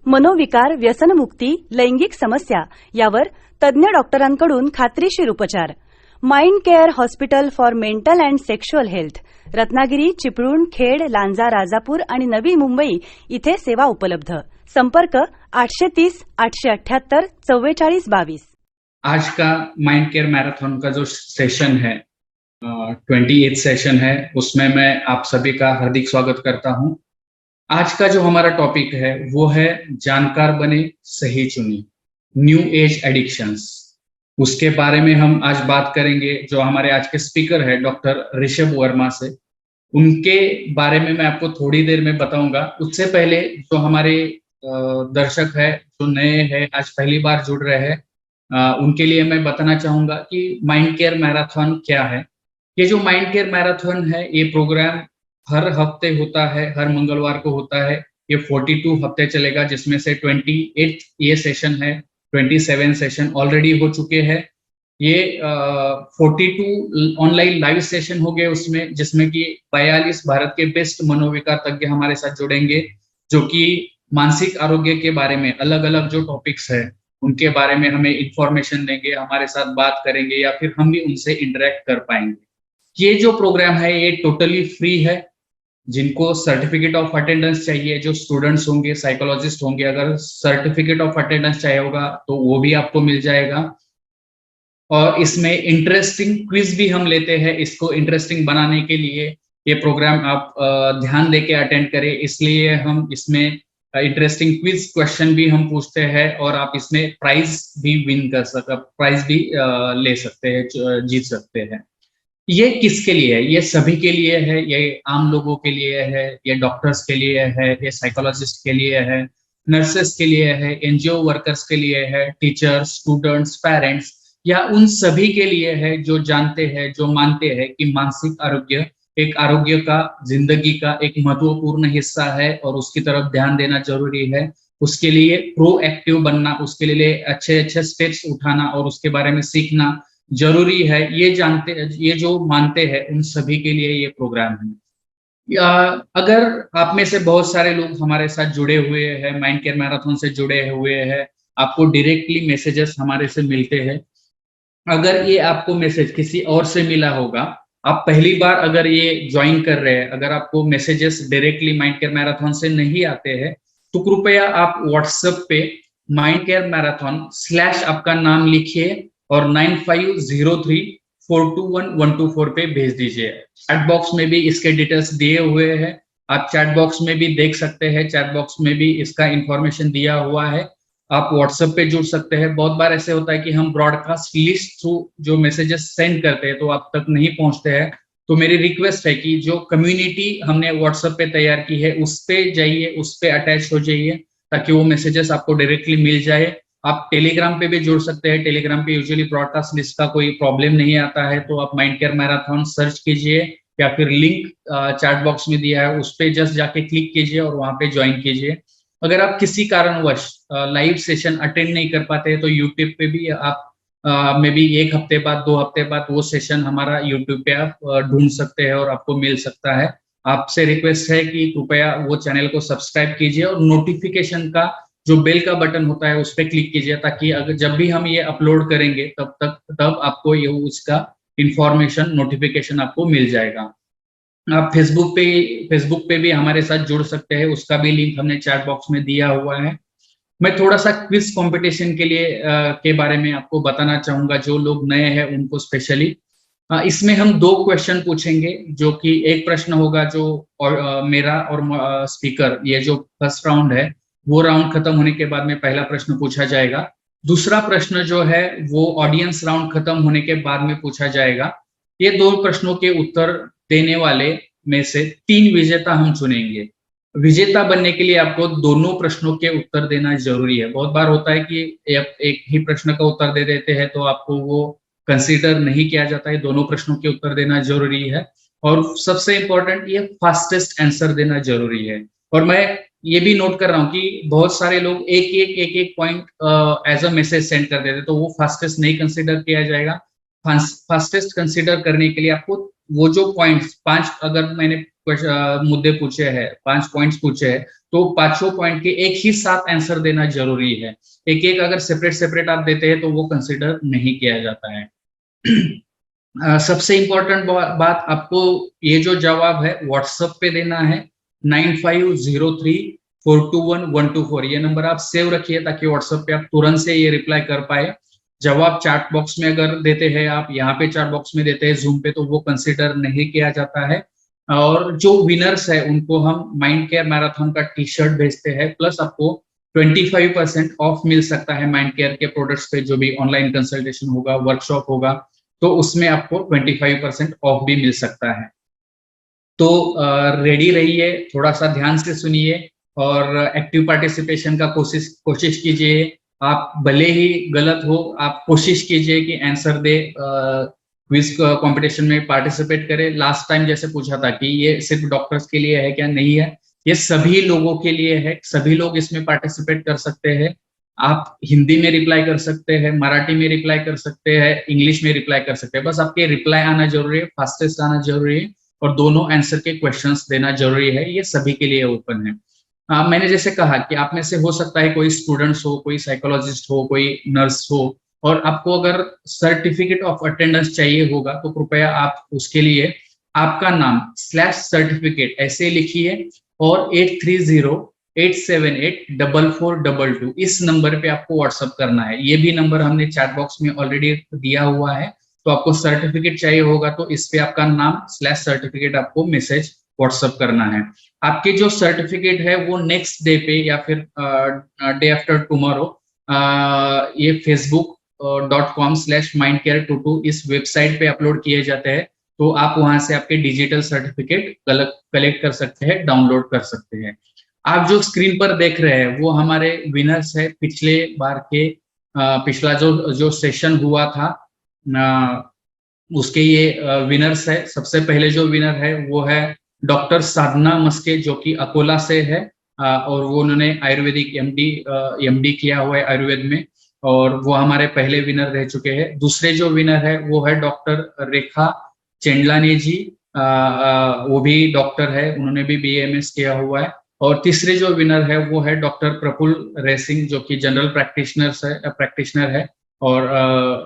मनोविकार, व्यसनमुक्ती, लैंगिक समस्या यावर तज्ज्ञ डॉक्टरांकडून खात्रीशीर उपचार. Mind care hospital for mental and sexual health. Ratnagiri, Chiplun, Khed, Lanja, Rajapur आणि नवी मुंबई इथे सेवा उपलब्ध. संपर्क 830 878 44 22. आज का माइंड केयर मैराथन का जो सेशन है 28th सेशन है, उसमें मैं आप सभी का हार्दिक स्वागत करता हूं. आज का जो हमारा टॉपिक है वो है जानकार बने सही चुनी, न्यू एज एडिक्शंस. उसके बारे में हम आज बात करेंगे. जो हमारे आज के स्पीकर है डॉक्टर ऋषभ वर्मा से, उनके बारे में मैं आपको थोड़ी देर में बताऊंगा. उससे पहले जो हमारे दर्शक है, जो नए हैं, आज पहली बार जुड़ रहे हैं, उनके लिए मैं बताना चाहूंगा कि माइंड केयर मैराथन क्या है. ये जो माइंड केयर मैराथन है, ये प्रोग्राम हर हफ्ते होता है, हर मंगलवार को होता है. ये 42 हफ्ते चलेगा, जिसमें से 28 ये सेशन है. 27 सेशन ऑलरेडी हो चुके हैं. ये 42 ऑनलाइन लाइव सेशन हो गए उसमें, जिसमें कि 42 भारत के बेस्ट मनोविकार तज्ञ हमारे साथ जुड़ेंगे, जो कि मानसिक आरोग्य के बारे में अलग अलग जो टॉपिक्स है उनके बारे में हमें इंफॉर्मेशन देंगे, हमारे साथ बात करेंगे, या फिर हम भी उनसे इंटरेक्ट कर पाएंगे. ये जो प्रोग्राम है ये टोटली फ्री है. जिनको सर्टिफिकेट ऑफ अटेंडेंस चाहिए, जो स्टूडेंट्स होंगे, साइकोलॉजिस्ट होंगे, अगर सर्टिफिकेट ऑफ अटेंडेंस चाहिए होगा तो वो भी आपको मिल जाएगा. और इसमें इंटरेस्टिंग क्विज भी हम लेते हैं. इसको इंटरेस्टिंग बनाने के लिए ये प्रोग्राम आप ध्यान देके अटेंड करें, इसलिए हम इसमें इंटरेस्टिंग क्विज क्वेश्चन भी हम पूछते हैं, और आप इसमें प्राइज भी विन कर सकते, प्राइज भी ले सकते हैं, जीत सकते हैं. ये किसके लिए है? ये सभी के लिए है. ये आम लोगों के लिए है, ये डॉक्टर्स के लिए है, ये साइकोलॉजिस्ट के लिए है, नर्सेस के लिए है, एनजीओ वर्कर्स के लिए है, टीचर्स, स्टूडेंट्स, पेरेंट्स, या उन सभी के लिए है जो जानते हैं, जो मानते हैं कि मानसिक आरोग्य एक आरोग्य का, जिंदगी का एक महत्वपूर्ण हिस्सा है और उसकी तरफ ध्यान देना जरूरी है. उसके लिए प्रोएक्टिव बनना, उसके लिए अच्छे अच्छे स्टेप्स उठाना और उसके बारे में सीखना जरूरी है. ये जो मानते हैं उन सभी के लिए ये प्रोग्राम है. अगर आप में से बहुत सारे लोग हमारे साथ जुड़े हुए हैं, माइंड केयर मैराथन से जुड़े हुए हैं, आपको डायरेक्टली मैसेजेस हमारे से मिलते हैं. अगर ये आपको मैसेज किसी और से मिला होगा, आप पहली बार अगर ये ज्वाइन कर रहे हैं, अगर आपको messages directly mind care marathon से नहीं आते हैं, तो कृपया आप व्हाट्सएप पे माइंड केयर मैराथन / आपका नाम लिखिए और 9503421124 पे भेज दीजिए. चैट बॉक्स में भी इसके डिटेल्स दिए हुए हैं, आप चैट बॉक्स में भी देख सकते हैं. चैट बॉक्स में भी इसका इंफॉर्मेशन दिया हुआ है. आप व्हाट्सएप पे जुड़ सकते हैं. बहुत बार ऐसे होता है कि हम ब्रॉडकास्ट लिस्ट थ्रू जो मैसेजेस सेंड करते हैं तो आप तक नहीं पहुंचते हैं. तो मेरी रिक्वेस्ट है कि जो कम्युनिटी हमने व्हाट्सएप पे तैयार की है उस पे जाइए, उस पे अटैच हो जाइए, ताकि वो मैसेजेस आपको डायरेक्टली मिल जाए. आप टेलीग्राम पे भी जुड़ सकते हैं. टेलीग्राम पे यूजुअली ब्रॉडकास्ट लिस्ट का कोई प्रॉब्लम नहीं आता है, तो आप माइंड केयर मैराथन सर्च कीजिए, या फिर लिंक चैट बॉक्स में दिया है उस पे जस्ट जाके क्लिक कीजिए और वहां पे ज्वाइन कीजिए. अगर आप किसी कारणवश लाइव सेशन अटेंड नहीं कर पाते तो यूट्यूब पे भी आप मे बी 1 हफ्ते बाद, 2 हफ्ते बाद वो सेशन हमारा यूट्यूब पे आप ढूंढ सकते हैं और आपको मिल सकता है. आपसे रिक्वेस्ट है कि कृपया वो चैनल को सब्सक्राइब कीजिए और नोटिफिकेशन का जो बेल का बटन होता है उस पर क्लिक कीजिए, ताकि अगर जब भी हम ये अपलोड करेंगे तब आपको ये उसका इंफॉर्मेशन, नोटिफिकेशन आपको मिल जाएगा. आप फेसबुक पे भी हमारे साथ जुड़ सकते हैं. उसका भी लिंक हमने चैट बॉक्स में दिया हुआ है. मैं थोड़ा सा क्विज कंपटीशन के लिए के बारे में आपको बताना चाहूंगा, जो लोग नए हैं उनको स्पेशली. इसमें हम 2 क्वेश्चन पूछेंगे, जो कि एक प्रश्न होगा जो मेरा और स्पीकर, ये जो फर्स्ट राउंड है वो राउंड खत्म होने के बाद में पहला प्रश्न पूछा जाएगा. दूसरा प्रश्न जो है वो ऑडियंस राउंड खत्म होने के बाद में पूछा जाएगा. ये 2 प्रश्नों के उत्तर देने वाले में से 3 विजेता हम चुनेंगे. विजेता बनने के लिए आपको दोनों प्रश्नों के उत्तर देना जरूरी है. बहुत बार होता है कि एक ही प्रश्न का उत्तर दे देते हैं तो आपको वो कंसीडर नहीं किया जाता है. दोनों प्रश्नों के उत्तर देना जरूरी है. और सबसे इंपॉर्टेंट, ये फास्टेस्ट आंसर देना जरूरी है. और मैं ये भी नोट कर रहा हूँ कि बहुत सारे लोग एक point as a message send कर देते, तो वो फास्टेस्ट नहीं कंसीडर किया जाएगा. फास्टेस्ट कंसीडर करने के लिए आपको वो जो पॉइंट्स 5 अगर मैंने मुद्दे पूछे हैं, 5 पॉइंट्स पूछे हैं, तो पांचों पॉइंट के एक ही साथ आंसर देना जरूरी है। एक एक अगर सेपरेट सेपरेट आप देते हैं तो वो कंसिडर नहीं किया जाता है। सबसे इंपॉर्टेंट बात, आपको ये जो जवाब है व्हाट्सएप पे देना है, 9503421124। ये नंबर आप सेव रखिए ताकि व्हाट्सएप पे आप तुरंत से ये रिप्लाई कर पाए। जवाब चैट बॉक्स में अगर देते हैं आप, यहाँ पे चैट बॉक्स में देते हैं जूम पे, तो वो कंसिडर नहीं किया जाता है। और जो विनर्स है उनको हम माइंड केयर मैराथन का टी शर्ट भेजते हैं, प्लस आपको 25% ऑफ मिल सकता है माइंड केयर के प्रोडक्ट्स पे। जो भी ऑनलाइन कंसल्टेशन होगा, वर्कशॉप होगा, तो उसमें आपको 25% ऑफ भी मिल सकता है। तो रेडी रहिए, थोड़ा सा ध्यान से सुनिए और एक्टिव पार्टिसिपेशन का कोशिश कीजिए। आप भले ही गलत हो, आप कोशिश कीजिए कि आंसर दे, क्विज कंपटीशन में पार्टिसिपेट करें। लास्ट टाइम जैसे पूछा था कि ये सिर्फ डॉक्टर्स के लिए है क्या, नहीं है, ये सभी लोगों के लिए है, सभी लोग इसमें पार्टिसिपेट कर सकते हैं। आप हिंदी में रिप्लाई कर सकते हैं, मराठी में रिप्लाई कर सकते हैं, इंग्लिश में रिप्लाई कर सकते हैं, बस आपके रिप्लाई आना जरूरी है, फास्टेस्ट आना जरूरी है, और दोनों आंसर के क्वेश्चंस देना जरूरी है। ये सभी के लिए ओपन है। मैंने जैसे कहा कि आप में से हो सकता है कोई स्टूडेंट्स हो, कोई साइकोलॉजिस्ट हो, कोई नर्स हो, और आपको अगर सर्टिफिकेट ऑफ अटेंडेंस चाहिए होगा तो कृपया आप उसके लिए आपका नाम /सर्टिफिकेट ऐसे लिखिए और 8308784422 इस नंबर पे आपको व्हाट्सअप करना है। ये भी नंबर हमने चैट बॉक्स में ऑलरेडी दिया हुआ है। तो आपको सर्टिफिकेट चाहिए होगा तो इस पे आपका नाम /सर्टिफिकेट आपको मैसेज व्हाट्सअप करना है। आपके जो सर्टिफिकेट है वो नेक्स्ट डे पे या फिर डे आफ्टर टुमारो ये facebook.com/mindcare22 इस वेबसाइट पे अपलोड किए जाते हैं। तो आप वहां से आपके डिजिटल सर्टिफिकेट कलेक्ट कर सकते हैं, डाउनलोड कर सकते हैं। आप जो स्क्रीन पर देख रहे हैं वो हमारे विनर्स है पिछले बार के, पिछला जो सेशन हुआ था उसके ये विनर्स है। सबसे पहले जो विनर है वो है डॉक्टर साधना मस्के, जो कि अकोला से है, और वो उन्होंने आयुर्वेदिक एमडी किया हुआ है आयुर्वेद में, और वो हमारे पहले विनर रह चुके हैं। दूसरे जो विनर है वो है डॉक्टर रेखा चेंडलानी जी, वो भी डॉक्टर है, उन्होंने भी बीएमएस किया हुआ है। और तीसरे जो विनर है वो है डॉक्टर प्रफुल्ल रेसिंग, जो कि जनरल प्रैक्टिशनर है, और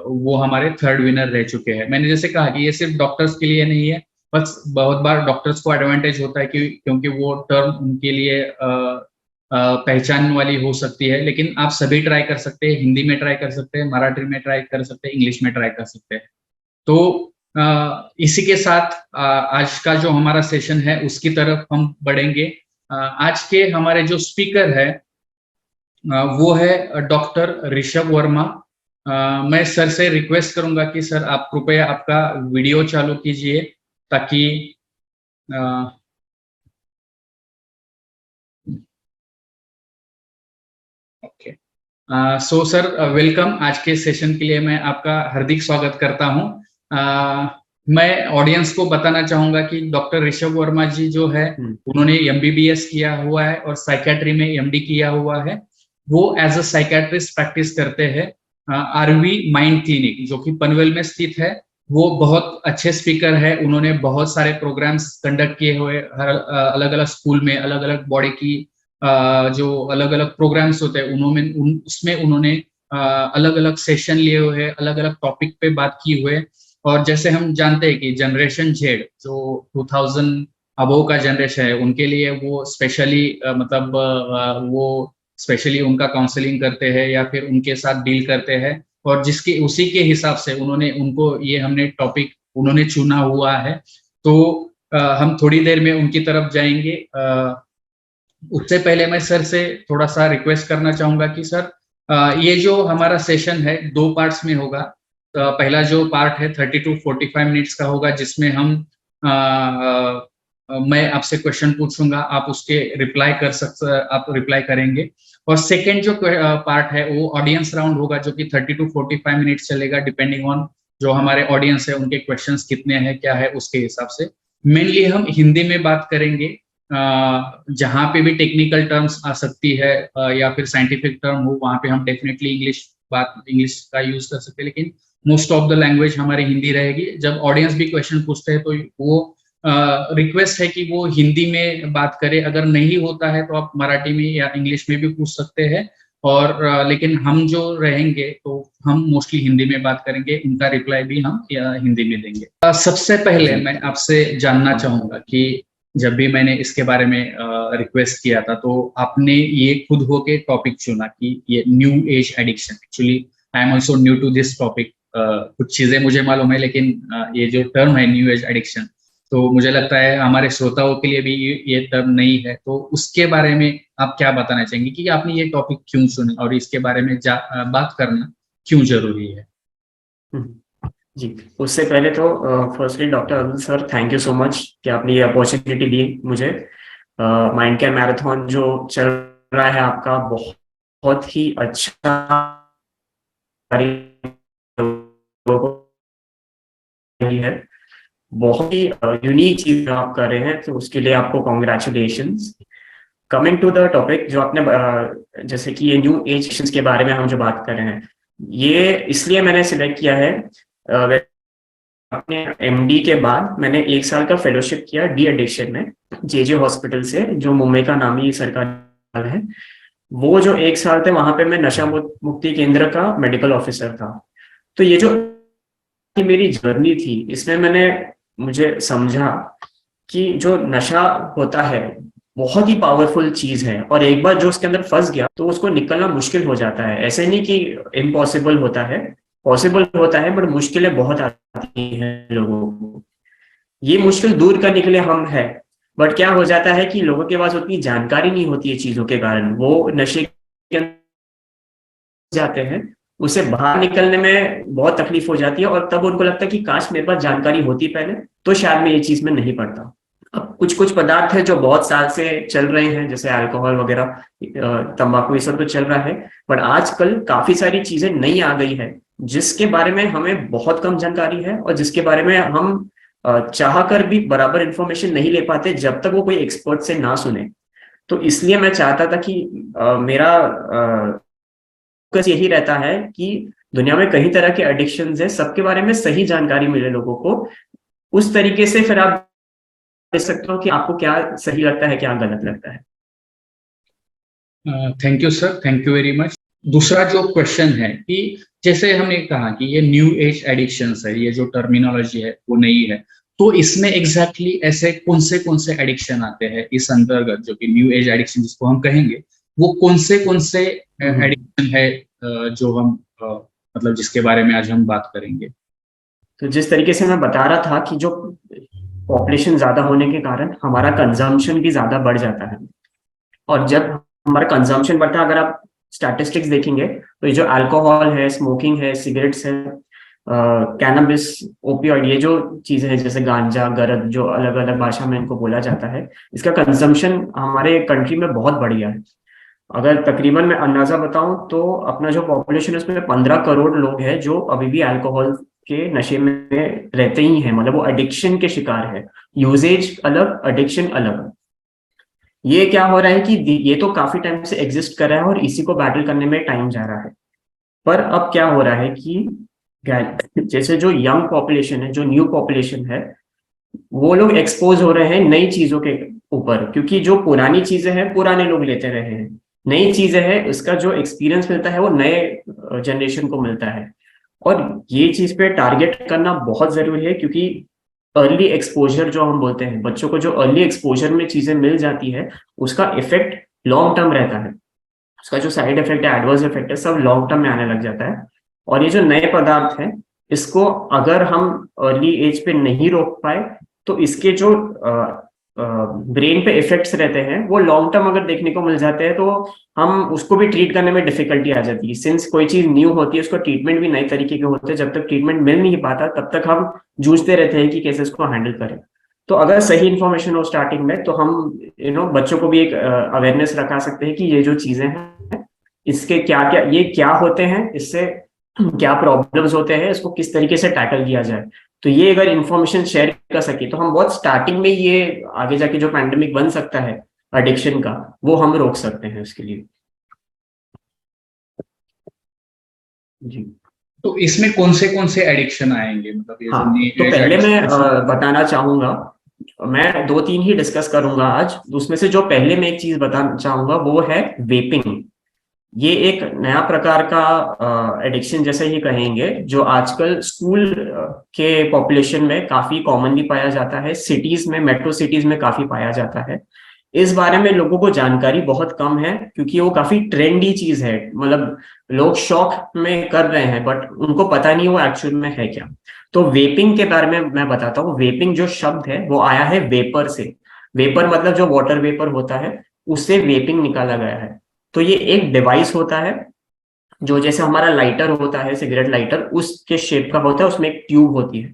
वो हमारे थर्ड विनर रह चुके हैं। मैंने जैसे कहा कि ये सिर्फ डॉक्टर्स के लिए नहीं है, बस बहुत बार डॉक्टर्स को एडवांटेज होता है क्योंकि वो टर्म उनके लिए पहचान वाली हो सकती है, लेकिन आप सभी ट्राई कर सकते हैं। हिंदी में ट्राई कर सकते हैं, मराठी में ट्राई कर सकते हैं, इंग्लिश में ट्राई कर सकते हैं। तो इसी के साथ आज का जो हमारा सेशन है उसकी तरफ हम बढ़ेंगे। आज के हमारे जो स्पीकर है वो है डॉक्टर ऋषभ वर्मा। मैं सर से रिक्वेस्ट करूंगा कि सर आप कृपया आपका वीडियो चालू कीजिए ताकि ओके। So sir welcome. आज के सेशन के लिए मैं आपका हार्दिक स्वागत करता हूं। मैं ऑडियंस को बताना चाहूंगा कि डॉक्टर ऋषभ वर्मा जी जो है उन्होंने एमबीबीएस किया हुआ है और साइकेट्री में एमडी किया हुआ है। वो एज अ साइकेट्रिस्ट प्रैक्टिस करते हैं आरवी माइंड क्लिनिक, जो कि पनवेल में स्थित है। वो बहुत अच्छे स्पीकर है, उन्होंने बहुत सारे प्रोग्राम्स कंडक्ट किए हुए, हर अलग अलग स्कूल में अलग अलग बॉडी की जो अलग अलग प्रोग्राम्स होते हैं उसमें उन्होंने अलग अलग सेशन लिए हुए हैं, अलग अलग टॉपिक पे बात की हुए। और जैसे हम जानते हैं कि जनरेशन जेड जो 2000 अबोव का जनरेशन है उनके लिए वो स्पेशली वो स्पेशली उनका काउंसलिंग करते हैं या फिर उनके साथ डील करते हैं, और जिसके उसी के हिसाब से उनको ये हमने टॉपिक उन्होंने चुना हुआ है। तो हम थोड़ी देर में उनकी तरफ जाएंगे। उससे पहले मैं सर से थोड़ा सा रिक्वेस्ट करना चाहूंगा कि सर ये जो हमारा सेशन है 2 पार्ट्स में होगा। पहला जो पार्ट है 30 to 45 मिनट्स का होगा, जिसमें हम मैं आपसे क्वेश्चन पूछूंगा, आप उसके आप रिप्लाई करेंगे। और सेकंड जो पार्ट है वो ऑडियंस राउंड होगा, जो कि 30 to 45 मिनट्स चलेगा, डिपेंडिंग ऑन जो हमारे ऑडियंस है उनके क्वेश्चंस कितने हैं क्या है उसके हिसाब से। मेनली हम हिंदी में बात करेंगे, जहां पे भी टेक्निकल टर्म्स आ सकती है या फिर साइंटिफिक टर्म हो वहां पे हम डेफिनेटली इंग्लिश का यूज कर सकते हैं, लेकिन मोस्ट ऑफ द लैंग्वेज हमारी हिंदी रहेगी। जब ऑडियंस भी क्वेश्चन पूछते हैं तो वो रिक्वेस्ट है कि वो हिंदी में बात करें, अगर नहीं होता है तो आप मराठी में या इंग्लिश में भी पूछ सकते हैं। और लेकिन हम जो रहेंगे तो हम मोस्टली हिंदी में बात करेंगे, उनका रिप्लाई भी हम हिंदी में देंगे। सबसे पहले जी। मैं आपसे जानना चाहूंगा कि जब भी मैंने इसके बारे में रिक्वेस्ट किया था तो आपने ये खुद होके टॉपिक चुना कि ये new age addiction. Actually I am also new to this topic. कुछ चीजें मुझे मालूम है, लेकिन ये जो टर्म है न्यू एज एडिक्शन, तो मुझे लगता है हमारे श्रोताओं के लिए भी ये टर्म नहीं है। तो उसके बारे में आप क्या बताना चाहेंगे कि आपने ये टॉपिक क्यों चुना और इसके बारे में बात करना क्यों जरूरी है? जी, उससे पहले तो firstly doctor Arun sir, thank you so much कि आपने ये अपॉर्चुनिटी दी मुझे। माइंड केयर मैराथन जो चल रहा है आपका, बहुत ही अच्छा है, बहुत ही यूनिक चीज आप कर रहे हैं, तो उसके लिए आपको congratulations. Coming to the topic जो आपने जैसे कि ये न्यू एज एडिक्शंस के बारे में हम जो बात कर रहे हैं, ये इसलिए मैंने सिलेक्ट किया है। अपने एमडी के बाद मैंने 1 साल का फेलोशिप किया डी एडिक्शन में, जेजे हॉस्पिटल से, जो मुंबई का नामी सरकारी है। वो जो 1 साल थे वहां पे मैं नशा मुक्ति केंद्र का मेडिकल ऑफिसर था। तो ये जो मेरी जर्नी थी, इसमें मुझे समझा कि जो नशा होता है बहुत ही पावरफुल चीज है, और एक बार जो उसके अंदर फंस गया तो उसको निकलना मुश्किल हो जाता है। ऐसे नहीं कि इम्पॉसिबल होता है, पॉसिबल होता है, बट मुश्किलें बहुत आती हैं लोगों को। ये मुश्किल दूर करने के लिए हम है, बट क्या हो जाता है कि लोगों के पास उतनी जानकारी नहीं होती है चीजों के कारण, वो नशे के अंदर जाते हैं, उसे बाहर निकलने में बहुत तकलीफ हो जाती है, और तब उनको लगता है कि काश मेरे पास जानकारी होती पहले तो शायद मैं ये चीज में नहीं पड़ता। अब कुछ कुछ पदार्थ है जो बहुत साल से चल रहे हैं, जैसे अल्कोहल वगैरह, तंबाकू, ये सब तो चल रहा है, बट आजकल काफी सारी चीजें नई आ गई है जिसके बारे में हमें बहुत कम जानकारी है, और जिसके बारे में हम चाह कर भी बराबर इंफॉर्मेशन नहीं ले पाते जब तक वो कोई एक्सपर्ट से ना सुने। तो इसलिए मैं चाहता था कि मेरा फोकस यही रहता है कि दुनिया में कई तरह के एडिक्शंस है, सबके बारे में सही जानकारी मिले लोगों को। उस तरीके से फिर आप देख सकते हो कि आपको क्या सही लगता है, क्या गलत लगता है। Thank you sir, thank you very much. दूसरा जो क्वेश्चन है कि जैसे हमने कहा कि ये न्यू एज एडिक्शन है, ये जो टर्मिनोलॉजी है वो नई है, तो इसमें एग्जैक्टली ऐसे कौन से एडिक्शन आते हैं इस अंतर्गत, जो कि न्यू एज एडिक्शन जिसको हम कहेंगे, वो कौन से एडिक्शन है जो हम मतलब जिसके बारे में आज हम बात करेंगे? तो जिस तरीके से मैं बता रहा था कि जो पॉपुलेशन ज्यादा होने के कारण हमारा कंजम्पशन भी ज्यादा बढ़ जाता है, और जब हमारा कंजम्पशन बढ़ता है, अगर आप स्टैटिस्टिक्स देखेंगे तो ये जो अल्कोहल है, स्मोकिंग है, सिगरेट्स है, कैनबिस, ओपियोइड, ये जो चीजें हैं जैसे गांजा, गरद, जो अलग अलग भाषा में इनको बोला जाता है, इसका कंजम्पशन हमारे कंट्री में बहुत बढ़ गया है। अगर तकरीबन मैं अंदाजा बताऊं तो अपना जो पॉपुलेशन है उसमें 15 करोड़ लोग हैं जो अभी भी अल्कोहल के नशे में रहते ही हैं, मतलब वो एडिक्शन के शिकार है। यूजेज अलग, एडिक्शन अलग। ये क्या हो रहा है कि ये तो काफी टाइम से एग्जिस्ट कर रहा है और इसी को बैटल करने में टाइम जा रहा है। पर अब क्या हो रहा है कि जैसे जो यंग पॉपुलेशन है, जो न्यू पॉपुलेशन है, वो लोग एक्सपोज हो रहे हैं नई चीजों के ऊपर, क्योंकि जो पुरानी चीजें हैं पुराने लोग लेते रहे हैं, नई चीजें हैं उसका जो एक्सपीरियंस मिलता है वो नए जनरेशन को मिलता है। और ये चीज पे टारगेट करना बहुत जरूरी है, क्योंकि अर्ली एक्सपोजर जो हम बोलते हैं, बच्चों को जो अर्ली एक्सपोजर में चीजें मिल जाती है उसका इफेक्ट लॉन्ग टर्म रहता है। उसका जो साइड इफेक्ट है, एडवर्स इफेक्ट है, सब लॉन्ग टर्म में आने लग जाता है। और ये जो नए पदार्थ है, इसको अगर हम अर्ली एज पे नहीं रोक पाए तो इसके जो ब्रेन पे इफेक्ट्स रहते हैं वो लॉन्ग टर्म अगर देखने को मिल जाते हैं तो हम उसको भी ट्रीट करने में डिफिकल्टी आ जाती है। सिंस कोई चीज न्यू होती है, उसको ट्रीटमेंट भी नए तरीके के होते हैं, जब तक ट्रीटमेंट मिल नहीं पाता तब तक हम जूझते रहते हैं कि कैसे इसको हैंडल करें। तो अगर सही इन्फॉर्मेशन हो स्टार्टिंग में तो हम बच्चों को भी एक अवेयरनेस रखा सकते हैं कि ये जो चीजें हैं इसके क्या क्या, ये क्या होते हैं, इससे क्या प्रॉब्लम्स होते हैं, इसको किस तरीके से टैकल किया जाए। तो ये अगर इंफॉर्मेशन शेयर कर सके तो हम बहुत स्टार्टिंग में ये आगे जाके जो पैंडेमिक बन सकता है एडिक्शन का, वो हम रोक सकते हैं उसके लिए। जी, तो इसमें कौन से एडिक्शन आएंगे, मतलब ये हाँ, जो तो पहले मैं बताना चाहूंगा मैं दो तीन ही डिस्कस करूंगा आज। उसमें से जो पहले मैं एक चीज बताना चाहूंगा वो है वेपिंग। ये एक नया प्रकार का एडिक्शन जैसे ही कहेंगे, जो आजकल स्कूल के पॉपुलेशन में काफी कॉमनली पाया जाता है, सिटीज में, मेट्रो सिटीज में काफी पाया जाता है। इस बारे में लोगों को जानकारी बहुत कम है, क्योंकि वो काफी ट्रेंडी चीज है। मतलब लोग शौक में कर रहे हैं, बट उनको पता नहीं वो एक्चुअल में है क्या। तो वेपिंग के बारे में मैं बताता हूँ। वेपिंग जो शब्द है वो आया है वेपर से। वेपर मतलब जो वाटर वेपर होता है, उससे वेपिंग निकाला गया है। तो ये एक डिवाइस होता है जो जैसे हमारा लाइटर होता है, सिगरेट लाइटर, उसके शेप का होता है, उसमें एक ट्यूब होती है।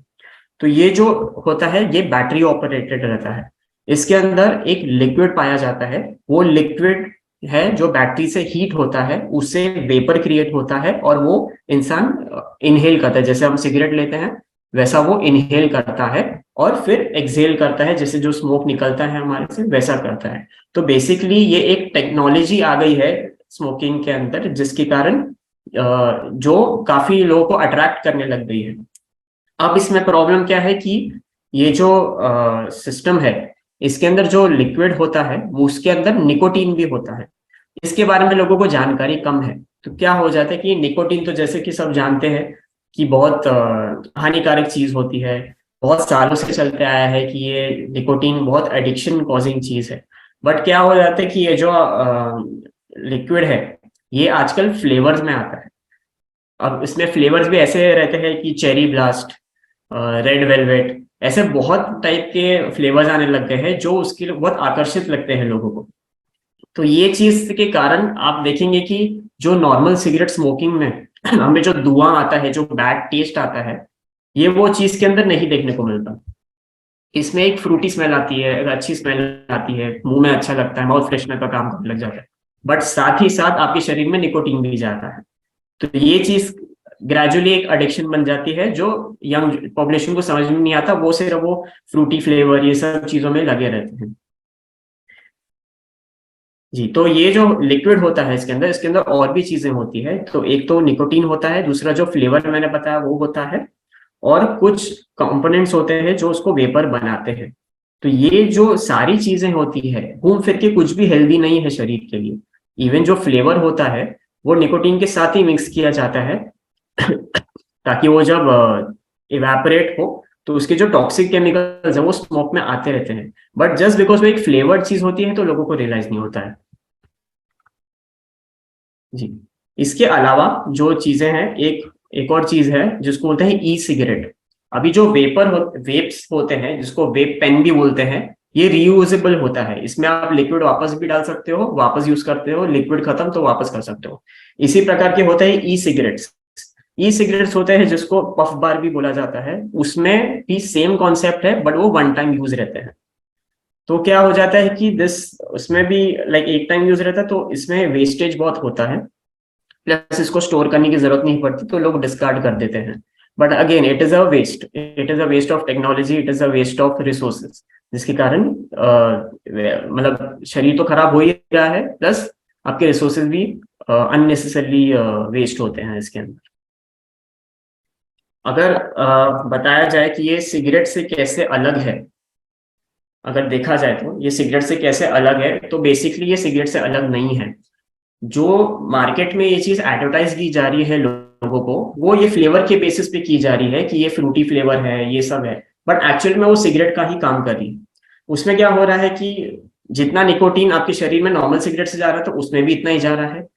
तो ये जो होता है ये बैटरी ऑपरेटेड रहता है। इसके अंदर एक लिक्विड पाया जाता है। वो लिक्विड है जो बैटरी से हीट होता है, उससे वेपर क्रिएट होता है, और वो इंसान इनहेल करता है। जैसे हम सिगरेट लेते हैं वैसा वो इनहेल करता है, और फिर एक्सहेल करता है, जैसे जो स्मोक निकलता है हमारे से वैसा करता है। तो बेसिकली ये एक टेक्नोलॉजी आ गई है स्मोकिंग के अंदर, जिसके कारण जो काफी लोगों को अट्रैक्ट करने लग गई है। अब इसमें प्रॉब्लम क्या है कि ये जो सिस्टम है, इसके अंदर जो लिक्विड होता है वो उसके अंदर निकोटीन भी होता है। इसके बारे में लोगों को जानकारी कम है। तो क्या हो जाता है कि निकोटीन, तो जैसे कि सब जानते हैं कि बहुत हानिकारक चीज होती है। बहुत सालों से चलते आया है कि ये निकोटीन बहुत एडिक्शन कॉजिंग चीज है। बट क्या हो जाता है कि ये जो लिक्विड है ये आजकल फ्लेवर्स में आता है। अब इसमें फ्लेवर्स भी ऐसे रहते हैं कि चेरी ब्लास्ट, रेड वेलवेट, ऐसे बहुत टाइप के फ्लेवर्स आने लग गए हैं जो उसके लिए बहुत आकर्षित लगते हैं लोगों को। तो ये चीज के कारण आप देखेंगे कि जो नॉर्मल सिगरेट स्मोकिंग में हमें जो धुआं आता है, जो बैड टेस्ट आता है, ये वो चीज के अंदर नहीं देखने को मिलता। इसमें एक फ्रूटी स्मेल आती है, एक अच्छी स्मेल आती है, मुंह में अच्छा लगता है, माउथ फ्रेशनर का काम करने लग जाता है। बट साथ ही साथ आपके शरीर में निकोटीन भी जाता है। तो ये चीज ग्रेजुअली एक एडिक्शन बन जाती है, जो यंग पॉपुलेशन को समझ में नहीं आता। वो सिर्फ वो फ्रूटी फ्लेवर ये सब चीजों में लगे रहते हैं। जी, तो ये जो लिक्विड होता है इसके अंदर और भी चीजें होती है। तो एक तो निकोटीन होता है, दूसरा जो फ्लेवर मैंने बताया वो होता है, और कुछ कंपोनेंट्स होते हैं जो उसको वेपर बनाते हैं। तो ये जो सारी चीजें होती है, घूम फिर के कुछ भी हेल्दी नहीं है शरीर के लिए। इवन जो फ्लेवर होता है वो निकोटीन के साथ ही मिक्स किया जाता है ताकि वो जब इवेपोरेट हो तो उसके जो टॉक्सिक केमिकल्स है वो स्मोक में आते रहते हैं। बट जस्ट बिकॉज वो एक फ्लेवर्ड चीज होती है तो लोगों को रियलाइज नहीं होता है। जी, इसके अलावा जो चीजें हैं, एक और चीज है जिसको बोलते हैं ई सिगरेट। अभी जो वेप्स होते हैं, जिसको वेप पेन भी बोलते हैं, ये रीयूजेबल होता है। इसमें आप लिक्विड वापस भी डाल सकते हो, वापस यूज करते हो, लिक्विड खत्म तो वापस कर सकते हो। इसी प्रकार के होते हैं ई सिगरेट्स। ई सिगरेट्स होते हैं जिसको पफ बार भी बोला जाता है। उसमें भी सेम कॉन्सेप्ट है, बट वो वन टाइम यूज रहते हैं। तो क्या हो जाता है कि उसमें भी लाइक एक टाइम यूज रहता है, तो इसमें वेस्टेज बहुत होता है, प्लस इसको स्टोर करने की जरूरत नहीं पड़ती, तो लोग डिस्कार्ड कर देते हैं। But again it is a waste, it is a waste of technology, it is a waste of resources, जिसके कारण मतलब शरीर तो खराब हो ही रहा है, प्लस आपके रिसोर्सेज भी अननेसेसरली वेस्ट होते हैं इसके अंदर। अगर बताया जाए कि ये सिगरेट से कैसे अलग है, अगर देखा जाए तो ये सिगरेट से कैसे अलग है, तो बेसिकली ये सिगरेट से अलग नहीं है। जो मार्केट में ये चीज एडवर्टाइज की जा रही है लोगों को, वो ये फ्लेवर के बेसिस पे की जा रही है कि ये फ्रूटी फ्लेवर है, ये सब है। बट एक्चुअल में वो सिगरेट का ही काम कर रही है। उसमें क्या हो रहा है कि जितना निकोटीन आपके शरीर में नॉर्मल सिगरेट से जा रहा है, तो उसमें भी इतना ही जा रहा है।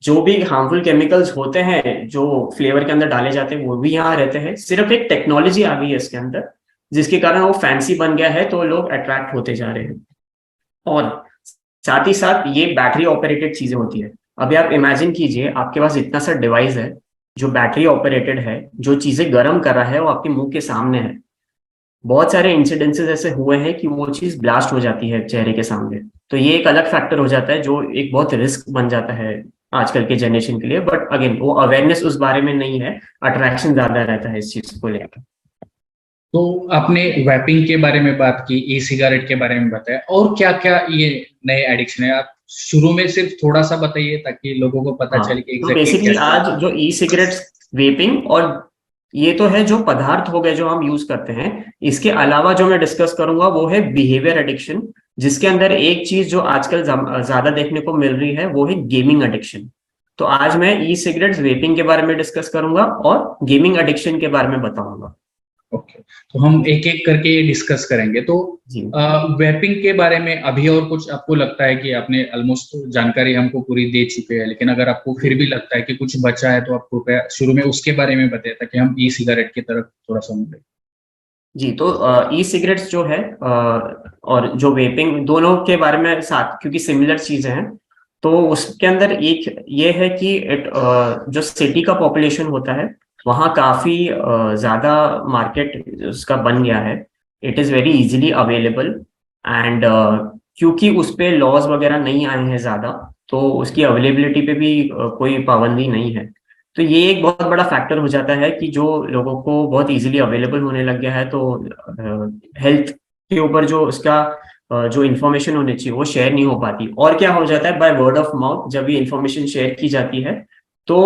जो भी हार्मफुल केमिकल्स होते हैं जो फ्लेवर के अंदर डाले जाते हैं, वो भी यहाँ रहते हैं। सिर्फ एक टेक्नोलॉजी आ गई है इसके अंदर, जिसके कारण वो फैंसी बन गया है, तो लोग अट्रैक्ट होते जा रहे हैं। और साथ ही साथ ये बैटरी ऑपरेटेड चीजें होती है। अभी आप इमेजिन कीजिए, आपके पास इतना सा डिवाइस है जो बैटरी ऑपरेटेड है, जो चीजें गर्म कर रहा है वो आपके मुंह के सामने है। बहुत सारे इंसिडेंसेस ऐसे हुए हैं कि वो चीज ब्लास्ट हो जाती है चेहरे के सामने। तो ये एक अलग फैक्टर हो जाता है, जो एक बहुत रिस्क बन जाता है आजकल के जनरेशन के लिए। बट अगेन वो अवेयरनेस उस बारे में नहीं है, अट्रैक्शन ज्यादा रहता है इस चीज को लेकर। तो आपने वैपिंग के बारे में बात की, ई सिगरेट के बारे में बताया, और क्या क्या ये नए एडिक्शन है, आप शुरू में सिर्फ थोड़ा सा बताइए ताकि लोगों को पता चले कि तो बेसिकली आज जो ई सिगरेट्स, वेपिंग और ये तो है जो पदार्थ हो गए जो हम यूज करते हैं। इसके अलावा जो मैं डिस्कस करूंगा वो है बिहेवियर एडिक्शन, जिसके अंदर एक चीज जो आजकल ज्यादा देखने को मिल रही है वो है गेमिंग एडिक्शन। तो आज मैं ई सिगरेट्स, वेपिंग के बारे में डिस्कस करूंगा और गेमिंग एडिक्शन के बारे में बताऊंगा। ओके, तो हम एक एक करके डिस्कस करेंगे। तो जी वेपिंग के बारे में अभी और कुछ आपको लगता है कि आपने ऑलमोस्ट जानकारी हमको पूरी दे चुके हैं, लेकिन अगर आपको फिर भी लगता है कि कुछ बचा है तो आप कृपया शुरू में उसके बारे में बताइए ताकि हम ई सिगरेट की तरफ थोड़ा सा मुड़े। जी। तो ई सिगरेट्स जो है और जो वेपिंग, दोनों के बारे में साथ, क्योंकि सिमिलर चीजें हैं, तो उसके अंदर एक ये है कि जो सिटी का पॉपुलेशन होता है वहाँ काफी ज्यादा मार्केट उसका बन गया है। It is very easily available and क्योंकि उस पे लॉज वगैरह नहीं आए हैं ज्यादा, तो उसकी अवेलेबिलिटी पे भी कोई पाबंदी नहीं है। तो ये एक बहुत बड़ा फैक्टर हो जाता है कि जो लोगों को बहुत इजीली अवेलेबल होने लग गया है, तो हेल्थ के ऊपर जो उसका जो इन्फॉर्मेशन होनी चाहिए वो शेयर नहीं हो पाती। और क्या हो जाता है, बाय वर्ड ऑफ माउथ जब ये इन्फॉर्मेशन शेयर की जाती है तो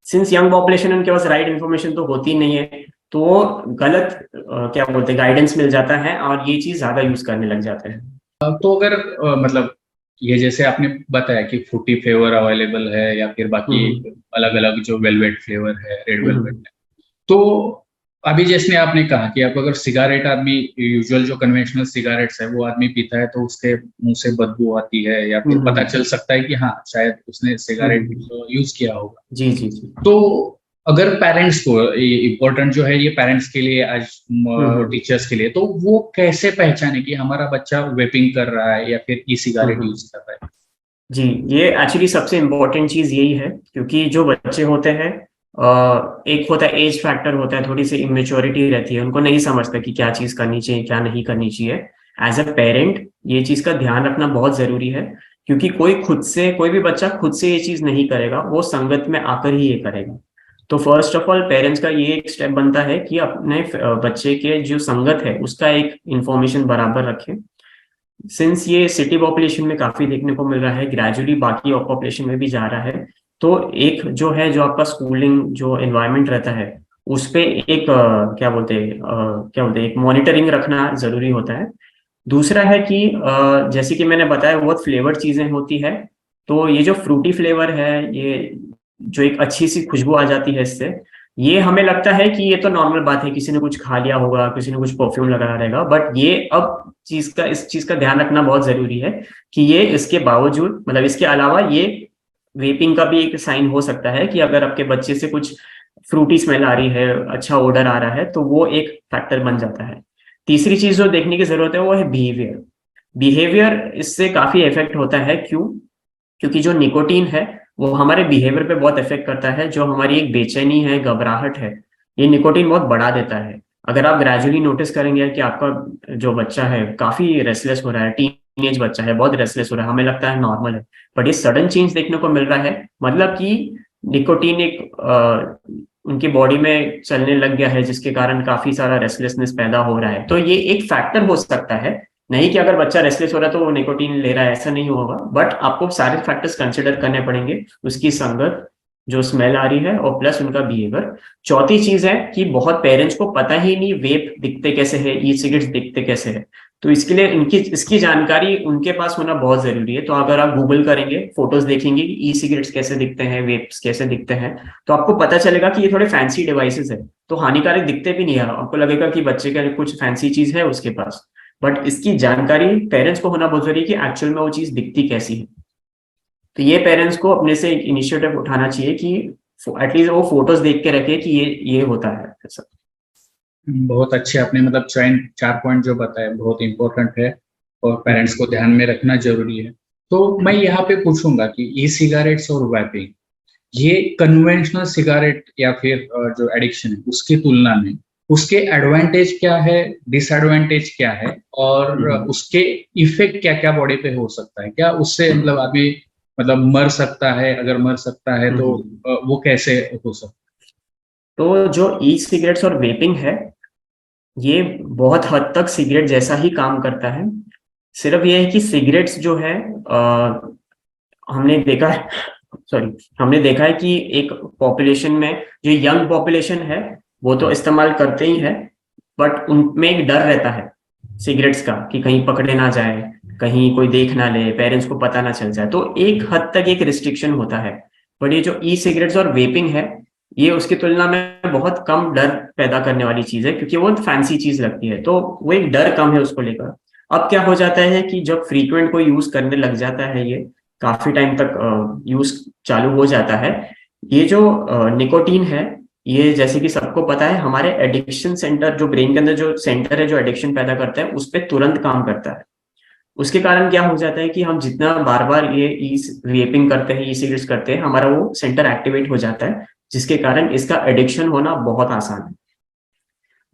सिंस यंग पॉपुलेशन, उनके पास राइट इन्फॉर्मेशन तो होती नहीं है, तो वो गलत क्या बोलते हैं गाइडेंस मिल जाता है और ये चीज ज्यादा यूज करने लग जाते हैं। तो अगर मतलब ये जैसे आपने बताया कि फ्रूटी फ्लेवर अवेलेबल है या फिर बाकी हम्म अलग अलग जो वेलवेट फ्लेवर है, रेड वेलवेट हम्म है, तो अभी जैसे आपने कहा कि आप अगर सिगारेट, आदमी यूजुअल जो कन्वेंशनल सिगारेट्स है वो आदमी पीता है तो उसके मुंह से बदबू आती है या फिर पता चल सकता है कि हाँ शायद उसने सिगारेट हम्म। यूज किया होगा। जी जी जी। तो अगर पेरेंट्स को, ये इम्पोर्टेंट जो है ये पेरेंट्स के लिए आज, हम्म टीचर्स के लिए, तो वो कैसे पहचाने कि हमारा बच्चा वेपिंग कर रहा है या फिर ई सिगारेट हम्म। यूज कर रहा है? जी, ये एक्चुअली सबसे इम्पोर्टेंट चीज यही है, क्योंकि जो बच्चे होते हैं एक होता है एज फैक्टर, होता है थोड़ी सी इमेच्योरिटी रहती है, उनको नहीं समझता कि क्या चीज करनी चाहिए क्या नहीं करनी चाहिए। एज अ पेरेंट ये चीज का ध्यान रखना बहुत जरूरी है, क्योंकि कोई भी बच्चा खुद से ये चीज नहीं करेगा, वो संगत में आकर ही ये करेगा। तो फर्स्ट ऑफ ऑल पेरेंट्स का ये एक स्टेप बनता है कि अपने बच्चे के जो संगत है उसका एक इंफॉर्मेशन बराबर रखें। सिंस ये सिटी पॉपुलेशन में काफी देखने को मिल रहा है, ग्रेजुअली बाकी पॉपुलेशन में भी जा रहा है, तो एक जो है जो आपका स्कूलिंग जो एनवायरनमेंट रहता है उस पे एक क्या बोलते हैं एक मॉनिटरिंग रखना जरूरी होता है। दूसरा है कि जैसे कि मैंने बताया बहुत फ्लेवर्ड चीजें होती है, तो ये जो फ्रूटी फ्लेवर है, ये जो एक अच्छी सी खुशबू आ जाती है इससे, ये हमें लगता है कि ये तो नॉर्मल बात है, किसी ने कुछ खा लिया होगा, किसी ने कुछ परफ्यूम लगाया रहेगा, बट ये अब इस चीज का ध्यान रखना बहुत जरूरी है कि ये इसके बावजूद, मतलब इसके अलावा ये वेपिंग का भी एक साइन हो सकता है कि अगर आपके बच्चे से कुछ फ्रूटी स्मेल आ रही है, अच्छा ओडर आ रहा है, तो वो एक फैक्टर बन जाता है। तीसरी चीज जो देखने की जरूरत है वो है बिहेवियर। बिहेवियर इससे काफी इफेक्ट होता है, क्यों? क्योंकि जो निकोटीन है वो हमारे बिहेवियर पे बहुत इफेक्ट करता है। जो हमारी एक बेचैनी है, घबराहट है, ये निकोटीन बहुत बढ़ा देता है। अगर आप ग्रेजुअली नोटिस करेंगे कि आपका जो बच्चा है काफी रेस्टलेस हो रहा है, टीनेज बच्चा है, बहुत रेस्टलेस हो रहा है, हमें लगता है नॉर्मल है, बट ये सडन चेंज देखने को मिल रहा है, मतलब कि निकोटीन एक उनकी बॉडी में चलने लग गया है, जिसके कारण काफी सारा रेस्टलेसनेस पैदा हो रहा है। तो ये एक फैक्टर हो सकता है, नहीं कि अगर बच्चा रेस्टलेस हो रहा है तो वो निकोटीन ले रहा है, ऐसा नहीं होगा, बट आपको सारे फैक्टर्स कंसिडर करने पड़ेंगे, उसकी संगत, जो स्मेल आ रही है, और प्लस उनका बिहेवियर। चौथी चीज है कि बहुत पेरेंट्स को पता ही नहीं वेप दिखते कैसे है, ई सिगरेट्स दिखते कैसे है, तो इसके लिए इसकी जानकारी उनके पास होना बहुत जरूरी है। तो अगर आप गूगल करेंगे, फोटोज देखेंगे कि ई सिगरेट्स कैसे दिखते हैं, वेप्स कैसे दिखते हैं, तो आपको पता चलेगा कि ये थोड़े फैंसी डिवाइसेस है, तो हानिकारक दिखते भी नहीं है, आपको लगेगा कि बच्चे का कुछ फैंसी चीज है उसके पास, बट इसकी जानकारी पेरेंट्स को होना बहुत जरूरी है कि एक्चुअल में वो चीज दिखती कैसी है। तो ये पेरेंट्स को अपने से एक इनिशिएटिव उठाना चाहिए कि एटलीस्ट वो फोटोज देख के रखे कि ये होता है ऐसा। बहुत अच्छे आपने मतलब चार पॉइंट जो बताए बहुत इंपॉर्टेंट है और पेरेंट्स को ध्यान में रखना जरूरी है। तो मैं यहाँ पे पूछूंगा कि ई सिगारेट्स और वेपिंग, ये कन्वेंशनल सिगारेट या फिर जो एडिक्शन है उसकी तुलना में उसके एडवांटेज क्या है, डिसएडवांटेज क्या है, और उसके इफेक्ट क्या क्या बॉडी पे हो सकता है? क्या उससे मतलब आदमी मतलब मर सकता है? अगर मर सकता है तो वो कैसे हो सकता है? तो जो ई सिगरेट्स और वेपिंग है, ये बहुत हद तक सिगरेट जैसा ही काम करता है। सिर्फ ये है कि सिगरेट्स जो है हमने देखा है सॉरी, हमने देखा है कि एक पॉपुलेशन में जो यंग पॉपुलेशन है वो तो इस्तेमाल करते ही है, बट उनमें एक डर रहता है सिगरेट्स का कि कहीं पकड़े ना जाए, कहीं कोई देख ना ले, पेरेंट्स को पता ना चल जाए, तो एक हद तक एक रिस्ट्रिक्शन होता है। बट ये जो ई सिगरेट्स और वेपिंग है, ये उसकी तुलना में बहुत कम डर पैदा करने वाली चीज है, क्योंकि वो फैंसी चीज लगती है, तो वो एक डर कम है उसको लेकर। अब क्या हो जाता है कि जब फ्रीक्वेंट कोई यूज करने लग जाता है, ये काफी टाइम तक यूज चालू हो जाता है, ये जो निकोटीन है, ये जैसे कि सबको पता है हमारे एडिक्शन सेंटर, जो ब्रेन के अंदर जो सेंटर है जो एडिक्शन पैदा करता है, उस पर तुरंत काम करता है। उसके कारण क्या हो जाता है कि हम जितना बार बार ये ई वेपिंग करते हैं, ई सिगरेट्स करते हैं, हमारा वो सेंटर एक्टिवेट हो जाता है, जिसके कारण इसका एडिक्शन होना बहुत आसान है।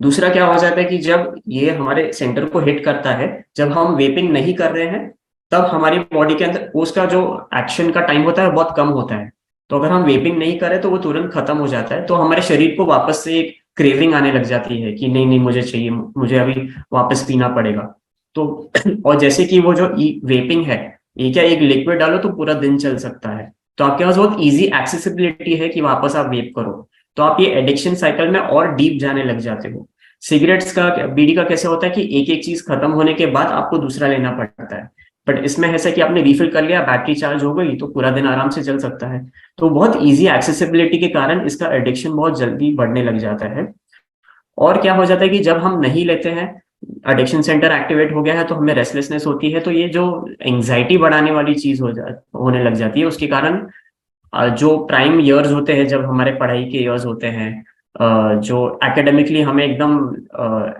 दूसरा क्या हो जाता है कि जब ये हमारे सेंटर को हिट करता है, जब हम वेपिंग नहीं कर रहे हैं, तब हमारी बॉडी के अंदर उसका जो एक्शन का टाइम होता है बहुत कम होता है। तो अगर हम वेपिंग नहीं करें तो वो तुरंत खत्म हो जाता है, तो हमारे शरीर को वापस से एक क्रेविंग आने लग जाती है कि नहीं नहीं मुझे चाहिए, मुझे अभी वापस पीना पड़ेगा। तो और जैसे कि वो जो वेपिंग है, ये क्या एक लिक्विड डालो तो पूरा दिन चल सकता है, तो आपके पास बहुत इजी एक्सेसिबिलिटी है कि वापस आप वेप करो, तो आप ये एडिक्शन साइकिल में और डीप जाने लग जाते हो। सिगरेट्स का, बीड़ी का कैसे होता है कि एक एक चीज खत्म होने के बाद आपको दूसरा लेना पड़ता है, बट इसमें ऐसा कि आपने रिफिल कर लिया, बैटरी चार्ज हो गई, तो पूरा दिन आराम से चल सकता है। तो बहुत इजी एक्सेसिबिलिटी के कारण इसका एडिक्शन बहुत जल्दी बढ़ने लग जाता है। और क्या हो जाता है कि जब हम नहीं लेते हैं, एडिक्शन सेंटर एक्टिवेट हो गया है, तो हमें रेस्टलेसनेस होती है, तो ये जो एंग्जाइटी बढ़ाने वाली चीज होने लग जाती है। उसके कारण जो प्राइम इयर्स होते हैं, जब हमारे पढ़ाई के इयर्स होते हैं, जो एकेडमिकली हमें एकदम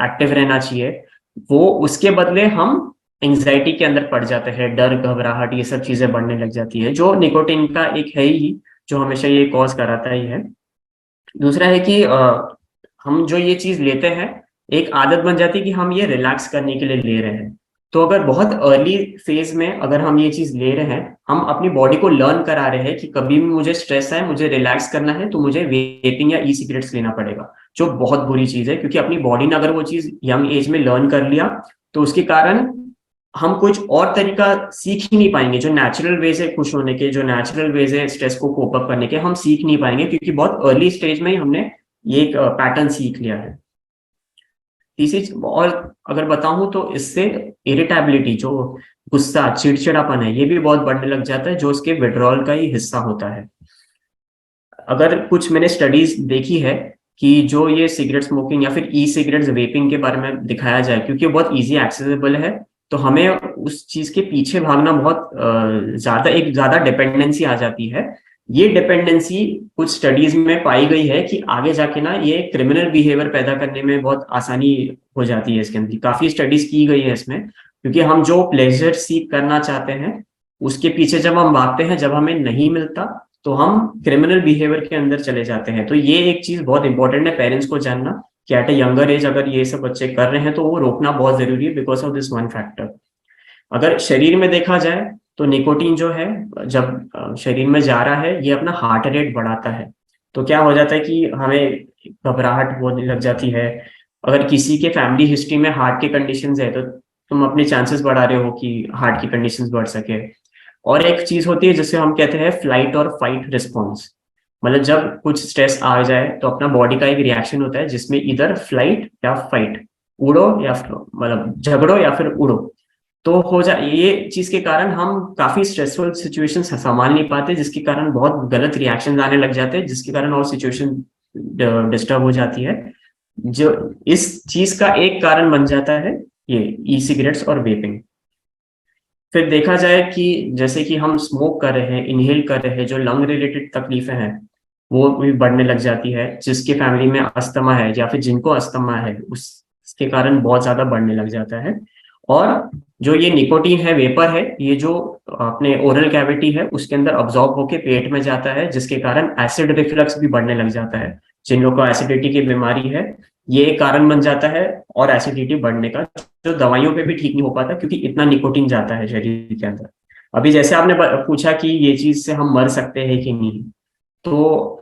एक्टिव रहना चाहिए, वो उसके बदले हम एंग्जाइटी के अंदर पड़ जाते हैं, डर घबराहट ये सब चीजें बढ़ने लग जाती है, जो निकोटीन का एक है ही, जो हमेशा ये कॉज कराता ही है। दूसरा है कि हम जो ये चीज लेते हैं, एक आदत बन जाती है कि हम ये रिलैक्स करने के लिए ले रहे हैं। तो अगर बहुत अर्ली फेज में अगर हम ये चीज ले रहे हैं, हम अपनी बॉडी को लर्न करा रहे हैं कि कभी भी मुझे स्ट्रेस है, मुझे रिलैक्स करना है, तो मुझे वेपिंग या ई सिगरेट्स लेना पड़ेगा, जो बहुत बुरी चीज है, क्योंकि अपनी बॉडी ने अगर वो चीज यंग एज में लर्न कर लिया, तो उसके कारण हम कुछ और तरीका सीख ही नहीं पाएंगे, जो नेचुरल वेज है खुश होने के, जो नेचुरल वेज है स्ट्रेस को कोप अप करने के, हम सीख नहीं पाएंगे, क्योंकि बहुत अर्ली स्टेज में ही हमने ये एक पैटर्न सीख लिया है। तीसरी और अगर बताऊं तो इससे इरिटेबिलिटी, जो गुस्सा चिड़चिड़ापन है, ये भी बहुत बढ़ने लग जाता है, जो उसके विड्रॉल का ही हिस्सा होता है। अगर कुछ मैंने स्टडीज देखी है कि जो ये सिगरेट स्मोकिंग या फिर ई सिगरेट्स वेपिंग के बारे में दिखाया जाए, क्योंकि वो बहुत इजी एक्सेसिबल है, तो हमें उस चीज के पीछे भागना बहुत ज्यादा डिपेंडेंसी आ जाती है। ये डिपेंडेंसी कुछ स्टडीज में पाई गई है कि आगे जाके ना ये क्रिमिनल बिहेवियर पैदा करने में बहुत आसानी हो जाती है। इसके अंदर काफी स्टडीज की गई है इसमें, क्योंकि हम जो प्लेजर सीख करना चाहते हैं, उसके पीछे जब हम भागते हैं, जब हमें नहीं मिलता, तो हम क्रिमिनल बिहेवियर के अंदर चले जाते हैं। तो ये एक चीज बहुत इंपॉर्टेंट है पेरेंट्स को जानना कि एट ए यंगर एज अगर ये सब बच्चे कर रहे हैं, तो वो रोकना बहुत जरूरी है, because of this one factor. अगर शरीर में देखा जाए तो निकोटीन जो है, जब शरीर में जा रहा है, ये अपना हार्ट रेट बढ़ाता है। तो क्या हो जाता है कि हमें घबराहट होने लग जाती है। अगर किसी के फैमिली हिस्ट्री में हार्ट की कंडीशंस है, तो तुम अपने चांसेस बढ़ा रहे हो कि हार्ट की कंडीशंस बढ़ सके। और एक चीज होती है जिसे हम कहते हैं फ्लाइट और फाइट रिस्पॉन्स, मतलब जब कुछ स्ट्रेस आ जाए तो अपना बॉडी का एक रिएक्शन होता है जिसमें इधर फ्लाइट या फाइट, उड़ो या मतलब झगड़ो या फिर उड़ो। तो हो जाए ये चीज के कारण हम काफी स्ट्रेसफुल सिचुएशन संभाल नहीं पाते, जिसके कारण बहुत गलत रिएक्शन आने लग जाते हैं, जिसके कारण और सिचुएशन डिस्टर्ब हो जाती है। जो इस चीज का एक कारण बन जाता है ये ई सिगरेट्स और वेपिंग। फिर देखा जाए कि जैसे कि हम स्मोक कर रहे हैं, इनहेल कर रहे हैं, जो लंग रिलेटेड तकलीफें हैं वो भी बढ़ने लग जाती है। जिसके फैमिली में अस्थमा है या फिर जिनको अस्थमा है, उसके कारण बहुत ज्यादा बढ़ने लग जाता है। और जो ये निकोटीन है, वेपर है, ये जो अपने ओरल कैविटी है उसके अंदर अब्जॉर्ब होके पेट में जाता है, जिसके कारण एसिड रिफ्लक्स भी बढ़ने लग जाता है। जिन लोगों को एसिडिटी की बीमारी है, ये एक कारण बन जाता है और एसिडिटी बढ़ने का, जो दवाइयों पे भी ठीक नहीं हो पाता, क्योंकि इतना निकोटीन जाता है शरीर के अंदर। अभी जैसे आपने पूछा कि ये चीज से हम मर सकते हैं कि नहीं, तो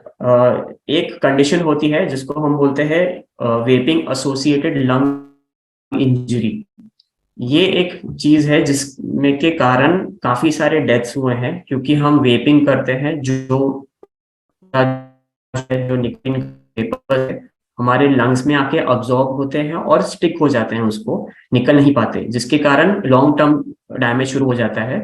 एक कंडीशन होती है जिसको हम बोलते हैं वेपिंग एसोसिएटेड लंग इंजरी। ये एक चीज है जिसमें के कारण काफी सारे डेथ्स हुए हैं, क्योंकि हम वेपिंग करते हैं, जो निकोटीन वेपर है हमारे लंग्स में आके अब्जॉर्ब होते हैं और स्टिक हो जाते हैं, उसको निकल नहीं पाते, जिसके कारण लॉन्ग टर्म डैमेज शुरू हो जाता है।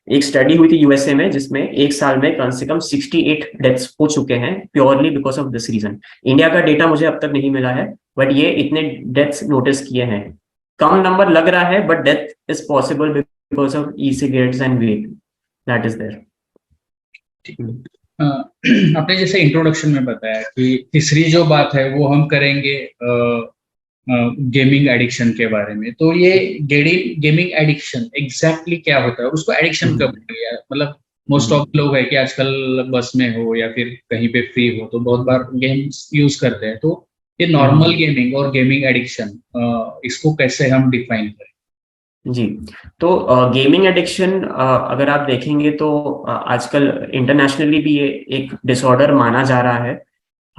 एक स्टडी हुई थी यूएसए में, जिसमें एक साल में कम से कम 68 डेथ्स हो चुके हैं purely because of this reason. India का डेटा मुझे अब तक नहीं मिला है, बट ये इतने डेथ्स नोटिस किए हैं। कम नंबर लग रहा है, but death is possible because of e cigarettes and vape, that is there. आपने जैसे इंट्रोडक्शन में बताया कि तीसरी जो बात है वो हम करेंगे गेमिंग एडिक्शन के बारे में। तो ये गेमिंग एडिक्शन एग्जैक्टली क्या होता है, उसको एडिक्शन कब बन गया? मतलब मोस्ट ऑफ लोग है कि आजकल बस में हो या फिर कहीं पे फ्री हो तो बहुत बार गेम्स यूज करते हैं। तो ये नॉर्मल गेमिंग और गेमिंग एडिक्शन, इसको कैसे हम डिफाइन करें? जी, तो गेमिंग एडिक्शन अगर आप देखेंगे तो आजकल इंटरनेशनली भी ये एक डिसऑर्डर माना जा रहा है।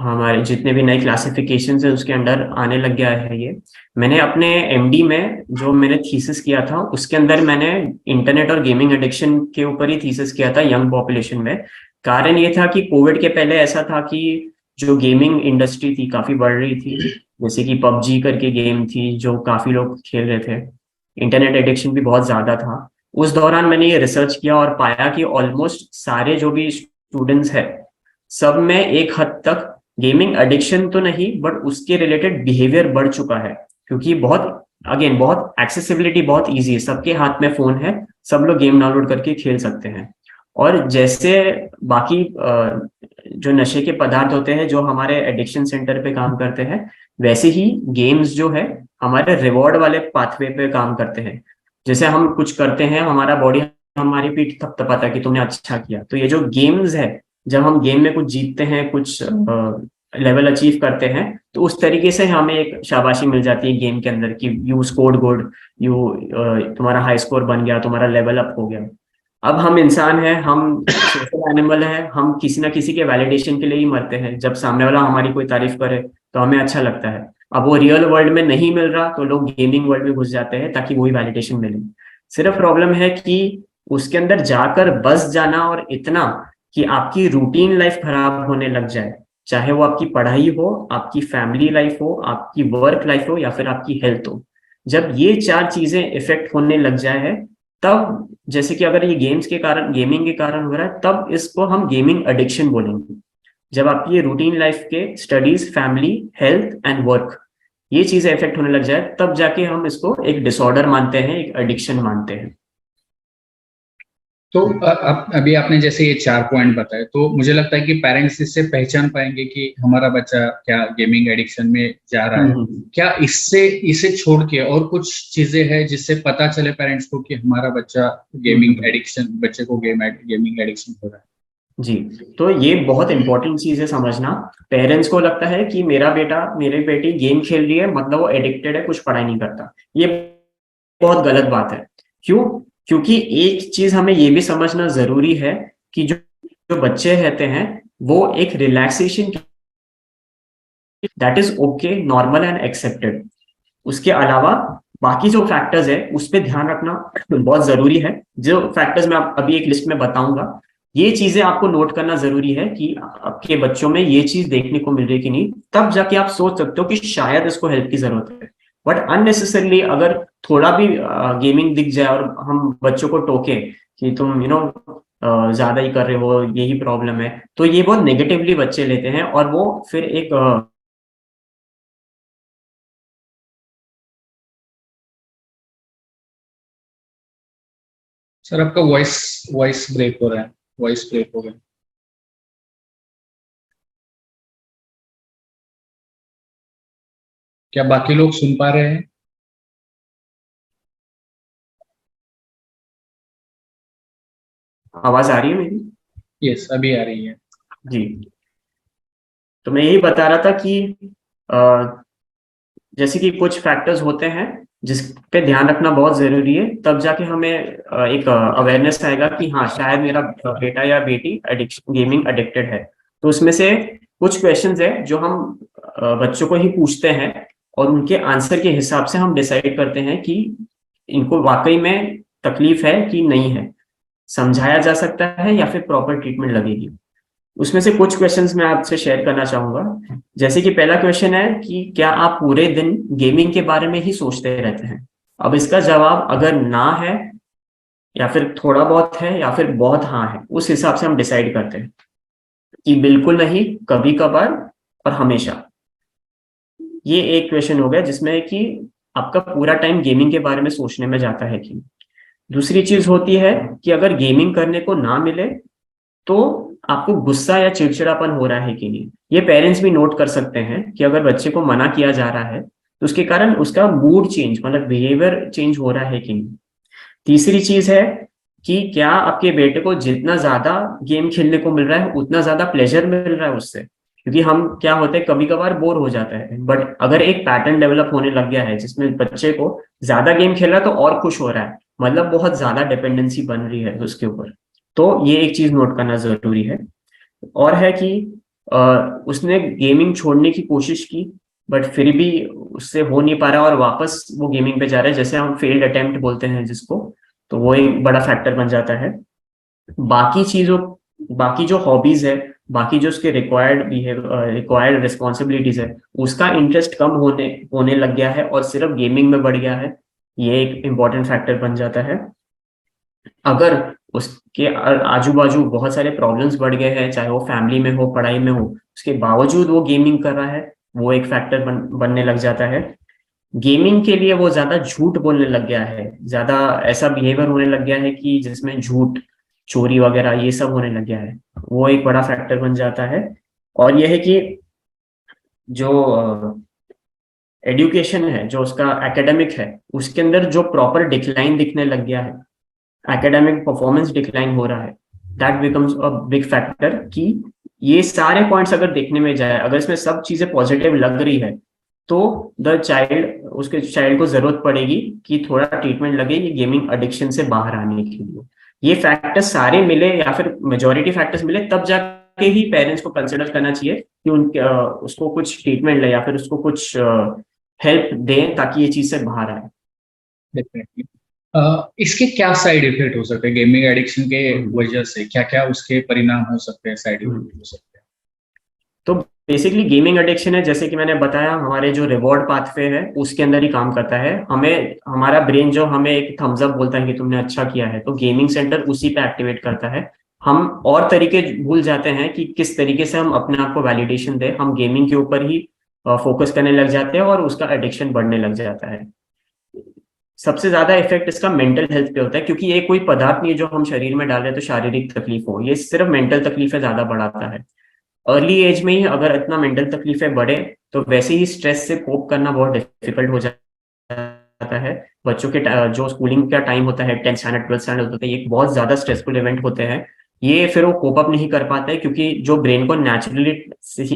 हमारे जितने भी नए क्लासिफिकेशंस है उसके अंडर आने लग गया है ये। मैंने अपने एमडी में जो मैंने थीसिस किया था उसके अंदर मैंने इंटरनेट और गेमिंग एडिक्शन के ऊपर ही थीसिस किया था यंग पॉपुलेशन में। कारण ये था कि कोविड के पहले ऐसा था कि जो गेमिंग इंडस्ट्री थी काफी बढ़ रही थी, जैसे कि पबजी करके गेम थी जो काफी लोग खेल रहे थे। इंटरनेट एडिक्शन भी बहुत ज्यादा था। उस दौरान मैंने ये रिसर्च किया और पाया कि ऑलमोस्ट सारे जो भी स्टूडेंट्स हैं सब में एक हद तक गेमिंग एडिक्शन तो नहीं बट उसके रिलेटेड बिहेवियर बढ़ चुका है, क्योंकि बहुत एक्सेसिबिलिटी बहुत इजी है, सबके हाथ में फोन है, सब लोग गेम डाउनलोड करके खेल सकते हैं। और जैसे बाकी जो नशे के पदार्थ होते हैं जो हमारे एडिक्शन सेंटर पे काम करते हैं, वैसे ही गेम्स जो है हमारे रिवॉर्ड वाले पाथवे पे काम करते हैं। जैसे हम कुछ करते हैं, हमारा बॉडी हमारी पीठ थपथपाता है कि तुमने अच्छा किया। तो ये जो गेम्स है, जब हम गेम में कुछ जीतते हैं, कुछ लेवल अचीव करते हैं, तो उस तरीके से हमें एक शाबाशी मिल जाती है गेम के अंदर कि यू स्कोर्ड गुड, तुम्हारा हाई स्कोर बन गया, तुम्हारा लेवल अप हो गया। अब हम इंसान हैं, हम सोशल एनिमल हैं, हम किसी ना किसी के वैलिडेशन के लिए ही मरते हैं। जब सामने वाला हमारी कोई तारीफ करे तो हमें अच्छा लगता है। अब वो रियल वर्ल्ड में नहीं मिल रहा तो लोग गेमिंग वर्ल्ड में घुस जाते हैं ताकि वही वैलिडेशन मिले। सिर्फ प्रॉब्लम है कि उसके अंदर जाकर बस जाना और इतना कि आपकी रूटीन लाइफ खराब होने लग जाए, चाहे वो आपकी पढ़ाई हो, आपकी फैमिली लाइफ हो, आपकी वर्क लाइफ हो या फिर आपकी हेल्थ हो। जब ये चार चीजें इफेक्ट होने लग जाए है, तब जैसे कि अगर ये गेमिंग के कारण हो रहा है, तब इसको हम गेमिंग एडिक्शन बोलेंगे। जब आपकी ये रूटीन लाइफ के studies, family, health and work, ये चीजें इफेक्ट होने लग जाए, तब जाके हम इसको एक डिसऑर्डर मानते हैं, एक एडिक्शन मानते हैं। तो अभी आपने जैसे ये 4 पॉइंट बताए, तो मुझे लगता है कि पेरेंट्स इससे पहचान पाएंगे कि हमारा बच्चा क्या गेमिंग एडिक्शन में जा रहा है। क्या इसे छोड़ के और कुछ चीजें हैं जिससे पता चले पेरेंट्स को कि हमारा बच्चा बच्चे को गेमिंग एडिक्शन हो रहा है? जी, तो ये बहुत इंपॉर्टेंट चीज है समझना। पेरेंट्स को लगता है कि मेरा बेटा, मेरी बेटी गेम खेल रही है मतलब वो एडिक्टेड है, कुछ पढ़ाई नहीं करता। ये बहुत गलत बात है। क्यों? क्योंकि एक चीज हमें ये भी समझना जरूरी है कि जो बच्चे रहते हैं वो एक relaxation, that is okay, normal and accepted. उसके अलावा बाकी जो फैक्टर्स है उस पर ध्यान रखना बहुत जरूरी है। जो फैक्टर्स मैं अभी एक लिस्ट में बताऊंगा, ये चीजें आपको नोट करना जरूरी है कि आपके बच्चों में ये चीज देखने को मिल रही है कि नहीं। तब जाके आप सोच सकते हो कि शायद इसको हेल्प की जरूरत है। बट अननेसेसरली अगर थोड़ा भी गेमिंग दिख जाए और हम बच्चों को टोके कि तुम ज्यादा ही कर रहे हो, यही प्रॉब्लम है, तो ये बहुत नेगेटिवली बच्चे लेते हैं और वो फिर एक सर आपका वॉइस ब्रेक हो रहा है, वॉइस ब्रेक हो गया। क्या बाकी लोग सुन पा रहे हैं? आवाज आ रही है मेरी? यस, अभी आ रही है जी। तो मैं यही बता रहा था कि जैसे कि कुछ फैक्टर्स होते हैं जिस पे ध्यान रखना बहुत जरूरी है, तब जाके हमें एक अवेयरनेस आएगा कि हाँ शायद मेरा बेटा या बेटी गेमिंग एडिक्टेड है। तो उसमें से कुछ क्वेश्चंस है जो हम बच्चों को ही पूछते हैं और उनके आंसर के हिसाब से हम डिसाइड करते हैं कि इनको वाकई में तकलीफ है कि नहीं है, समझाया जा सकता है या फिर प्रॉपर ट्रीटमेंट लगेगी। उसमें से कुछ क्वेश्चंस मैं आपसे शेयर करना चाहूंगा। जैसे कि पहला क्वेश्चन है कि क्या आप पूरे दिन गेमिंग के बारे में ही सोचते रहते हैं? अब इसका जवाब अगर ना है, या फिर थोड़ा बहुत है, या फिर बहुत हाँ है, उस हिसाब से हम डिसाइड करते हैं कि बिल्कुल नहीं, कभी कभार और हमेशा। ये एक क्वेश्चन हो गया जिसमें कि आपका पूरा टाइम गेमिंग के बारे में सोचने में जाता है कि। दूसरी चीज होती है कि अगर गेमिंग करने को ना मिले तो आपको गुस्सा या चिड़चिड़ापन हो रहा है कि नहीं। ये पेरेंट्स भी नोट कर सकते हैं कि अगर बच्चे को मना किया जा रहा है तो उसके कारण उसका मूड चेंज, मतलब बिहेवियर चेंज हो रहा है कि नहीं। तीसरी चीज है कि क्या आपके बेटे को जितना ज्यादा गेम खेलने को मिल रहा है उतना ज्यादा प्लेजर मिल रहा है उससे। क्योंकि हम क्या होते हैं, कभी कभार बोर हो जाता है, बट अगर एक पैटर्न डेवलप होने लग गया है जिसमें बच्चे को ज्यादा गेम खेल रहा है तो और खुश हो रहा है, मतलब बहुत ज्यादा डिपेंडेंसी बन रही है उसके ऊपर, तो ये एक चीज नोट करना जरूरी है। और है कि उसने गेमिंग छोड़ने की कोशिश की बट फिर भी उससे हो नहीं पा रहा और वापस वो गेमिंग पे जा रहा है, जैसे हम फेल्ड अटेम्प्ट बोलते हैं जिसको, तो वो एक बड़ा फैक्टर बन जाता है। बाकी चीजों, बाकी जो हॉबीज है, बाकी जो उसके रिक्वायर्ड रिस्पॉन्सिबिलिटीज है, उसका इंटरेस्ट कम होने होने लग गया है और सिर्फ गेमिंग में बढ़ गया है, ये एक इम्पॉर्टेंट फैक्टर बन जाता है। अगर उसके आजू बाजू बहुत सारे प्रॉब्लम्स बढ़ गए हैं, चाहे वो फैमिली में हो, पढ़ाई में हो, उसके बावजूद वो गेमिंग कर रहा है, वो एक फैक्टर बनने लग जाता है। गेमिंग के लिए वो ज्यादा झूठ बोलने लग गया है, ज्यादा ऐसा बिहेवियर होने लग गया है कि जिसमें झूठ, चोरी वगैरह ये सब होने लग गया है, वो एक बड़ा फैक्टर बन जाता है। और यह है कि जो एजुकेशन है, जो उसका एकेडमिक है, उसके अंदर जो प्रॉपर डिक्लाइन दिखने लग गया है, एकेडमिक परफॉर्मेंस डिक्लाइन हो रहा है, that becomes a big factor. कि ये सारे पॉइंट्स अगर देखने में जाए, अगर इसमें सब चीजें पॉजिटिव लग रही है, तो द चाइल्ड, उसके चाइल्ड को जरूरत पड़ेगी कि थोड़ा ट्रीटमेंट लगे ये गेमिंग एडिक्शन से बाहर आने के लिए। ये फैक्टर्स सारे मिले या फिर मेजोरिटी फैक्टर्स मिले तब जाके ही पेरेंट्स को कंसिडर करना चाहिए कि उसको कुछ ट्रीटमेंट ले या फिर उसको कुछ हेल्प दें ताकि ये चीज से बाहर आए। डेफिनेटली। इसके क्या साइड इफेक्ट हो सकते हैं गेमिंग एडिक्शन के वजह से? क्या क्या उसके परिणाम हो सकते हैं, साइड इफेक्ट हो सकते हैं? तो बेसिकली गेमिंग एडिक्शन है, जैसे कि मैंने बताया, हमारे जो रिवॉर्ड पाथवे है उसके अंदर ही काम करता है। हमें, हमारा ब्रेन जो हमें एक थम्स अप बोलता है कि तुमने अच्छा किया है, तो गेमिंग सेंटर उसी पे एक्टिवेट करता है। हम और तरीके भूल जाते हैं कि किस तरीके से हम अपने आप को वैलिडेशन दें, हम गेमिंग के ऊपर ही फोकस करने लग जाते हैं और उसका एडिक्शन बढ़ने लग जाता है। सबसे ज्यादा इफेक्ट इसका मेंटल हेल्थ पे होता है, क्योंकि ये कोई पदार्थ नहीं है जो हम शरीर में डाल रहे हैं तो शारीरिक तकलीफ हो, ये सिर्फ मेंटल तकलीफें ज्यादा बढ़ाता है। अर्ली एज में ही अगर इतना मेंटल तकलीफें बढ़े तो वैसे ही स्ट्रेस से कोप करना बहुत डिफिकल्ट हो जाता है। बच्चों के जो स्कूलिंग का टाइम होता है, 10th स्टैंडर्ड 12th स्टैंडर्ड होता है, ये बहुत ज्यादा स्ट्रेसफुल इवेंट होते हैं। ये फिर वो कोप अप नहीं कर पाते हैं क्योंकि जो ब्रेन को नेचुरली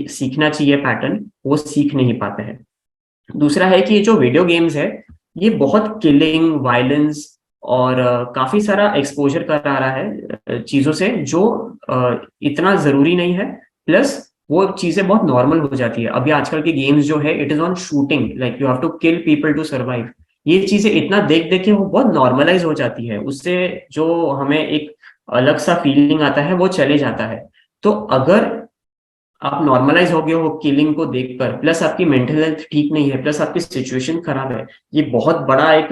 सीखना चाहिए पैटर्न, वो सीख नहीं पाते हैं। दूसरा है कि ये जो वीडियो गेम्स है, ये बहुत किलिंग, वायलेंस और काफी सारा एक्सपोजर करा रहा है चीजों से जो इतना जरूरी नहीं है। प्लस वो चीजें बहुत नॉर्मल हो जाती है। अभी आजकल के गेम्स जो है, it is on shooting, like you have to kill people to survive. ये चीजें इतना देख देख के वो बहुत नॉर्मलाइज हो जाती है, उससे जो हमें एक अलग सा फीलिंग आता है वो चले जाता है। तो अगर आप नॉर्मलाइज हो गए हो किलिंग को देखकर, प्लस आपकी मेंटल हेल्थ ठीक नहीं है, प्लस आपकी सिचुएशन खराब है, ये बहुत बड़ा एक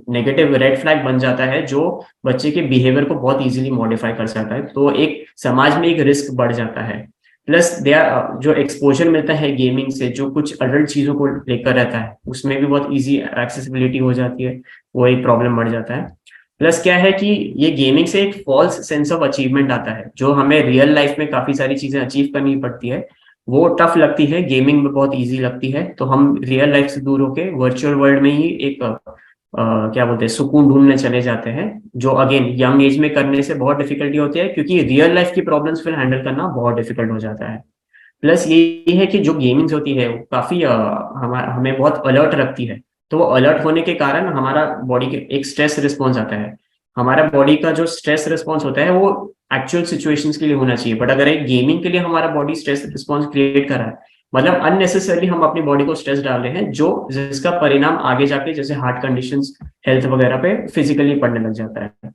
नेगेटिव रेड फ्लैग बन जाता है जो बच्चे के बिहेवियर को बहुत इजीली मॉडिफाई कर सकता है। तो एक समाज में एक रिस्क बढ़ जाता है। प्लस जो एक्सपोजर मिलता है गेमिंग से, जो कुछ अडल्ट चीजों को लेकर रहता है, उसमें भी बहुत इजी एक्सेसिबिलिटी हो जाती है, वो एक प्रॉब्लम बढ़ जाता है। प्लस क्या है कि ये गेमिंग से एक फॉल्स सेंस ऑफ अचीवमेंट आता है, जो हमें रियल लाइफ में काफी सारी चीजें अचीव करनी पड़ती है, वो टफ लगती है, गेमिंग में बहुत इजी लगती है। तो हम रियल लाइफ से दूर होके वर्चुअल वर्ल्ड में ही एक क्या बोलते हैं, सुकून ढूंढने चले जाते हैं, जो अगेन यंग एज में करने से बहुत डिफिकल्टी होती है, क्योंकि रियल लाइफ की प्रॉब्लम्स फिर हैंडल करना बहुत डिफिकल्ट हो जाता है। प्लस ये है कि जो गेमिंग्स होती है वो काफी हमें बहुत अलर्ट रखती है। तो वो अलर्ट होने के कारण हमारा बॉडी के एक स्ट्रेस रिस्पॉन्स आता है। हमारा बॉडी का जो स्ट्रेस रिस्पॉन्स होता है वो एक्चुअल सिचुएशंस के लिए होना चाहिए, बट अगर एक गेमिंग के लिए हमारा बॉडी स्ट्रेस रिस्पॉन्स क्रिएट कर रहा है मतलब अननेसेसरली हम अपनी बॉडी को स्ट्रेस डाल रहे हैं, जो जिसका परिणाम आगे जाके जैसे हार्ट कंडीशंस, हेल्थ वगैरह पे फिजिकली पड़ने लग जाता है।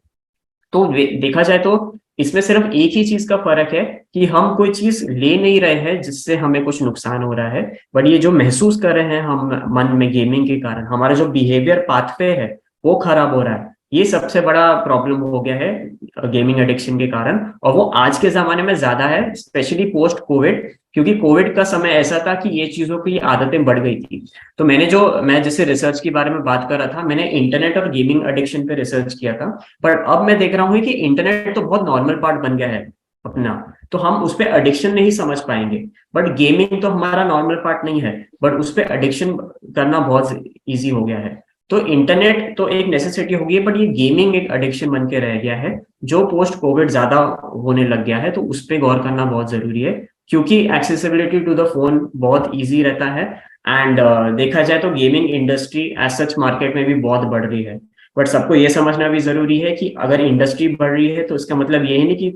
तो देखा जाए तो इसमें सिर्फ एक ही चीज का फर्क है कि हम कोई चीज ले नहीं रहे हैं जिससे हमें कुछ नुकसान हो रहा है, बट ये जो महसूस कर रहे हैं हम मन में गेमिंग के कारण, हमारा जो बिहेवियर पाथवे है वो खराब हो रहा है। ये सबसे बड़ा प्रॉब्लम हो गया है गेमिंग एडिक्शन के कारण, और वो आज के जमाने में ज्यादा है, स्पेशली पोस्ट कोविड, क्योंकि कोविड का समय ऐसा था कि ये चीजों की आदतें बढ़ गई थी। तो मैं जैसे रिसर्च के बारे में बात कर रहा था, मैंने इंटरनेट और गेमिंग एडिक्शन पे रिसर्च किया था, पर अब मैं देख रहा हूँ कि इंटरनेट तो बहुत नॉर्मल पार्ट बन गया है अपना, तो हम उस पर एडिक्शन नहीं समझ पाएंगे, बट गेमिंग तो हमारा नॉर्मल पार्ट नहीं है, बट उस पर एडिक्शन करना बहुत ईजी हो गया है। तो इंटरनेट तो एक नेसेसिटी हो गई है, बट ये गेमिंग एक एडिक्शन बन के रह गया है, जो पोस्ट कोविड ज्यादा होने लग गया है, तो उस पर गौर करना बहुत जरूरी है, क्योंकि एक्सेसिबिलिटी टू द फोन बहुत इजी रहता है। एंड देखा जाए तो gaming industry as such market में भी बहुत बढ़ रही है, बट सबको ये समझना भी जरूरी है कि अगर इंडस्ट्री बढ़ रही है तो इसका मतलब ये नहीं कि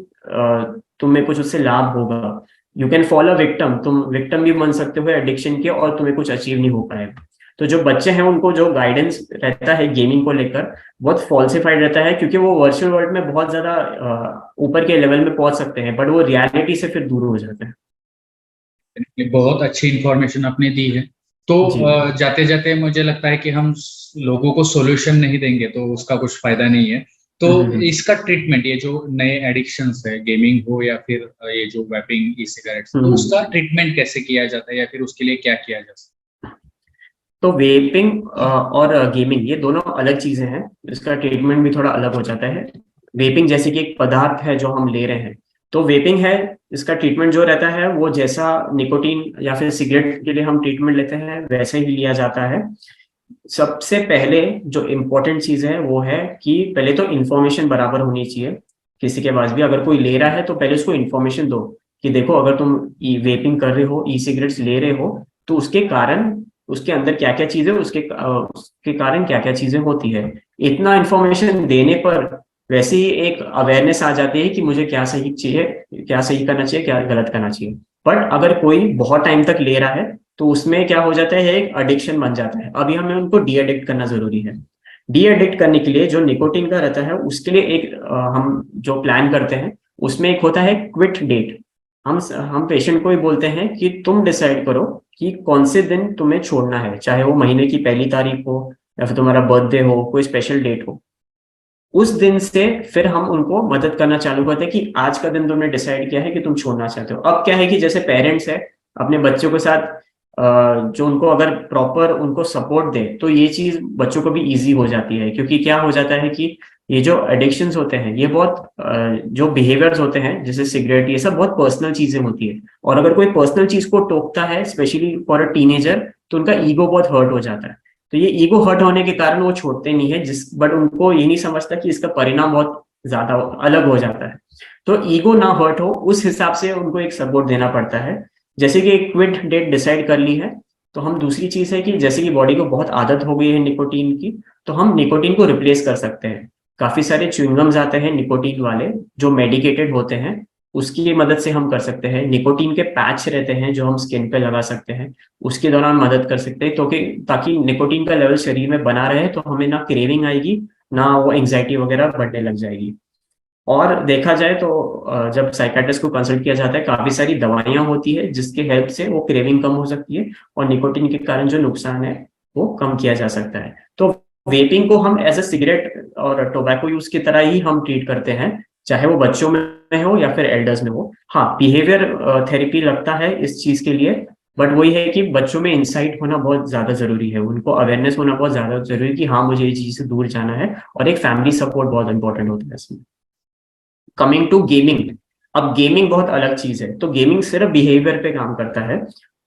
तुम्हें कुछ उससे लाभ होगा। यू कैन फॉलो विक्टिम, तुम विक्टिम भी बन सकते हो एडिक्शन के, और तुम्हें कुछ अचीव नहीं हो पाएगा। तो जो बच्चे हैं उनको जो गाइडेंस रहता है गेमिंग को लेकर बहुत फॉल्सिफाइड रहता है, क्योंकि वो वर्चुअल वर्ल्ड में बहुत ज्यादा ऊपर के लेवल में पहुंच सकते हैं, बट वो रियलिटी से फिर दूर हो जाते हैं। बहुत अच्छी इंफॉर्मेशन आपने दी है। तो जी। जाते जाते मुझे लगता है कि हम लोगों को सॉल्यूशन नहीं देंगे तो उसका कुछ फायदा नहीं है। तो इसका ट्रीटमेंट, ये जो नए एडिक्शंस है, गेमिंग हो या फिर ये जो वेपिंग, ई सिगरेट्स, तो उसका ट्रीटमेंट कैसे किया जाता है या फिर उसके लिए क्या किया जा सकता है? तो वेपिंग और गेमिंग ये दोनों अलग चीजें हैं, इसका ट्रीटमेंट भी थोड़ा अलग हो जाता है। वेपिंग जैसे कि एक पदार्थ है जो हम ले रहे हैं, तो वेपिंग है, इसका ट्रीटमेंट जो रहता है वो जैसा निकोटीन या फिर सिगरेट के लिए हम ट्रीटमेंट लेते हैं वैसे ही लिया जाता है। सबसे पहले जो इम्पोर्टेंट चीज है वो है कि पहले तो इन्फॉर्मेशन बराबर होनी चाहिए किसी के पास भी। अगर कोई ले रहा है तो पहले उसको इन्फॉर्मेशन दो कि देखो, अगर तुम वेपिंग कर रहे हो, ई सिगरेट्स ले रहे हो, तो उसके कारण, उसके अंदर क्या क्या चीजें, उसके कारण क्या क्या चीजें होती है। इतना इन्फॉर्मेशन देने पर वैसे ही एक अवेयरनेस आ जाती है कि मुझे क्या सही चाहिए, क्या सही करना चाहिए, क्या गलत करना चाहिए। बट अगर कोई बहुत टाइम तक ले रहा है तो उसमें क्या हो जाता है, एक एडिक्शन बन जाता है। अभी हमें उनको डी एडिक्ट करना जरूरी है। डी एडिक्ट करने के लिए जो निकोटीन का रहता है उसके लिए एक हम जो प्लान करते हैं उसमें एक होता है क्विट डेट। हम पेशेंट को ही बोलते हैं कि तुम डिसाइड करो कि कौन से दिन तुम्हें छोड़ना है, चाहे वो महीने की पहली तारीख हो या फिर तुम्हारा बर्थडे हो, कोई स्पेशल डेट हो। उस दिन से फिर हम उनको मदद करना चालू करते हैं कि आज का दिन तुमने डिसाइड किया है कि तुम छोड़ना चाहते हो। अब क्या है कि जैसे पेरेंट्स है अपने बच्चों के साथ जो उनको अगर प्रॉपर उनको सपोर्ट दे तो ये चीज बच्चों को भी इजी हो जाती है, क्योंकि क्या हो जाता है कि ये जो एडिक्शंस होते हैं ये बहुत जो बिहेवियर्स होते हैं जैसे सिगरेट, ये सब बहुत पर्सनल चीजें होती है, और अगर कोई पर्सनल चीज को टोकता है स्पेशली फॉर अ टीनेजर तो उनका ईगो बहुत हर्ट हो जाता है। तो ये ईगो हर्ट होने के कारण वो छोड़ते नहीं है, बट उनको ये नहीं समझता कि इसका परिणाम बहुत ज्यादा अलग हो जाता है। तो ईगो ना हर्ट हो उस हिसाब से उनको एक सपोर्ट देना पड़ता है। जैसे कि एक क्विट डेट डिसाइड कर ली है तो हम दूसरी चीज है कि जैसे कि बॉडी को बहुत आदत हो गई है निकोटीन की, तो हम निकोटीन को रिप्लेस कर सकते हैं। काफी सारे च्युइंगम्स आते हैं निकोटीन वाले जो मेडिकेटेड होते हैं, उसकी मदद से हम कर सकते हैं। निकोटीन के पैच रहते हैं जो हम स्किन पे लगा सकते हैं, उसके दौरान मदद कर सकते हैं, तो कि ताकि निकोटीन का लेवल शरीर में बना रहे, तो हमें ना क्रेविंग आएगी ना वो एंग्जाइटी वगैरह बढ़ने लग जाएगी। और देखा जाए तो जब साइकाट्रिस्ट को कंसल्ट किया जाता है काफी सारी दवाइयां होती है जिसके हेल्प से वो क्रेविंग कम हो सकती है और निकोटीन के कारण जो नुकसान है वो कम किया जा सकता है। तो वेपिंग को हम एज अ सिगरेट और टोबैको यूज की तरह ही हम ट्रीट करते हैं, चाहे वो बच्चों में हो या फिर एल्डर्स में हो। हाँ, बिहेवियर थेरेपी लगता है इस चीज के लिए, बट वही है कि बच्चों में इंसाइट होना बहुत ज्यादा जरूरी है, उनको अवेयरनेस होना बहुत ज्यादा जरूरी है कि हाँ मुझे ये चीज से दूर जाना है, और एक फैमिली सपोर्ट बहुत इंपॉर्टेंट होता है इसमें। कमिंग टू गेमिंग, अब गेमिंग बहुत अलग चीज है, तो गेमिंग सिर्फ बिहेवियर पे काम करता है।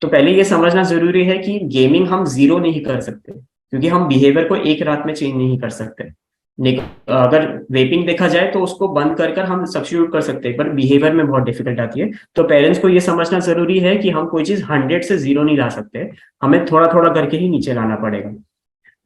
तो पहले ये समझना जरूरी है कि गेमिंग हम जीरो नहीं कर सकते, क्योंकि हम बिहेवियर को एक रात में चेंज नहीं कर सकते। अगर वेपिंग देखा जाए तो उसको बंद कर हम सब्स्टिट्यूट कर सकते हैं, पर बिहेवियर में बहुत डिफिकल्ट आती है। तो पेरेंट्स को ये समझना जरूरी है कि हम कोई चीज 100 से जीरो नहीं ला सकते, हमें थोड़ा थोड़ा करके ही नीचे लाना पड़ेगा।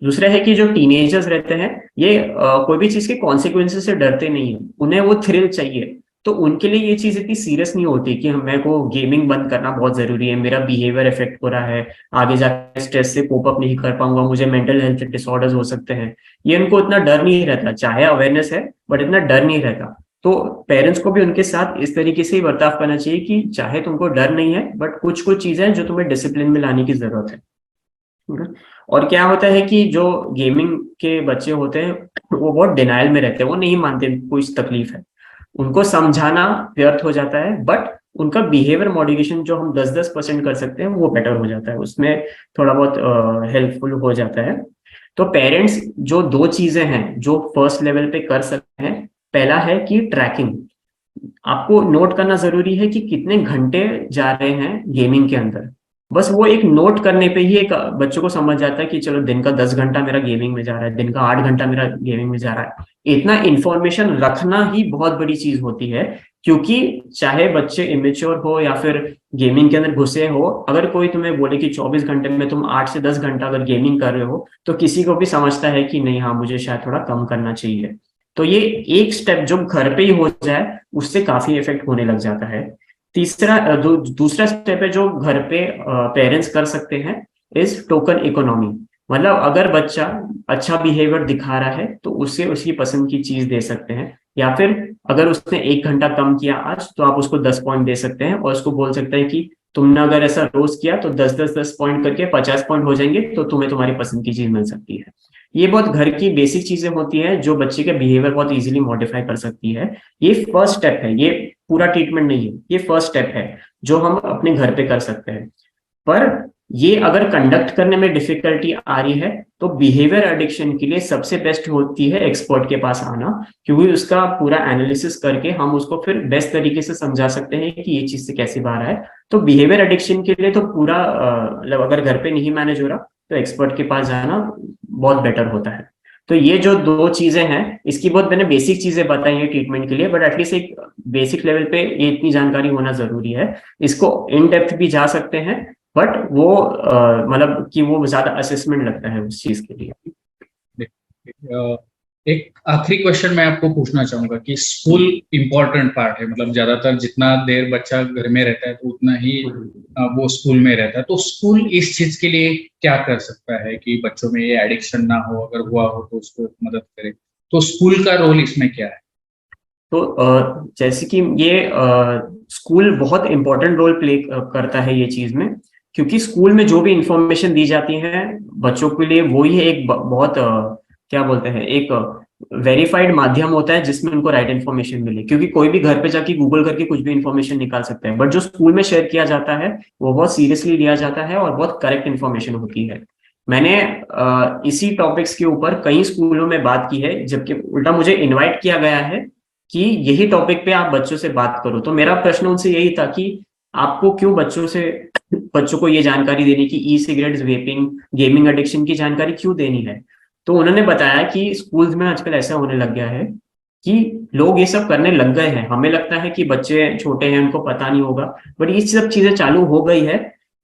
दूसरा है कि जो टीनेजर्स रहते हैं ये कोई भी चीज के कॉन्सिक्वेंसेस से डरते नहीं है, उन्हें वो थ्रिल चाहिए। तो उनके लिए ये चीज इतनी सीरियस नहीं होती कि मेरे को गेमिंग बंद करना बहुत जरूरी है, मेरा बिहेवियर इफेक्ट हो रहा है, आगे जाकर स्ट्रेस से कोप अप नहीं कर पाऊंगा, मुझे मेंटल हेल्थ डिसऑर्डर्स हो सकते हैं। ये उनको इतना डर नहीं रहता, चाहे अवेयरनेस है बट इतना डर नहीं रहता। तो पेरेंट्स को भी उनके साथ इस तरीके से ही बर्ताव करना चाहिए कि चाहे तुमको डर नहीं है बट कुछ कुछ चीजें जो तुम्हें डिसिप्लिन में लाने की जरूरत है, ठीक है? और क्या होता है कि जो गेमिंग के बच्चे होते हैं वो बहुत डिनायल में रहते हैं, वो नहीं मानते कोई तकलीफ है, उनको समझाना व्यर्थ हो जाता है, बट उनका बिहेवियर मॉडिफिकेशन जो हम 10-10% कर सकते हैं वो बेटर हो जाता है, उसमें थोड़ा बहुत हेल्पफुल हो जाता है। तो पेरेंट्स जो दो चीजें हैं जो फर्स्ट लेवल पे कर सकते हैं, पहला है कि ट्रैकिंग। आपको नोट करना जरूरी है कि कितने घंटे जा रहे हैं गेमिंग के अंदर। बस वो एक नोट करने पे ही एक बच्चों को समझ जाता है कि चलो दिन का 10 घंटा मेरा गेमिंग में जा रहा है, दिन का 8 घंटा मेरा गेमिंग में जा रहा है। इतना इंफॉर्मेशन रखना ही बहुत बड़ी चीज होती है, क्योंकि चाहे बच्चे इमेच्योर हो या फिर गेमिंग के अंदर घुसे हो, अगर कोई तुम्हें बोले कि 24 घंटे में तुम 8 से 10 घंटा अगर गेमिंग कर रहे हो, तो किसी को भी समझता है कि नहीं, हाँ मुझे शायद थोड़ा कम करना चाहिए। तो ये एक स्टेप जो घर पे ही हो जाए उससे काफी इफेक्ट होने लग जाता है। दूसरा स्टेप है जो घर पे पेरेंट्स कर सकते हैं, इज टोकन इकोनॉमी। मतलब अगर बच्चा अच्छा बिहेवियर दिखा रहा है तो उसे उसकी पसंद की चीज दे सकते हैं, या फिर अगर उसने 1 घंटा कम किया आज तो आप उसको 10 पॉइंट दे सकते हैं, और उसको बोल सकते हैं कि तुमने अगर ऐसा रोज किया तो 10-10-10 पॉइंट करके 50 पॉइंट हो जाएंगे, तो तुम्हें तुम्हारी पसंद की चीज मिल सकती है। ये बहुत घर की बेसिक चीजें होती है जो बच्चे के बिहेवियर बहुत इजीली मॉडिफाई कर सकती है। ये फर्स्ट स्टेप है, ये पूरा ट्रीटमेंट नहीं है, ये फर्स्ट स्टेप है जो हम अपने घर पे कर सकते हैं। पर ये अगर कंडक्ट करने में डिफिकल्टी आ रही है तो बिहेवियर एडिक्शन के लिए सबसे बेस्ट होती है एक्सपर्ट के पास आना, क्योंकि उसका पूरा एनालिसिस करके हम उसको फिर बेस्ट तरीके से समझा सकते हैं कि ये चीज से कैसे बाहर आए। तो बिहेवियर एडिक्शन के लिए तो पूरा मतलब अगर घर पे नहीं मैनेज हो रहा तो एक्सपर्ट के पास जाना बहुत बेटर होता है। तो ये जो दो चीजें हैं, इसकी बहुत मैंने बेसिक चीजें बताई है ट्रीटमेंट के लिए, बट एटलीस्ट एक बेसिक लेवल पे ये इतनी जानकारी होना जरूरी है। इसको इन डेप्थ भी जा सकते हैं, बट वो मतलब कि वो ज्यादा असेसमेंट लगता है उस चीज के लिए। एक आखिरी क्वेश्चन मैं आपको पूछना चाहूंगा कि स्कूल इम्पोर्टेंट पार्ट है, मतलब ज्यादातर जितना देर बच्चा घर में रहता है तो उतना ही वो स्कूल में रहता है। तो स्कूल इस चीज के लिए क्या कर सकता है कि बच्चों में ये एडिक्शन ना हो, अगर हुआ हो तो उसको मदद करे? तो स्कूल का रोल इसमें क्या है? तो जैसे कि ये स्कूल बहुत इंपॉर्टेंट रोल प्ले करता है ये चीज में, क्योंकि स्कूल में जो भी इंफॉर्मेशन दी जाती है बच्चों के लिए वो ही एक बहुत क्या बोलते हैं, एक वेरीफाइड माध्यम होता है जिसमें उनको राइट इन्फॉर्मेशन मिले। क्योंकि कोई भी घर पे जाके गूगल करके कुछ भी इन्फॉर्मेशन निकाल सकता है, बट जो स्कूल में शेयर किया जाता है वो बहुत सीरियसली लिया जाता है और बहुत करेक्ट इन्फॉर्मेशन होती है। मैंने इसी टॉपिक्स के ऊपर कई स्कूलों में बात की है, जबकि उल्टा मुझे इन्वाइट किया गया है कि यही टॉपिक पे आप बच्चों से बात करो। तो मेरा प्रश्न उनसे यही था कि आपको क्यों बच्चों को ये जानकारी देनी कि ई सिगरेट्स, वेपिंग, गेमिंग एडिक्शन की जानकारी क्यों देनी है। तो उन्होंने बताया कि स्कूल्स में आजकल ऐसा होने लग गया है कि लोग ये सब करने लग गए हैं। हमें लगता है कि बच्चे छोटे हैं उनको पता नहीं होगा, बट ये सब चीजें चालू हो गई है,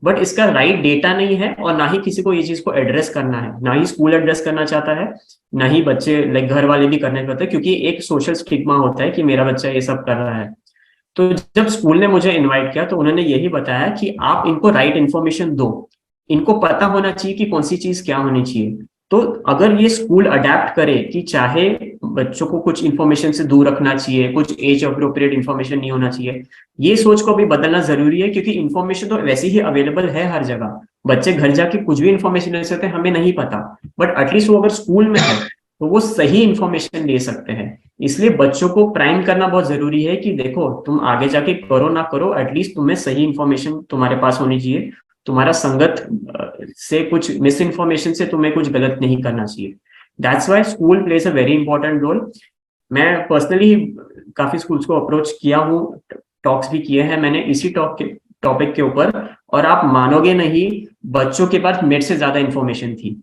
बट इसका राइट डेटा नहीं है और ना ही किसी को ये चीज को एड्रेस करना है, ना ही स्कूल एड्रेस करना चाहता है, ना ही बच्चे लाइक घर वाले भी करने चाहते हैं, क्योंकि एक सोशल स्टिग्मा होता है कि मेरा बच्चा ये सब कर रहा है। तो जब स्कूल ने मुझे इनवाइट किया तो उन्होंने यही बताया कि आप इनको राइट इन्फॉर्मेशन दो, इनको पता होना चाहिए कि कौन सी चीज क्या होनी चाहिए। तो अगर ये स्कूल अडेप्ट करे कि चाहे बच्चों को कुछ इन्फॉर्मेशन से दूर रखना चाहिए, कुछ एज अप्रोप्रिएट इन्फॉर्मेशन नहीं होना चाहिए, ये सोच को भी बदलना जरूरी है, क्योंकि इन्फॉर्मेशन तो वैसे ही अवेलेबल है हर जगह। बच्चे घर जाके कुछ भी इन्फॉर्मेशन ले सकते हैं, हमें नहीं पता, बट एटलीस्ट वो अगर स्कूल में है तो वो सही इन्फॉर्मेशन ले सकते हैं। इसलिए बच्चों को प्राइम करना बहुत जरूरी है कि देखो तुम आगे जाके करो ना करो, एटलीस्ट तुम्हें सही इन्फॉर्मेशन तुम्हारे पास होनी चाहिए। तुम्हारा संगत से कुछ मिस इन्फॉर्मेशन से तुम्हें कुछ गलत नहीं करना चाहिए। That's why school plays a very important role. मैं पर्सनली काफी स्कूल्स को अप्रोच किया हूँ, टॉक्स भी किए हैं मैंने इसी टॉपिक के ऊपर, और आप मानोगे नहीं, बच्चों के पास मेरे से ज्यादा इन्फॉर्मेशन थी।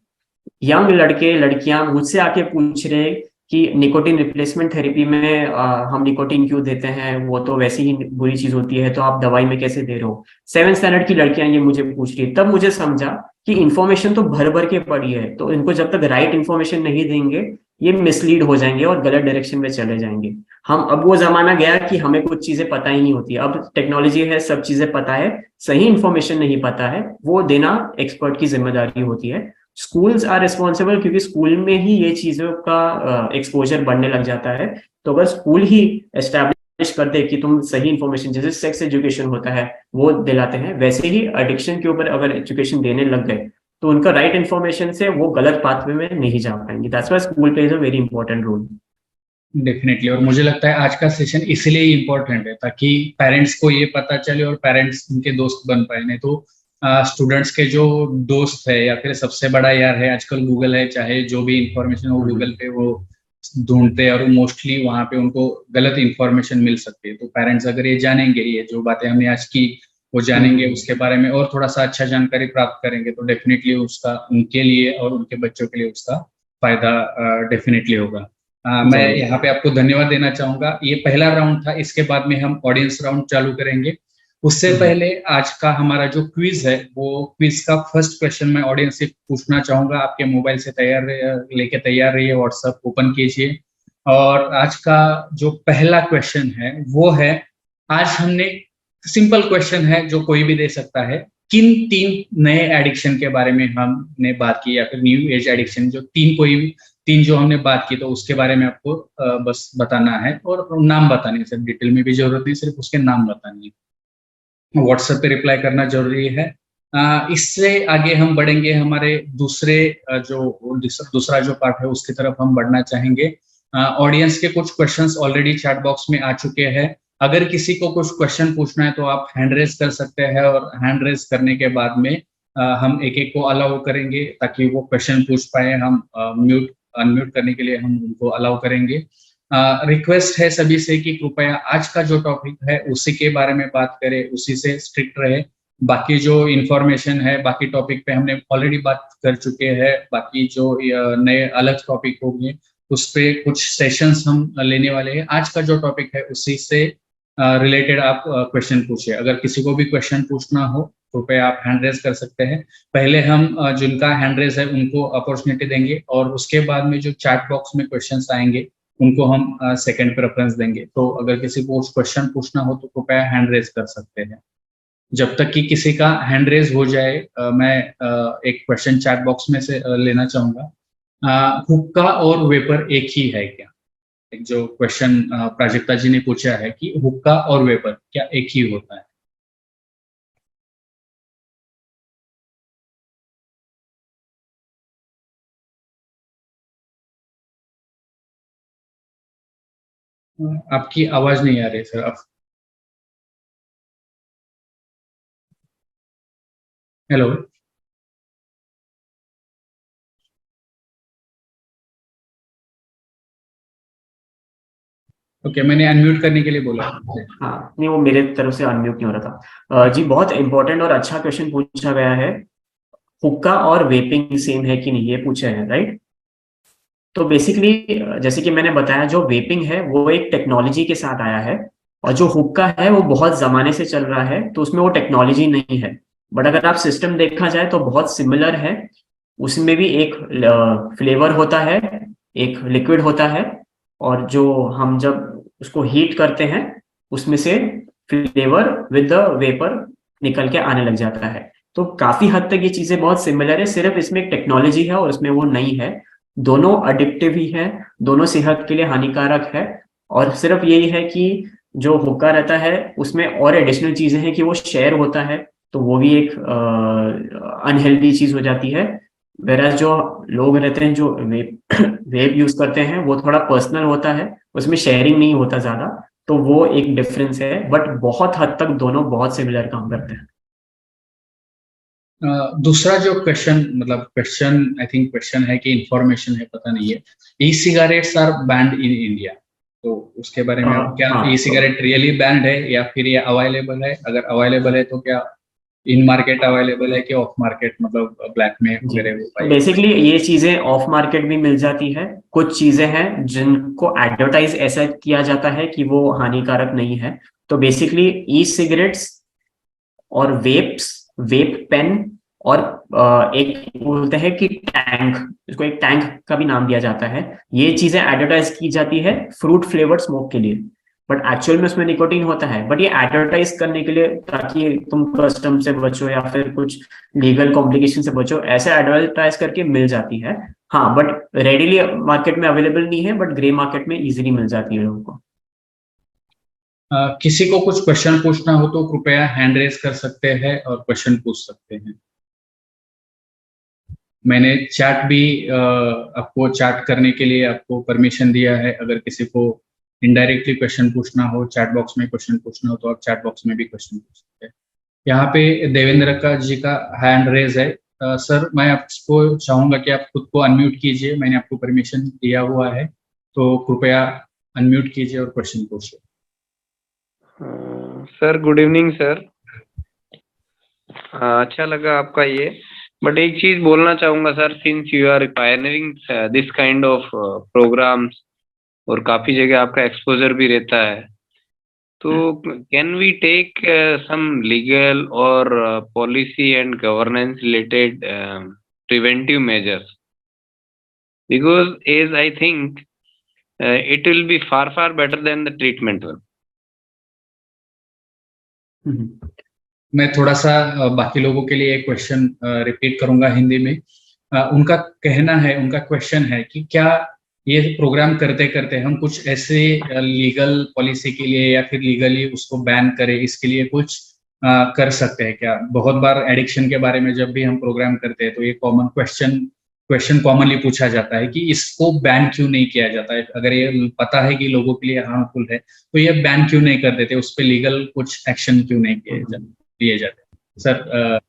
यंग लड़के लड़कियां मुझसे आके पूछ रहे कि निकोटिन रिप्लेसमेंट थेरेपी में हम निकोटिन क्यों देते हैं, वो तो वैसे ही बुरी चीज होती है, तो आप दवाई में कैसे दे रहे हो। 7th स्टैंडर्ड की लड़कियां ये मुझे पूछ रही है। तब मुझे समझा कि इन्फॉर्मेशन तो भर भर के पड़ी है, तो इनको जब तक राइट इन्फॉर्मेशन नहीं देंगे ये मिसलीड हो जाएंगे और गलत डायरेक्शन में चले जाएंगे। हम अब वो जमाना गया कि हमें कुछ चीजें पता ही नहीं होती, अब टेक्नोलॉजी है, सब चीजें पता है, सही इंफॉर्मेशन नहीं पता है, वो देना एक्सपर्ट की जिम्मेदारी होती है। स्कूल्स आर रिस्पॉन्सिबल, क्योंकि स्कूल में ही ये चीजों का एक्सपोजर बढ़ने लग जाता है। तो अगर स्कूल ही एस्टैब्लिश कर दे कि तुम सही इंफॉर्मेशन, जैसे सेक्स एजुकेशन होता है वो दिलाते हैं, वैसे ही एडिक्शन के ऊपर अगर एजुकेशन देने लग गए तो उनका राइट इन्फॉर्मेशन से वो गलत पाथवे में नहीं जा पाएंगे। That's why school plays a very important role. Definitely, और मुझे लगता है आज का सेशन इसलिए इम्पोर्टेंट है ताकि पेरेंट्स को ये पता चले और पेरेंट्स उनके दोस्त बन पाए। नहीं तो स्टूडेंट्स के जो दोस्त है या फिर सबसे बड़ा यार है आजकल गूगल है, चाहे जो भी इंफॉर्मेशन हो गूगल पे वो ढूंढते हैं और मोस्टली वहां पे उनको गलत इंफॉर्मेशन मिल सकती है। तो पेरेंट्स अगर ये जानेंगे, ये जो बातें हमने आज की वो जानेंगे, उसके बारे में और थोड़ा सा अच्छा जानकारी प्राप्त करेंगे, तो डेफिनेटली उसका उनके लिए और उनके बच्चों के लिए उसका फायदा डेफिनेटली होगा। मैं यहाँ पे आपको धन्यवाद देना चाहूंगा। ये पहला राउंड था, इसके बाद में हम ऑडियंस राउंड चालू करेंगे। उससे पहले आज का हमारा जो क्विज है, वो क्विज का फर्स्ट क्वेश्चन मैं ऑडियंस से पूछना चाहूंगा। आपके मोबाइल से लेके तैयार रहिए, व्हाट्सएप ओपन कीजिए। और आज का जो पहला क्वेश्चन है वो है, आज हमने सिंपल क्वेश्चन है जो कोई भी दे सकता है, किन 3 नए एडिक्शन के बारे में हमने बात की, या फिर न्यू एज एडिक्शन, जो 3 जो हमने बात की, तो उसके बारे में आपको बस बताना है और नाम बताने, सिर्फ डिटेल में भी जरूरत नहीं, सिर्फ उसके नाम बताने हैं। व्हाट्सएप पे रिप्लाई करना जरूरी है। इससे आगे हम बढ़ेंगे, हमारे दूसरा जो पार्ट है उसकी तरफ हम बढ़ना चाहेंगे। ऑडियंस के कुछ क्वेश्चंस ऑलरेडी चैट बॉक्स में आ चुके हैं। अगर किसी को कुछ क्वेश्चन पूछना है तो आप हैंड रेज कर सकते हैं, और हैंड रेज करने के बाद में हम एक एक को अलाउ करेंगे ताकि वो क्वेश्चन पूछ पाए। हम अनम्यूट करने के लिए हम उनको अलाउ करेंगे। रिक्वेस्ट है सभी से कि कृपया आज का जो टॉपिक है उसी के बारे में बात करें, उसी से स्ट्रिक्ट रहे। बाकी जो इंफॉर्मेशन है, बाकी टॉपिक पे हमने ऑलरेडी बात कर चुके हैं। बाकी जो नए अलग टॉपिक होंगे उस पे कुछ सेशंस हम लेने वाले हैं। आज का जो टॉपिक है उसी से रिलेटेड आप क्वेश्चन पूछिए। अगर किसी को भी क्वेश्चन पूछना हो कृपया आप हैंड रेज कर सकते हैं। पहले हम जिनका हैंड रेज है उनको अपॉर्चुनिटी देंगे, और उसके बाद में जो चैट बॉक्स में क्वेश्चंस आएंगे उनको हम सेकंड प्रेफरेंस देंगे। तो अगर किसी को क्वेश्चन पूछना हो तो कृपया हैंड रेज कर सकते हैं। जब तक कि किसी का हैंड रेज हो जाए, मैं एक क्वेश्चन चैट बॉक्स में से लेना चाहूंगा। हुक्का और वेपर एक ही है क्या? एक जो क्वेश्चन प्राजक्ता जी ने पूछा है कि हुक्का और वेपर क्या एक ही होता है? आपकी आवाज नहीं आ रही सर। आप हेलो। ओके, मैंने अनम्यूट करने के लिए बोला। हाँ, नहीं वो मेरे तरफ से अनम्यूट नहीं हो रहा था। जी बहुत इंपॉर्टेंट और अच्छा क्वेश्चन पूछा गया है। हुक्का और वेपिंग सेम है कि नहीं, ये पूछा है, राइट? तो बेसिकली जैसे कि मैंने बताया, जो वेपिंग है वो एक टेक्नोलॉजी के साथ आया है, और जो हुक्का है वो बहुत जमाने से चल रहा है, तो उसमें वो टेक्नोलॉजी नहीं है। बट अगर आप सिस्टम देखा जाए तो बहुत सिमिलर है। उसमें भी एक फ्लेवर होता है, एक लिक्विड होता है, और जो हम जब उसको हीट करते हैं उसमें से फ्लेवर विद द वेपर निकल के आने लग जाता है। तो काफी हद तक ये चीजें बहुत सिमिलर है, सिर्फ इसमें एक टेक्नोलॉजी है और उसमें वो नहीं है। दोनों अडिक्टिव ही है, दोनों सेहत के लिए हानिकारक है। और सिर्फ यही है कि जो हुक्का रहता है उसमें और एडिशनल चीजें हैं कि वो शेयर होता है, तो वो भी एक अनहेल्दी चीज हो जाती है। वेराज जो लोग रहते हैं जो वेप यूज करते हैं वो थोड़ा पर्सनल होता है, उसमें शेयरिंग नहीं होता ज्यादा, तो वो एक डिफरेंस है। बट बहुत हद तक दोनों बहुत सिमिलर काम करते हैं। दूसरा जो क्वेश्चन, मतलब क्वेश्चन आई थिंक क्वेश्चन है कि इंफॉर्मेशन है, पता नहीं है। E cigarettes are banned in India, तो उसके बारे में क्या ई सिगरेट रियली बैंड है या फिर ये अवेलेबल है? अगर अवेलेबल है तो क्या इन मार्केट अवेलेबल है कि ऑफ मार्केट, मतलब ब्लैक में वगैरह? बेसिकली ये चीजें ऑफ मार्केट भी मिल जाती है। कुछ चीजें हैं जिनको एडवर्टाइज ऐसा किया जाता है कि वो हानिकारक नहीं है। तो बेसिकली ई सिगरेट्स और वेप पेन और एक बोलते हैं कि टैंक, इसको एक टैंक का भी नाम दिया जाता है। ये चीजें एडवर्टाइज की जाती है फ्रूट फ्लेवर्ड स्मोक के लिए, बट एक्चुअल में उसमें निकोटीन होता है, बट ये एडवर्टाइज करने के लिए ताकि तुम कस्टम से बचो या फिर कुछ लीगल कॉम्प्लिकेशन से बचो, ऐसे एडवर्टाइज करके मिल जाती है। हाँ, बट रेडीली मार्केट में अवेलेबल नहीं है, बट ग्रे मार्केट में इजीली मिल जाती है लोगों को। किसी को कुछ क्वेश्चन पूछना हो तो कृपया हैंड रेज कर सकते हैं और क्वेश्चन पूछ सकते हैं। मैंने चैट भी आपको चैट करने के लिए आपको परमिशन दिया है। अगर किसी को इनडायरेक्टली क्वेश्चन पूछना हो, चैट बॉक्स में क्वेश्चन पूछना हो, तो आप चैट बॉक्स में भी क्वेश्चन पूछ सकते हैं। यहाँ पे देवेंद्र का जी का हैंड रेज है। सर, मैं आपको चाहूंगा कि आप खुद को अनम्यूट कीजिए। मैंने आपको परमिशन दिया हुआ है, तो कृपया अनम्यूट कीजिए और क्वेश्चन पूछिए। Sir good evening sir. अच्छा लगा आपका ये, बट एक चीज बोलना चाहूंगा sir, since you are pioneering this kind of programmes और काफी जगह आपका एक्सपोजर भी रहता है, तो can we take some legal और policy and governance related preventive measures, because as I think it will be far far better than the treatment one. मैं थोड़ा सा बाकी लोगों के लिए एक क्वेश्चन रिपीट करूंगा हिंदी में। उनका कहना है, उनका क्वेश्चन है कि क्या ये प्रोग्राम करते करते हम कुछ ऐसे लीगल पॉलिसी के लिए या फिर लीगली उसको बैन करें, इसके लिए कुछ कर सकते हैं क्या? बहुत बार एडिक्शन के बारे में जब भी हम प्रोग्राम करते हैं तो ये क्वेश्चन कॉमनली पूछा जाता है कि इसको बैन क्यों नहीं किया जाता है। अगर ये पता है कि लोगों के लिए हार्मफुल है तो ये बैन क्यों नहीं कर देते, उस पर लीगल कुछ एक्शन क्यों नहीं लिए जाते? सर,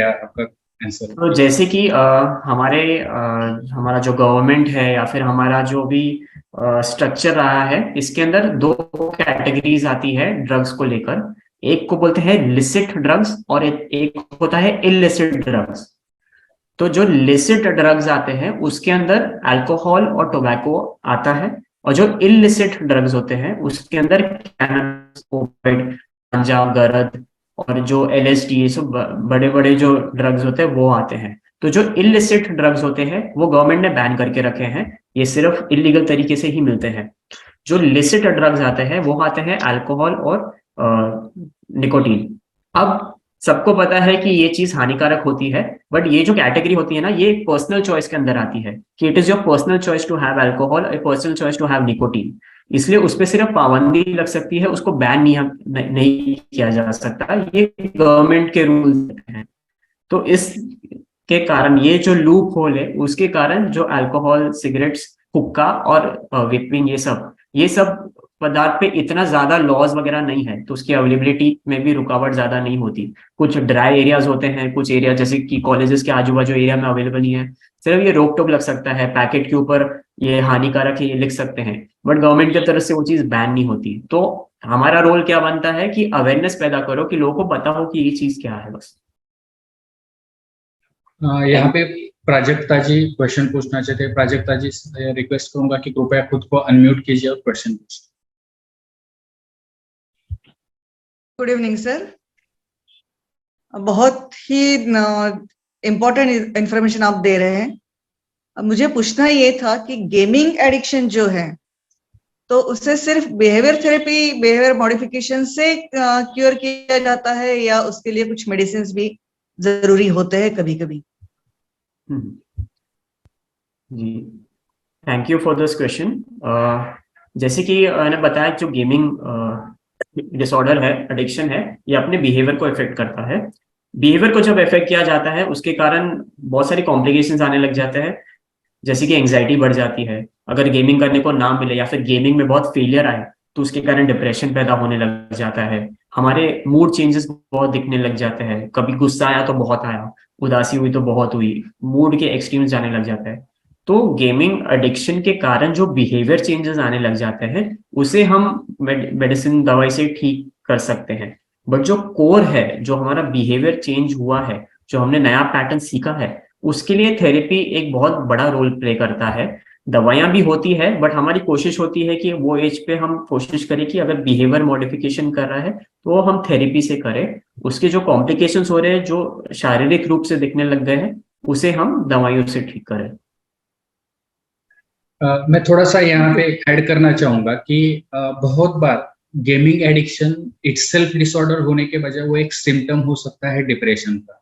आपका आंसर। तो जैसे कि हमारा जो गवर्नमेंट है या फिर हमारा जो भी स्ट्रक्चर रहा है, इसके अंदर दो कैटेगरीज आती है ड्रग्स को लेकर। एक को बोलते हैं लिसिट ड्रग्स और एक होता है इलिसिट ड्रग्स। तो जो लिसिट ड्रग्स आते हैं उसके अंदर अल्कोहल और टोबैको आता है, और जो इलिसिट ड्रग्स होते हैं उसके अंदर कैनबिस, ओपिएट, गांजा, गरद और जो LSD, ये सब बड़े बड़े जो ड्रग्स होते हैं वो आते हैं। तो जो इलिसिट ड्रग्स होते हैं वो गवर्नमेंट ने बैन करके रखे हैं, ये सिर्फ इलीगल तरीके से ही मिलते हैं। जो लिसिट ड्रग्स आते हैं वो आते हैं अल्कोहल और निकोटीन। अब सबको पता है कि ये चीज हानिकारक होती है, बट ये जो कैटेगरी होती है ना, ये पर्सनल चॉइस के अंदर आती है कि it is your personal choice to have alcohol, personal choice to have nicotine. इसलिए उस पर सिर्फ पाबंदी लग सकती है, उसको बैन नहीं किया जा सकता, ये गवर्नमेंट के रूल्स हैं। तो इस के कारण ये जो लूप होल है उसके कारण जो अल्कोहल, सिगरेट्स, हुक्का और वेपिंग, ये सब पदार्थ पे इतना ज्यादा लॉज वगैरह नहीं है, तो उसकी अवेलेबिलिटी में भी रुकावट ज्यादा नहीं होती। कुछ ड्राई एरियाज होते हैं, कुछ एरिया जैसे कि कॉलेजेस के आजू बाजू एरिया में अवेलेबल नहीं है, सिर्फ ये रोक टोक लग सकता है, पैकेट के ऊपर ये हानिकारक है ये लिख सकते हैं, बट गवर्नमेंट की तरफ से वो चीज बैन नहीं होती। तो हमारा रोल क्या बनता है कि अवेयरनेस पैदा करो कि लोगों को पता हो कि ये चीज क्या है बस। यहाँ पे प्राजक्ता जी क्वेश्चन पूछना चाहते हैं। प्राजक्ता जी, रिक्वेस्ट करूंगा कि कृपया खुद को अनम्यूट कीजिए और क्वेश्चन पूछिए। Good evening sir. बहुत ही इम्पोर्टेंट इंफॉर्मेशन आप दे रहे हैं। अब मुझे पूछना ये था कि गेमिंग एडिक्शन जो है तो उससे सिर्फ बिहेवियर थेरेपी, बिहेवियर मॉडिफिकेशन से क्योर किया जाता है या उसके लिए कुछ मेडिसिन भी जरूरी होते हैं कभी कभी? जी, thank you for this question. जैसे कि मैंने बताया, जो गेमिंग डिसऑर्डर है, एडिक्शन है, ये अपने बिहेवियर को इफेक्ट करता है। बिहेवियर को जब इफेक्ट किया जाता है उसके कारण बहुत सारी कॉम्प्लिकेशंस आने लग जाते हैं, जैसे कि एंग्जाइटी बढ़ जाती है अगर गेमिंग करने को ना मिले, या फिर गेमिंग में बहुत फेलियर आए तो उसके कारण डिप्रेशन पैदा होने लग जाता है। हमारे मूड चेंजेस बहुत दिखने लग जाते हैं, कभी गुस्सा आया तो बहुत आया, उदासी हुई तो बहुत हुई, मूड के एक्सट्रीम्स जाने लग जाता है। तो गेमिंग एडिक्शन के कारण जो बिहेवियर चेंजेस आने लग जाते हैं उसे हम मेडिसिन, दवाई से ठीक कर सकते हैं, बट जो कोर है, जो हमारा बिहेवियर चेंज हुआ है, जो हमने नया पैटर्न सीखा है, उसके लिए थेरेपी एक बहुत बड़ा रोल प्ले करता है। दवाइयां भी होती है, बट हमारी कोशिश होती है कि वो एज पे हम कोशिश करें कि अगर बिहेवियर मॉडिफिकेशन कर रहा है तो वो हम थेरेपी से करें। उसके जो कॉम्प्लिकेशंस हो रहे हैं, जो शारीरिक रूप से दिखने लग गए हैं, उसे हम दवाइयों से ठीक करें। मैं थोड़ा सा यहाँ पे ऐड करना चाहूंगा कि बहुत बार गेमिंग एडिक्शन इटसेल्फ डिसऑर्डर होने के बजाय वो एक सिम्टम हो सकता है डिप्रेशन का।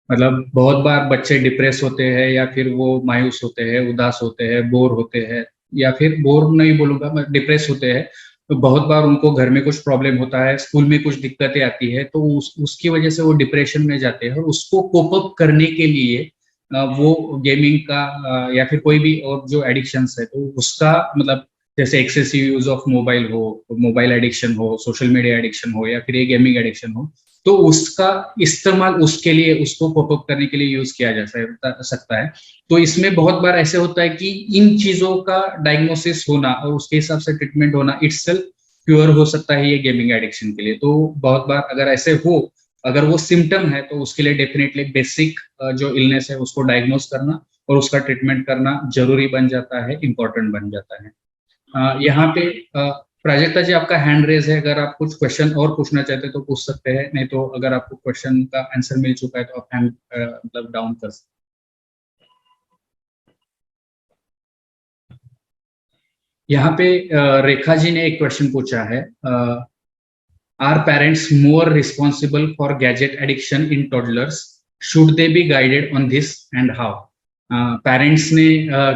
मतलब बहुत बार बच्चे डिप्रेस होते हैं या फिर वो मायूस होते हैं, उदास होते हैं, बोर होते हैं, या फिर बोर नहीं बोलूंगा मैं, डिप्रेस होते हैं। तो बहुत बार उनको घर में कुछ प्रॉब्लम होता है, स्कूल में कुछ दिक्कतें आती है, तो उसकी वजह से वो डिप्रेशन में जाते हैं और उसको कोप अप करने के लिए वो गेमिंग का या फिर कोई भी और जो एडिक्शंस है तो उसका मतलब जैसे एक्सेसिव यूज ऑफ मोबाइल हो, मोबाइल एडिक्शन हो, सोशल मीडिया एडिक्शन हो या फिर ये गेमिंग एडिक्शन हो, तो उसका इस्तेमाल उसके लिए, उसको पॉप अप करने के लिए यूज किया जा सकता है। तो इसमें बहुत बार ऐसे होता है कि इन चीजों का डायग्नोसिस होना और उसके हिसाब से ट्रीटमेंट होना इटसेल्फ क्योर हो सकता है ये गेमिंग एडिक्शन के लिए। तो बहुत बार अगर ऐसे हो, अगर वो सिम्टम है तो उसके लिए डेफिनेटली बेसिक जो इलनेस है उसको डायग्नोस करना और उसका ट्रीटमेंट करना जरूरी बन जाता है, इम्पोर्टेंट बन जाता है। यहाँ पे प्राजक्ता जी आपका हैंड रेज है, अगर आप कुछ क्वेश्चन और पूछना चाहते हैं तो पूछ सकते हैं, नहीं तो अगर आपको क्वेश्चन का आंसर मिल चुका है तो आप हैंड मतलब डाउन कर सकते हैं। यहाँ पे रेखा जी ने एक क्वेश्चन पूछा है, are parents more responsible for gadget addiction in toddlers, should they be guided on this and how? Parents ने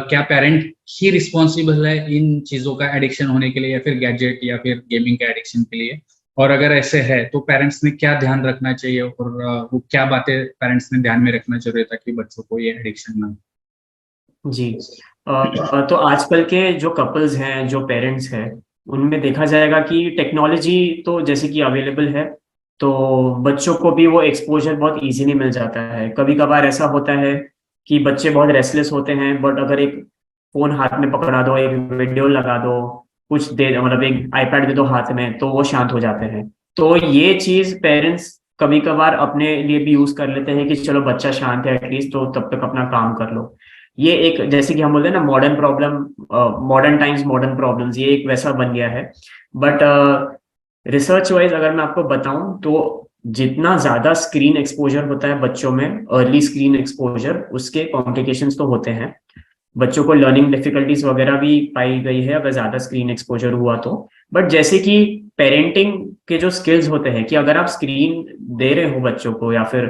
क्या पेरेंट ही रिस्पॉन्सिबल है इन चीजों का एडिक्शन होने के लिए या फिर गैजेट या फिर गेमिंग का एडिक्शन के लिए? और अगर ऐसे है तो पेरेंट्स ने क्या ध्यान रखना चाहिए और वो क्या बातें पेरेंट्स ने ध्यान में रखना चाहिए ताकि बच्चों को ये एडिक्शन ना हो? जी। तो आजकल के जो कपल्स हैं, जो पेरेंट्स हैं, उनमें देखा जाएगा कि टेक्नोलॉजी तो जैसे कि अवेलेबल है, तो बच्चों को भी वो एक्सपोजर बहुत इजीली मिल जाता है। कभी कभार ऐसा होता है कि बच्चे बहुत रेस्टलेस होते हैं, बट अगर एक फोन हाथ में पकड़ा दो, एक वीडियो लगा दो, कुछ दे मतलब एक आईपैड दे दो हाथ में, तो वो शांत हो जाते हैं। तो ये चीज पेरेंट्स कभी कभार अपने लिए भी यूज कर लेते हैं कि चलो बच्चा शांत है एटलीस्ट, तो तब तक अपना काम कर लो। ये एक, जैसे कि हम बोलते हैं ना, modern problem, modern times modern problems, ये एक वैसा बन गया है। बट रिसर्च वाइज अगर मैं आपको बताऊं तो जितना ज्यादा स्क्रीन एक्सपोजर होता है बच्चों में, अर्ली स्क्रीन एक्सपोजर, उसके कॉम्प्लिकेशंस तो होते हैं। बच्चों को लर्निंग डिफिकल्टीज वगैरह भी पाई गई है अगर ज्यादा स्क्रीन एक्सपोजर हुआ तो। बट जैसे कि पेरेंटिंग के जो स्किल्स होते हैं, कि अगर आप स्क्रीन दे रहे हो बच्चों को या फिर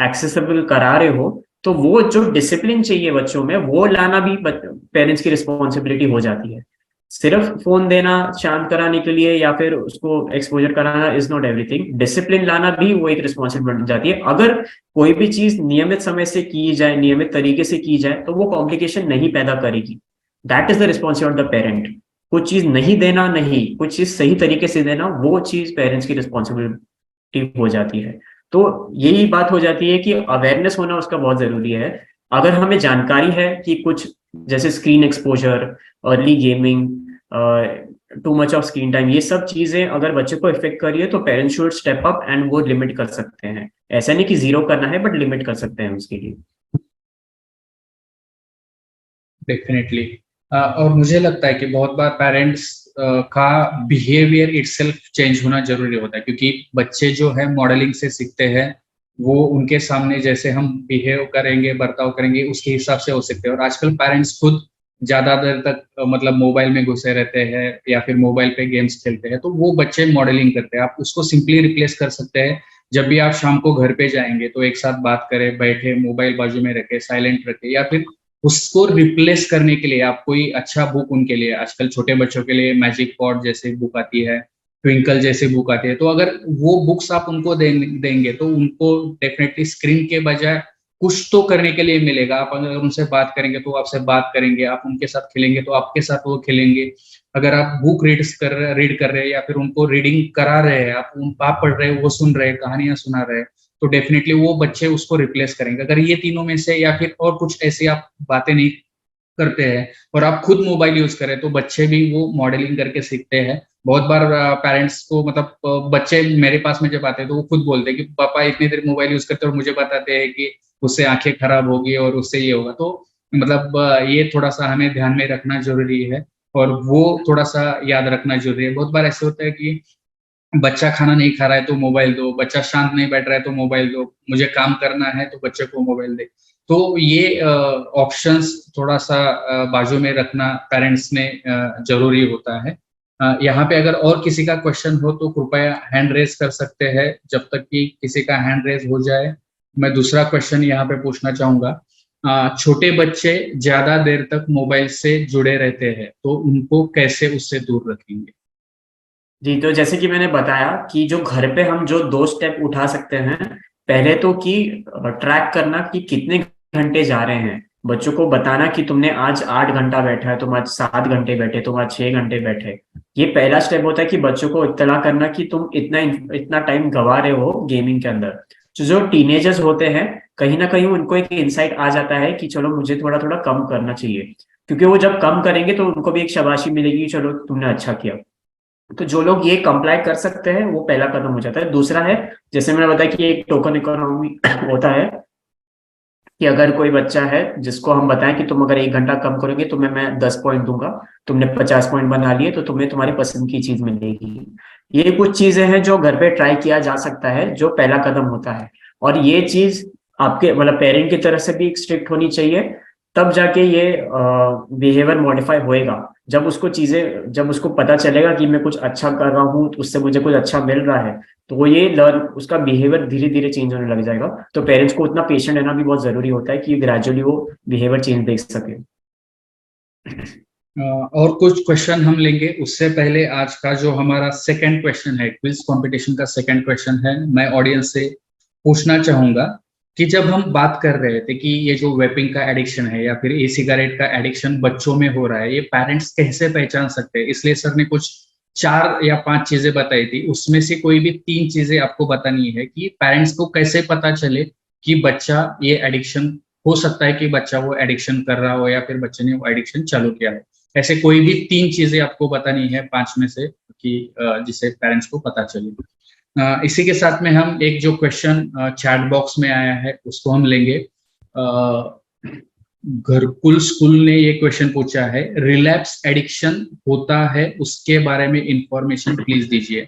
एक्सेसिबल करा रहे हो, तो वो जो डिसिप्लिन चाहिए बच्चों में, वो लाना भी पेरेंट्स की रिस्पॉन्सिबिलिटी हो जाती है। सिर्फ फोन देना शांत कराने के लिए या फिर उसको एक्सपोजर कराना इज नॉट एवरीथिंग। डिसिप्लिन लाना भी वो एक रिस्पॉन्सिबिलिटी बन जाती है। अगर कोई भी चीज नियमित समय से की जाए, नियमित तरीके से की जाए, तो वो कॉम्प्लिकेशन नहीं पैदा करेगी। That is the responsibility of the parent. कुछ चीज नहीं देना, नहीं, कुछ चीज सही तरीके से देना, वो चीज पेरेंट्स की रिस्पॉन्सिबिलिटी हो जाती है। तो यही बात हो जाती है कि अवेयरनेस होना उसका बहुत जरूरी है। अगर हमें जानकारी है कि कुछ जैसे screen exposure, early gaming, too much of screen time, ये सब चीजें अगर बच्चे को इफेक्ट कर रही है, तो parents should step up and वो लिमिट कर सकते हैं। ऐसा नहीं कि जीरो करना है, बट लिमिट कर सकते हैं उसके लिए। डेफिनेटली। और मुझे लगता है कि बहुत बार पेरेंट्स का बिहेवियर इटसेल्फ चेंज होना जरूरी होता है, क्योंकि बच्चे जो है मॉडलिंग से सीखते हैं। वो उनके सामने जैसे हम बिहेव करेंगे, बर्ताव करेंगे, उसके हिसाब से हो सकते हैं। और आजकल पेरेंट्स खुद ज्यादा देर तक मतलब मोबाइल में घुसे रहते हैं या फिर मोबाइल पे गेम्स खेलते हैं, तो वो बच्चे मॉडलिंग करते हैं। आप उसको सिंपली रिप्लेस कर सकते हैं। जब भी आप शाम को घर पे जाएंगे तो एक साथ बात करें, बैठे, मोबाइल बाजू में रखे, साइलेंट रखे, या फिर उसको रिप्लेस करने के लिए आप कोई अच्छा बुक उनके लिए, आजकल छोटे बच्चों के लिए मैजिक पॉट जैसे बुक आती है, ट्विंकल जैसे बुक आती है, तो अगर वो बुक्स आप उनको देंगे तो उनको डेफिनेटली स्क्रीन के बजाय कुछ तो करने के लिए मिलेगा। आप अगर उनसे बात करेंगे तो आपसे बात करेंगे, आप उनके साथ खेलेंगे तो आपके साथ वो खेलेंगे। अगर आप बुक रीड कर रहे हैं या फिर उनको रीडिंग करा रहे हैं, आप पढ़ रहे हैं, वो सुन रहे हैं, कहानियां सुना रहे हैं, तो डेफिनेटली वो बच्चे उसको रिप्लेस करेंगे। अगर ये तीनों में से या फिर और कुछ ऐसी आप बातें नहीं करते हैं और आप खुद मोबाइल यूज करें, तो बच्चे भी वो मॉडलिंग करके सीखते हैं। बहुत बार पेरेंट्स को मतलब बच्चे मेरे पास में जब आते हैं तो वो खुद बोलते हैं कि पापा इतनी देर मोबाइल यूज करते हैं और मुझे बताते हैं कि उससे आंखें खराब होगी और उससे ये होगा। तो मतलब ये थोड़ा सा हमें ध्यान में रखना जरूरी है और वो थोड़ा सा याद रखना जरूरी है। बहुत बार ऐसे होता है कि बच्चा खाना नहीं खा रहा है तो मोबाइल दो, बच्चा शांत नहीं बैठ रहा है तो मोबाइल दो, मुझे काम करना है तो बच्चे को मोबाइल दे। तो ये ऑप्शंस थोड़ा सा बाजू में रखना पेरेंट्स ने जरूरी होता है। यहाँ पे अगर और किसी का क्वेश्चन हो तो कृपया हैंड रेज कर सकते हैं। जब तक कि किसी का हैंड रेज हो जाए, मैं दूसरा क्वेश्चन यहाँ पे पूछना चाहूंगा। छोटे बच्चे ज्यादा देर तक मोबाइल से जुड़े रहते हैं, तो उनको कैसे उससे दूर रखेंगे? जी, तो जैसे कि मैंने बताया कि जो घर पे हम जो 2 स्टेप उठा सकते हैं, पहले तो कि ट्रैक करना कि कितने घंटे जा रहे हैं। बच्चों को बताना कि तुमने आज 8 घंटा बैठा है, तुम आज 7 घंटे बैठे, तुम आज 6 घंटे बैठे। ये पहला स्टेप होता है कि बच्चों को इत्तला करना कि तुम इतना इतना टाइम गवा रहे हो गेमिंग के अंदर। जो टीनेजर्स होते हैं, कहीं ना कहीं उनको एक इंसाइट आ जाता है कि चलो मुझे थोड़ा थोड़ा कम करना चाहिए, क्योंकि वो जब कम करेंगे तो उनको भी एक शाबाशी मिलेगी, चलो तुमने अच्छा किया। तो जो लोग ये कंप्लाई कर सकते हैं वो पहला कदम हो जाता है। दूसरा है, जैसे मैंने बताया कि एक टोकन इकोनॉमी होता है कि अगर कोई बच्चा है जिसको हम बताएं कि तुम अगर 1 घंटा कम करोगे तुम्हें मैं 10 पॉइंट दूंगा, तुमने 50 पॉइंट बना लिए तो तुम्हें तुम्हारी पसंद की चीज मिलेगी। ये कुछ चीजें हैं जो घर पे ट्राई किया जा सकता है, जो पहला कदम होता है। और ये चीज आपके मतलब पेरेंट की तरफ से भी स्ट्रिक्ट होनी चाहिए, तब जाके ये बिहेवियर मॉडिफाई होएगा। जब उसको पता चलेगा कि मैं कुछ अच्छा कर रहा हूँ, उससे मुझे कुछ अच्छा मिल रहा है, तो वो ये लर्न, उसका बिहेवियर धीरे धीरे चेंज होने लग जाएगा। तो पेरेंट्स को उतना पेशेंट रहना भी बहुत जरूरी होता है कि ग्रेजुअली वो बिहेवियर चेंज देख सके। और कुछ क्वेश्चन हम लेंगे, उससे पहले आज का जो हमारा सेकंड क्वेश्चन है, क्विज कंपटीशन का सेकंड क्वेश्चन है, मैं ऑडियंस से पूछना चाहूंगा कि जब हम बात कर रहे थे कि ये जो वेपिंग का एडिक्शन है या फिर ई सिगरेट का एडिक्शन बच्चों में हो रहा है, ये पेरेंट्स कैसे पहचान सकते हैं? इसलिए सर ने कुछ 4 या 5 चीजें बताई थी, उसमें से कोई भी 3 चीजें आपको बतानी है कि पेरेंट्स को कैसे पता चले कि बच्चा ये एडिक्शन, हो सकता है कि बच्चा वो एडिक्शन कर रहा हो या फिर बच्चे ने वो एडिक्शन चालू किया है। ऐसे कोई भी 3 चीजें आपको बतानी है 5 में से कि जिससे पेरेंट्स को पता चले। इसी के साथ में हम एक जो क्वेश्चन चैट बॉक्स में आया है उसको हम लेंगे। घरकुल स्कूल ने ये क्वेश्चन पूछा है, रिलैप्स एडिक्शन होता है उसके बारे में इंफॉर्मेशन प्लीज दीजिए।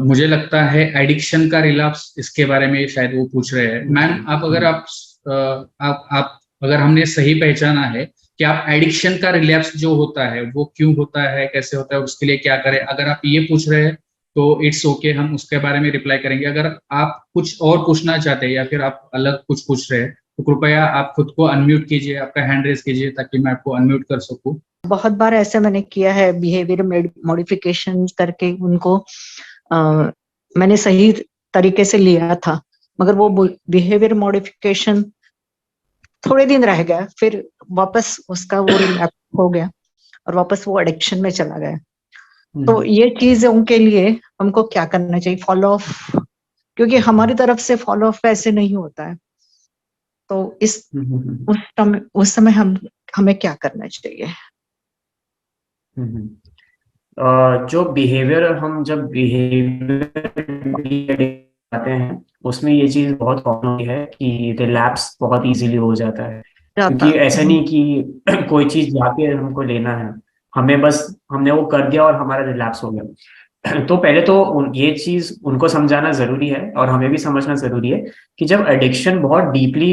मुझे लगता है एडिक्शन का रिलैप्स, इसके बारे में शायद वो पूछ रहे हैं। मैम आप अगर आप अगर हमने सही पहचाना है कि आप एडिक्शन का रिलैप्स जो होता है वो क्यों होता है, कैसे होता है, उसके लिए क्या करें, अगर आप ये पूछ रहे हैं तो इट्स ओके, हम उसके बारे में रिप्लाई करेंगे। अगर आप कुछ और पूछना चाहते हैं या फिर आप अलग कुछ पूछ रहे हैं तो कृपया आप खुद को अनम्यूट कीजिए, आपका हैंड रेज कीजिए ताकि मैं आपको अनम्यूट कर सकूं। बहुत बार ऐसे मैंने किया है, बिहेवियर मॉडिफिकेशन करके उनको मैंने सही तरीके से लिया था, मगर वो बिहेवियर मॉडिफिकेशन थोड़े दिन रह गया, फिर वापस उसका वो रिलैप्स हो गया और वापस वो एडिक्शन में चला गया। तो ये चीज उनके लिए हमको क्या करना चाहिए, फॉलो ऑफ, क्योंकि हमारी तरफ से फॉलो ऑफ ऐसे नहीं होता है। तो उस समय हमें क्या करना चाहिए? जो बिहेवियर, हम जब बिहेवियर आते हैं उसमें ये चीज बहुत कॉमन है कि रिलैप्स बहुत इजीली हो जाता है, क्योंकि ऐसा नहीं कि कोई चीज जाके हमको लेना है, हमें बस हमने वो कर दिया और हमारा रिलैप्स हो गया। तो पहले तो ये चीज उनको समझाना जरूरी है और हमें भी समझना जरूरी है कि जब एडिक्शन बहुत डीपली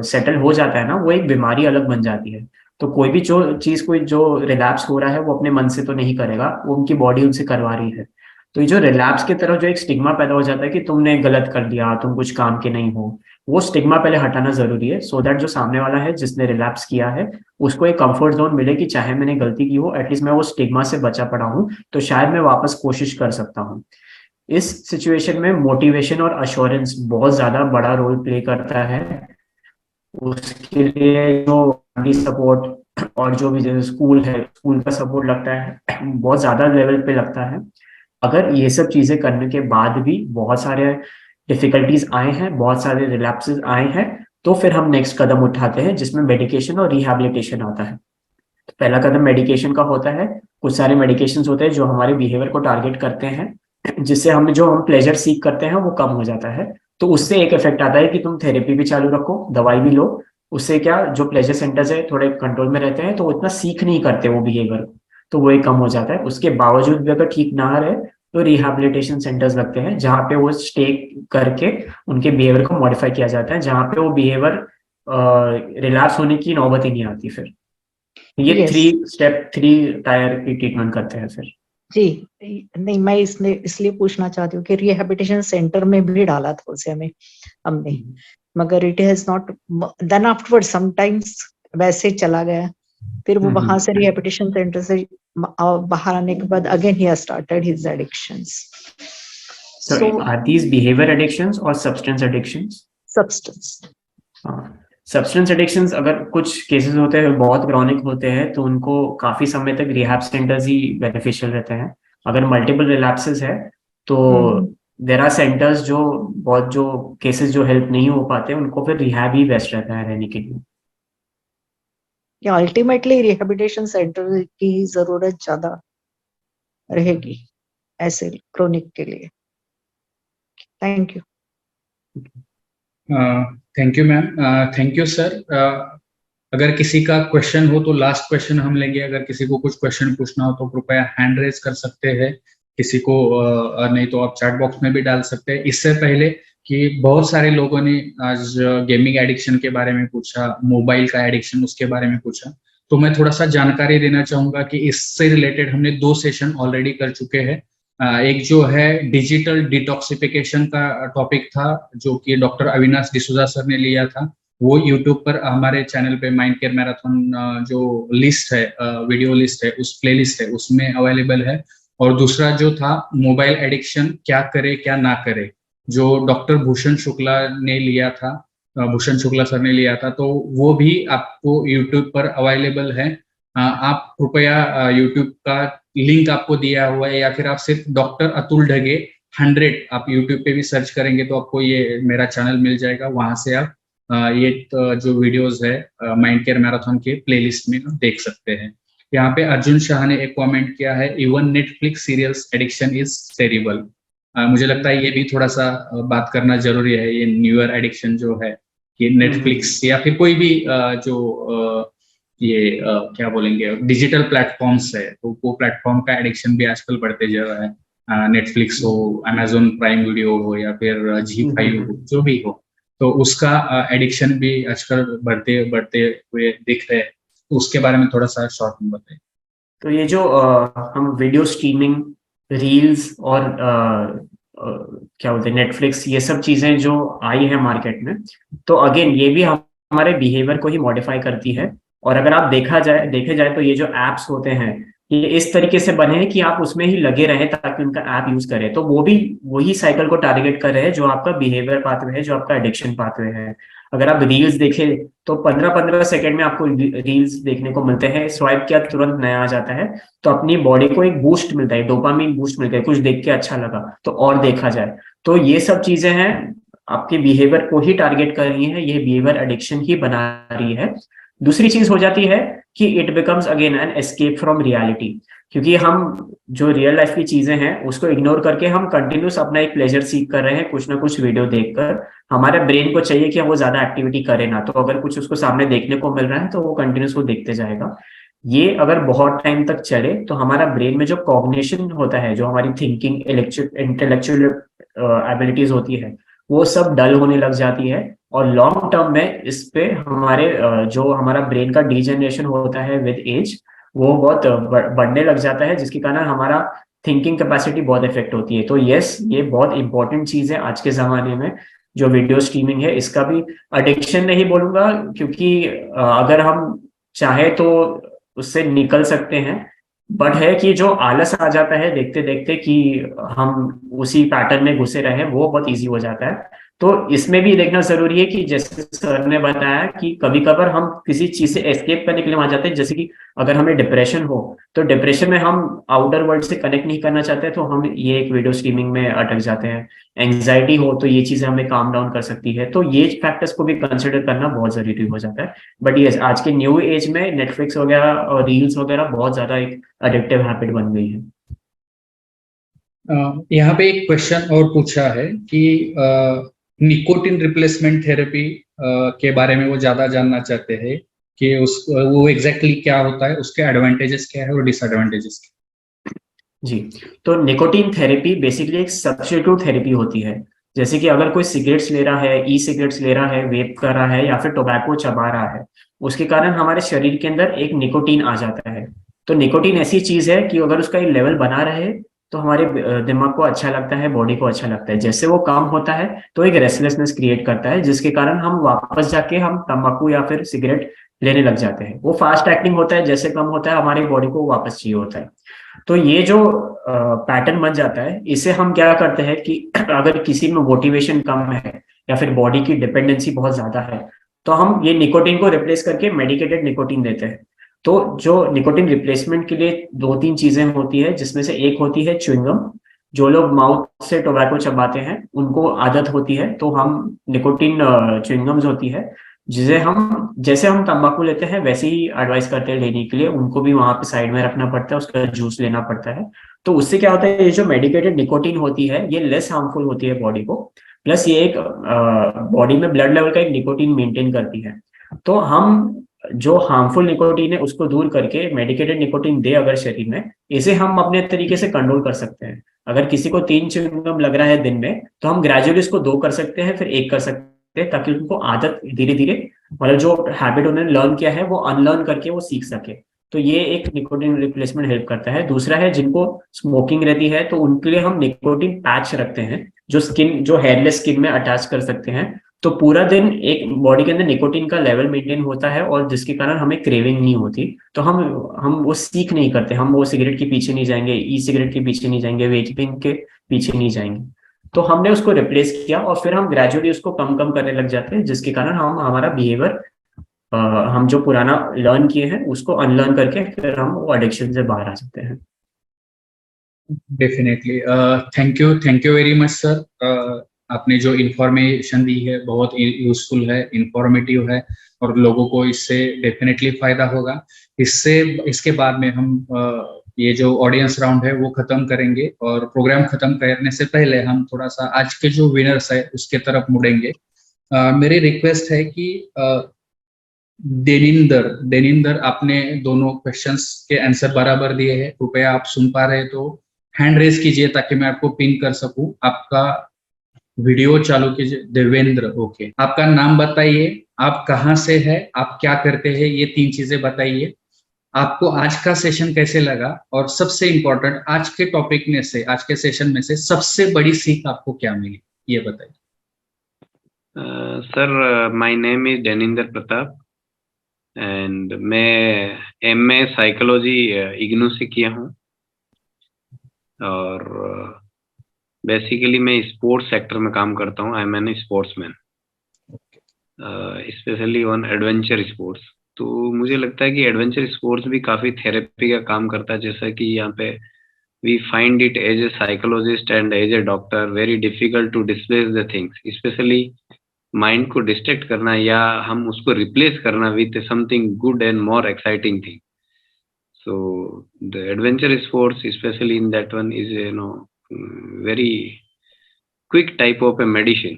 सेटल हो जाता है ना, वो एक बीमारी अलग बन जाती है। तो कोई भी कोई जो रिलैप्स हो रहा है वो अपने मन से तो नहीं करेगा, वो उनकी बॉडी उनसे करवा रही है। तो ये जो रिलैप्स की तरफ जो एक स्टिग्मा पैदा हो जाता है कि तुमने गलत कर दिया, तुम कुछ काम के नहीं हो, वो स्टिग्मा पहले हटाना जरूरी है, सो दैट जो सामने वाला है जिसने रिलैप्स किया है उसको एक कंफर्ट जोन मिले कि चाहे मैंने गलती की हो, एटलीस्ट मैं वो स्टिग्मा से बचा पड़ा हूँ, तो शायद मैं वापस कोशिश कर सकता हूँ। इस सिचुएशन में मोटिवेशन और अश्योरेंस बहुत ज्यादा बड़ा रोल प्ले करता है। उसके लिए जो सपोर्ट और जो भी स्कूल है, स्कूल का सपोर्ट लगता है, बहुत ज्यादा लेवल पे लगता है। अगर ये सब चीजें करने के बाद भी बहुत सारे डिफिकल्टीज आए हैं, बहुत सारे रिलैप्सेस आए हैं, तो फिर हम नेक्स्ट कदम उठाते हैं जिसमें मेडिकेशन और रिहैबिलिटेशन आता है। तो पहला कदम मेडिकेशन का होता है। कुछ सारे मेडिकेशन होते हैं जो हमारे बिहेवियर को टारगेट करते हैं, जिससे हम प्लेजर सीख करते हैं वो कम हो जाता है। तो उससे एक इफेक्ट आता है कि तुम थेरेपी भी चालू रखो, दवाई भी लो, उससे क्या जो प्लेजर सेंटर्स है थोड़े कंट्रोल में रहते हैं, तो वो इतना सीख नहीं करते वो बिहेवियर, तो वो एक कम हो जाता है। उसके बावजूद भी अगर ठीक ना रहे तो रिहैबिलिटेशन सेंटर्स लगते हैं, जहाँ पे वो स्टे करके उनके बिहेवियर को मॉडिफाई किया जाता है, जहाँ पे वो बिहेवियर रिलैप्स होने की नौबत ही नहीं आती फिर। ये Yes. 3 टायर की ट्रीटमेंट करते हैं फिर। जी नहीं, मैं इसलिए पूछना चाहती हूँ कि रिहेबिलिटेशन सेंटर में भी डाला था उसे हमने, मगर it has not then afterward sometimes वैसे चला गया, फिर वो वहां से रिहेबिलिटेशन सेंटर से बाहर आने के बाद again he has started his addictions. So are these behavior addictions or substance addictions? Substance. Substance addictions अगर कुछ केसेस होते हैं बहुत क्रॉनिक होते हैं तो उनको काफी समय तक रिहैब सेंटर्स ही बेनिफिशियल रहते हैं। अगर मल्टीपल रिलैप्सेस है तो देयर आर सेंटर्स जो केसेस जो हेल्प नहीं हो पाते उनको फिर रिहैब ही बेस्ट रहता है रहने के लिए। अल्टीमेटली रिहेबिलिटेशन सेंटर की जरूरत ज्यादा रहेगी ऐसे क्रोनिक के लिए। Thank you. Thank you ma'am, thank you sir. अगर किसी का क्वेश्चन हो तो लास्ट क्वेश्चन हम लेंगे। अगर किसी को कुछ क्वेश्चन पूछना हो तो कृपया हैंड रेज कर सकते हैं। किसी को नहीं तो आप चैट बॉक्स में भी डाल सकते हैं। इससे पहले कि बहुत सारे लोगों ने आज गेमिंग एडिक्शन के बारे में पूछा, मोबाइल का एडिक्शन उसके बारे में पूछा, तो मैं थोड़ा सा जानकारी देना चाहूंगा कि इससे रिलेटेड हमने 2 सेशन ऑलरेडी कर चुके हैं। एक जो है डिजिटल डिटॉक्सिफिकेशन का टॉपिक था जो कि डॉक्टर अविनाश डिसूजा सर ने लिया था। वो यूट्यूब पर हमारे चैनल पे माइंड केयर मैराथन जो लिस्ट है, वीडियो लिस्ट है, उस प्ले लिस्ट है उसमें अवेलेबल है। और दूसरा जो था मोबाइल एडिक्शन क्या करे क्या ना करे, जो डॉक्टर भूषण शुक्ला ने लिया था, भूषण शुक्ला सर ने लिया था, तो वो भी आपको यूट्यूब पर अवेलेबल है। आप कृपया यूट्यूब का लिंक आपको दिया हुआ है या फिर आप सिर्फ डॉक्टर अतुल ढगे 100 आप यूट्यूब पे भी सर्च करेंगे तो आपको ये मेरा चैनल मिल जाएगा। वहां से आप ये जो वीडियोस है माइंड केयर मैराथन के प्लेलिस्ट में देख सकते हैं। यहाँ पे अर्जुन शाह ने एक कमेंट किया है, even Netflix serials addiction is terrible. मुझे लगता है ये भी थोड़ा सा बात करना जरूरी है। ये न्यूअर एडिक्शन जो है कि नेटफ्लिक्स या फिर कोई भी जो ये क्या बोलेंगे डिजिटल प्लेटफॉर्म्स है, तो वो प्लेटफॉर्म का एडिक्शन भी आजकल बढ़ते जा रहा है। नेटफ्लिक्स हो, अमेजोन प्राइम वीडियो हो या फिर Zee5 हो, जो भी हो, तो उसका एडिक्शन भी आजकल बढ़ते बढ़ते हुए दिख रहे हैं। तो उसके बारे में थोड़ा सा शॉर्ट में बताइए। तो ये जो हम वीडियो स्ट्रीमिंग, रील्स और क्या बोलते हैं नेटफ्लिक्स, ये सब चीजें जो आई है मार्केट में, तो अगेन ये भी हमारे बिहेवियर को ही मॉडिफाई करती है। और अगर आप देखे जाए तो ये जो एप्स होते हैं ये इस तरीके से बने हैं कि आप उसमें ही लगे रहें ताकि उनका ऐप यूज करें, तो वो भी वही साइकिल को टारगेट कर रहे हैं जो आपका बिहेवियर पाथवे है, जो आपका एडिक्शन पाथवे है। अगर आप रील्स देखें तो 15-15 सेकंड में आपको रील्स देखने को मिलते हैं, स्वाइप किया तुरंत नया आ जाता है, तो अपनी बॉडी को एक बूस्ट मिलता है, डोपामिन बूस्ट मिलता है, कुछ देख के अच्छा लगा तो और देखा जाए। तो ये सब चीजें हैं आपके बिहेवियर को ही टारगेट कर रही है, ये बिहेवियर एडिक्शन ही बना रही है। दूसरी चीज हो जाती है कि it becomes again an escape from reality, क्योंकि हम जो रियल लाइफ की चीजें हैं उसको इग्नोर करके हम कंटिन्यूस अपना एक प्लेजर सीख कर रहे हैं, कुछ ना कुछ वीडियो देखकर। हमारे ब्रेन को चाहिए कि वो ज्यादा एक्टिविटी करे ना, तो अगर कुछ उसको सामने देखने को मिल रहा है तो वो कंटिन्यूस वो देखते जाएगा। ये अगर बहुत टाइम तक चले तो हमारा ब्रेन में जो कॉग्निशन होता है, जो हमारी थिंकिंग इंटेलेक्चुअल एबिलिटीज होती है, वो सब डल होने लग जाती है। और लॉन्ग टर्म में इस पे हमारे जो हमारा ब्रेन का डिजेनरेशन होता है विद एज, वो बहुत बढ़ने लग जाता है, जिसके कारण हमारा थिंकिंग कैपेसिटी बहुत इफेक्ट होती है। तो यस, ये बहुत इंपॉर्टेंट चीज है आज के जमाने में जो वीडियो स्ट्रीमिंग है। इसका भी एडिक्शन नहीं बोलूंगा, क्योंकि अगर हम चाहे तो उससे निकल सकते हैं, बट है कि जो आलस आ जाता है देखते देखते कि हम उसी पैटर्न में घुसे रहे, वो बहुत इजी हो जाता है। तो इसमें भी देखना जरूरी है कि जैसे सर ने बताया कि कभी कभार हम किसी चीज से एस्केप करने के लिए वहां जाते हैं, जैसे कि अगर हमें डिप्रेशन हो तो डिप्रेशन में हम आउटर वर्ल्ड से कनेक्ट नहीं करना चाहते, तो हम ये एक वीडियो स्ट्रीमिंग में अटक जाते हैं। एंग्जाइटी हो तो ये चीजें हमें काम डाउन कर सकती है, तो ये फैक्टर्स को भी कंसिडर करना बहुत जरूरी हो जाता है। बट ये आज के न्यू एज में नेटफ्लिक्स वगैरह और रील्स वगैरह बहुत ज्यादा एक एडिक्टिव हैबिट बन गई है। यहाँ पे एक क्वेश्चन और पूछा है कि निकोटिन रिप्लेसमेंट थेरेपी के बारे में वो ज्यादा जानना चाहते हैं कि वो एग्जैक्टली क्या होता है, उसके एडवांटेजेस क्या है और डिसएडवांटेजेस क्या जी, तो निकोटीन थेरेपी बेसिकली एक सब्स्टिट्यूट थेरेपी होती है। जैसे कि अगर कोई सिगरेट्स ले रहा है, ई सिगरेट्स ले रहा है, वेप कर रहा है या फिर टोबैको चबा रहा है, उसके कारण हमारे शरीर के अंदर एक निकोटीन आ जाता है। तो निकोटीन ऐसी चीज है कि अगर उसका लेवल बना रहे तो हमारे दिमाग को अच्छा लगता है, बॉडी को अच्छा लगता है। जैसे वो कम होता है तो एक रेस्टलेसनेस क्रिएट करता है, जिसके कारण हम वापस जाके हम तंबाकू या फिर सिगरेट लेने लग जाते हैं। वो फास्ट एक्टिंग होता है, जैसे कम होता है हमारी बॉडी को वापस चाहिए होता है। तो ये जो पैटर्न बन जाता है, इसे हम क्या करते हैं कि अगर किसी में मोटिवेशन कम है या फिर बॉडी की डिपेंडेंसी बहुत ज्यादा है, तो हम ये निकोटीन को रिप्लेस करके मेडिकेटेड निकोटीन देते हैं। तो जो निकोटीन रिप्लेसमेंट के लिए 2-3 चीजें होती है, जिसमें से एक होती है च्युइंगम। जो लोग माउथ से टोबैको चबाते हैं उनको आदत होती है, तो हम निकोटीन च्युइंगम्स होती है, जिसे हम जैसे हम तंबाकू लेते हैं वैसे ही एडवाइस करते हैं लेने के लिए। उनको भी वहां पे साइड में रखना पड़ता है, उसका जूस लेना पड़ता है। तो उससे क्या होता है, ये जो मेडिकेटेड निकोटीन होती है ये लेस हार्मफुल होती है बॉडी को। प्लस ये एक बॉडी में ब्लड लेवल का एक निकोटीन मेंटेन करती है। तो हम जो हार्मफुल निकोटीन है उसको दूर करके मेडिकेटेड निकोटीन दे अगर शरीर में, इसे हम अपने तरीके से कंट्रोल कर सकते हैं। अगर किसी को 3 च्युइंगम लग रहा है दिन में, तो हम ग्रेजुअली इसको 2 कर सकते हैं, फिर 1 कर सकते हैं, ताकि उनको आदत धीरे धीरे, मतलब जो हैबिट उन्होंने लर्न किया है वो अनलर्न करके वो सीख सके। तो ये एक निकोटीन रिप्लेसमेंट हेल्प करता है। दूसरा है, जिनको स्मोकिंग रहती है तो उनके लिए हम निकोटीन पैच रखते हैं, जो हेयरलेस स्किन में अटैच कर सकते हैं। तो पूरा दिन एक बॉडी के अंदर निकोटीन का लेवल मेंटेन होता है, और जिसके कारण हमें क्रेविंग नहीं होती। तो हम वो सीख नहीं करते, हम वो सिगरेट के पीछे नहीं जाएंगे, ई सिगरेट के पीछे नहीं जाएंगे, वेपिंग के पीछे नहीं जाएंगे। तो हमने उसको रिप्लेस किया और फिर हम ग्रेजुअली उसको कम कम करने लग जाते हैं, जिसके कारण हम हमारा बिहेवियर, हम जो पुराना लर्न किए हैं उसको अनलर्न करके फिर हम वो एडिक्शन से बाहर आ सकते हैं। Definitely. Thank you very much sir. आपने जो इंफॉर्मेशन दी है बहुत यूजफुल है, इंफॉर्मेटिव है और लोगों को इससे डेफिनेटली फायदा होगा। इसके बाद में हम ये जो ऑडियंस राउंड है वो खत्म करेंगे, और प्रोग्राम खत्म करने से पहले हम थोड़ा सा आज के जो विनर्स है उसके तरफ मुड़ेंगे। मेरी रिक्वेस्ट है कि देनिंदर, आपने दोनों क्वेश्चंस के आंसर बराबर दिए हैं। कृपया आप सुन पा रहे तो हैंड रेज कीजिए ताकि मैं आपको पिन कर सकूं। आपका वीडियो चालू कीजिए। देवेंद्र, ओके। आपका नाम बताइए, आप कहाँ से है, आप क्या करते हैं, ये 3 चीजें बताइए। आपको आज का सेशन कैसे लगा, और सबसे इम्पोर्टेंट आज के टॉपिक में से, आज के सेशन में से सबसे बड़ी सीख आपको क्या मिली, ये बताइए। Sir, my name is Deninder Pratap and मैं एमए साइकोलॉजी इग्नू से किया हूँ, और बेसिकली मैं स्पोर्ट्स सेक्टर में काम करता हूँ। I am an sportsman, specially on adventure sports. तो मुझे लगता है कि एडवेंचर स्पोर्ट्स भी काफ़ी थेरेपी का काम करता है। जैसा कि यहाँ पे we find it as a psychologist and as a doctor very difficult to displace the things, specially mind को डिस्ट्रैक्ट करना या हम उसको रिप्लेस करना with something good and more exciting thing. So the adventure sports, especially in that one, is very quick type of a medicine.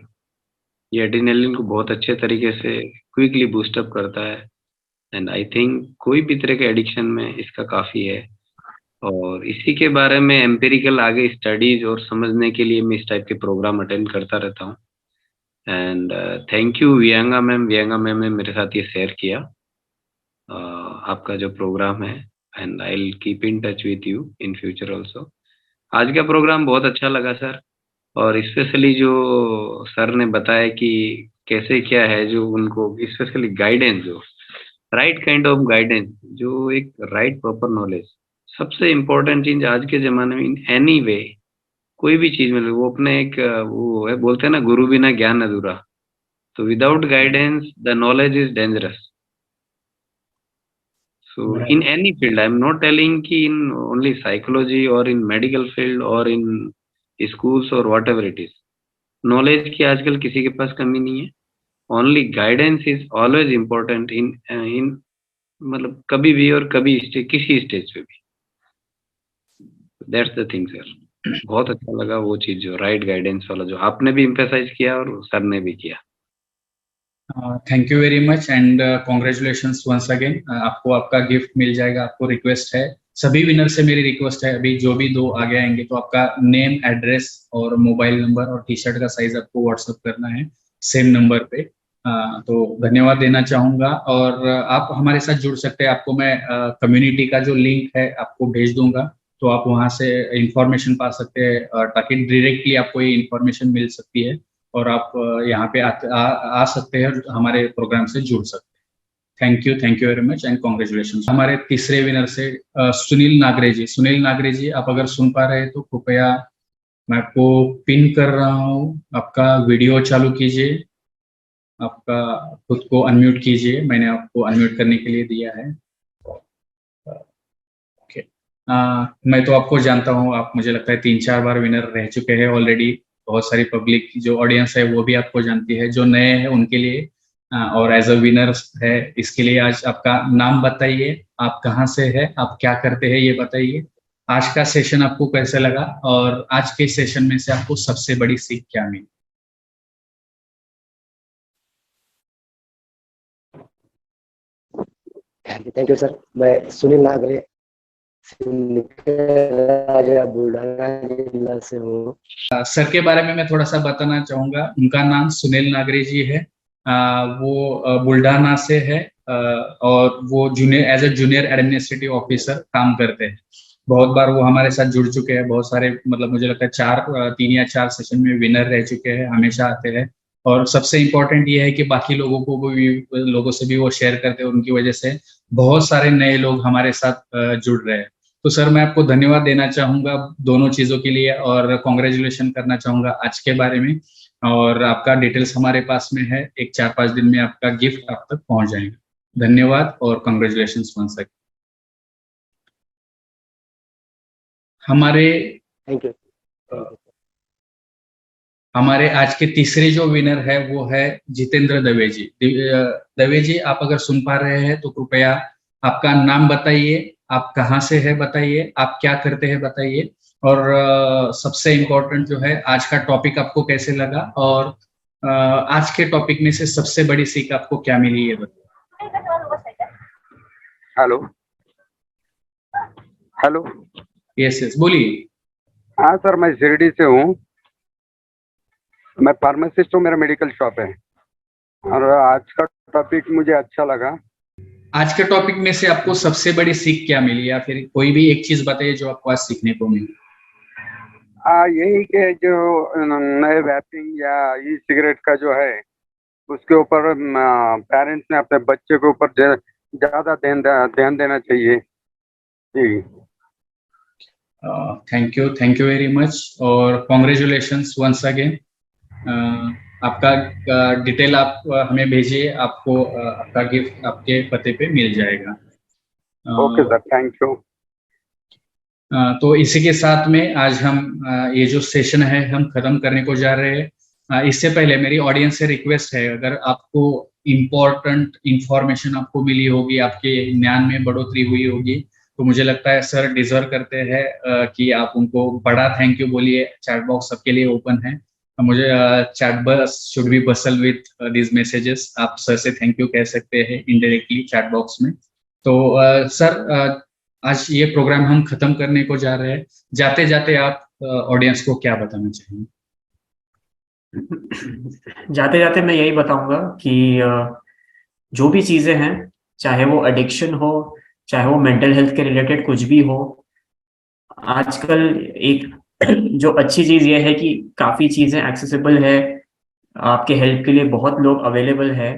ये adrenaline को बहुत अच्छे तरीके से क्विकली बूस्टअप करता है, एंड आई थिंक कोई भी तरह के एडिक्शन में इसका काफ़ी है। और इसी के बारे में एम्पेरिकल आगे स्टडीज और समझने के लिए मैं इस टाइप के प्रोग्राम अटेंड करता रहता हूँ। एंड थैंक यू वियांगा मैम ने मेरे साथ ये शेयर किया आपका जो प्रोग्राम है, and I will keep in touch with you in future also. आज का प्रोग्राम बहुत अच्छा लगा सर, और स्पेशली जो सर ने बताया कि कैसे क्या है, जो उनको स्पेशली गाइडेंस, जो राइट काइंड ऑफ गाइडेंस, जो एक राइट प्रॉपर नॉलेज, सबसे इम्पोर्टेंट चीज आज के ज़माने में इन एनी वे कोई भी चीज़ में वो अपने एक वो है, बोलते हैं ना, गुरु बिना ज्ञान अधूरा। तो without guidance the knowledge is dangerous. So in any field, I'm not telling कि in only psychology or in medical field or in schools or whatever it is, knowledge की आजकल किसी के पास कमी नहीं है। Only guidance is always important in मतलब कभी भी और कभी किसी स्टेज पे भी। That's the thing, sir. बहुत अच्छा लगा वो चीज, जो राइट गाइडेंस वाला जो आपने भी इम्फेसाइज किया और सर ने भी किया। Thank you very much and congratulations once again. आपको आपका गिफ्ट मिल जाएगा। आपको रिक्वेस्ट है, सभी विनर से मेरी रिक्वेस्ट है, अभी जो भी दो आगे आएंगे तो आपका नेम, एड्रेस और मोबाइल नंबर और टी शर्ट का साइज आपको व्हाट्सअप करना है सेम नंबर पे। तो धन्यवाद देना चाहूंगा और आप हमारे साथ जुड़ सकते हैं। आपको मैं कम्युनिटी का जो लिंक है आपको भेज दूंगा, तो आप वहां से इंफॉर्मेशन पा सकते हैं, ताकि डायरेक्टली आपको ये इंफॉर्मेशन मिल सकती है और आप यहाँ पे आ सकते हैं और हमारे प्रोग्राम से जुड़ सकते हैं। Thank you very much and congratulation. हमारे तीसरे विनर से सुनील नागरे जी। सुनील नागरे जी, आप अगर सुन पा रहे हैं तो कृपया, मैं आपको पिन कर रहा हूँ, आपका वीडियो चालू कीजिए, आपका खुद को अनम्यूट कीजिए, मैंने आपको अनम्यूट करने के लिए दिया है। ओके, मैं तो आपको जानता हूँ, आप मुझे लगता है 3-4 बार विनर रह चुके हैं ऑलरेडी। बहुत सारी पब्लिक जो ऑडियंस है वो भी आपको जानती है, जो नए हैं उनके लिए और एज अ विनर है, इसके लिए आज आपका नाम बताइए, आप कहाँ से है, आप क्या करते हैं ये बताइए, आज का सेशन आपको कैसे लगा और आज के सेशन में से आपको सबसे बड़ी सीख क्या मिली। Thank you sir. मैं सुनील नागरे राजा बुल्ढाना जिला से हूँ। सर के बारे में मैं थोड़ा सा बताना चाहूंगा। उनका नाम सुनील नागरे जी है। वो बुल्ढाना से है और वो junior, as a junior administrative officer काम करते हैं। बहुत बार वो हमारे साथ जुड़ चुके हैं, बहुत सारे, मतलब मुझे लगता है 3 या 4 सेशन में विनर रह चुके हैं, हमेशा आते हैं। और सबसे इम्पोर्टेंट ये है कि बाकी लोगों को भी, लोगों से भी वो शेयर करते हैं, उनकी वजह से बहुत सारे नए लोग हमारे साथ जुड़ रहे हैं। तो सर, मैं आपको धन्यवाद देना चाहूंगा दोनों चीजों के लिए और कॉन्ग्रेचुलेशन करना चाहूंगा आज के बारे में। और आपका डिटेल्स हमारे पास में है, एक 4-5 दिन में आपका गिफ्ट आप तक पहुंच जाएगा। धन्यवाद और कॉन्ग्रेचुलेशन वंस अगेन। हमारे थैंक यू। हमारे आज के तीसरे जो विनर है वो है जितेंद्र दवे जी। दवे जी, आप अगर सुन पा रहे हैं तो कृपया आपका नाम बताइए, आप कहाँ से है बताइए, आप क्या करते हैं बताइए, और सबसे इम्पोर्टेंट जो है, आज का टॉपिक आपको कैसे लगा और आज के टॉपिक में से सबसे बड़ी सीख आपको क्या मिली ये बताइए। Hello hello. यस, बोलिए। हाँ सर, मैं शिरडी से हूँ। मैं फार्मासिस्ट हूँ, मेरा मेडिकल शॉप है। और आज का टॉपिक मुझे अच्छा लगा। आज के टॉपिक में से आपको सबसे बड़ी सीख क्या मिली, या फिर कोई भी एक चीज बताइए जो आपको आज सीखने को मिली। यही कि जो नए वैपिंग या ई सिगरेट का जो है, उसके ऊपर पेरेंट्स ने अपने बच्चे के ऊपर ज्यादा ध्यान देना चाहिए। जी, थैंक यू वेरी मच और कॉन्ग्रेचुलेशंस वंस अगेन। आपका डिटेल आप हमें भेजिए, आपको आपका गिफ्ट आपके पते पे मिल जाएगा। Okay sir, thank you. तो इसी के साथ में आज हम ये जो सेशन है हम खत्म करने को जा रहे हैं। इससे पहले मेरी ऑडियंस से रिक्वेस्ट है, अगर आपको इम्पोर्टेंट इंफॉर्मेशन आपको मिली होगी, आपके ज्ञान में बढ़ोतरी हुई होगी, तो मुझे लगता है सर डिजर्व करते हैं कि आप उनको बड़ा थैंक यू बोलिए। चैट बॉक्स सबके लिए ओपन है। मुझे चैट बस should be Bansal with these messages. आप सर से थैंक यू कह सकते हैं इनडायरेक्टली चैट बॉक्स में। तो सर, आज ये प्रोग्राम हम खत्म करने को जा रहे हैं। जाते जाते आप ऑडियंस को क्या बताना चाहेंगे? जाते जाते मैं यही बताऊंगा कि जो भी चीजें हैं, चाहे वो एडिक्शन हो, चाहे वो मेंटल हेल्थ के रिलेटेड कुछ भी हो, आजकल एक जो अच्छी चीज ये है कि काफी चीजें एक्सेसिबल है, आपके हेल्प के लिए बहुत लोग अवेलेबल है।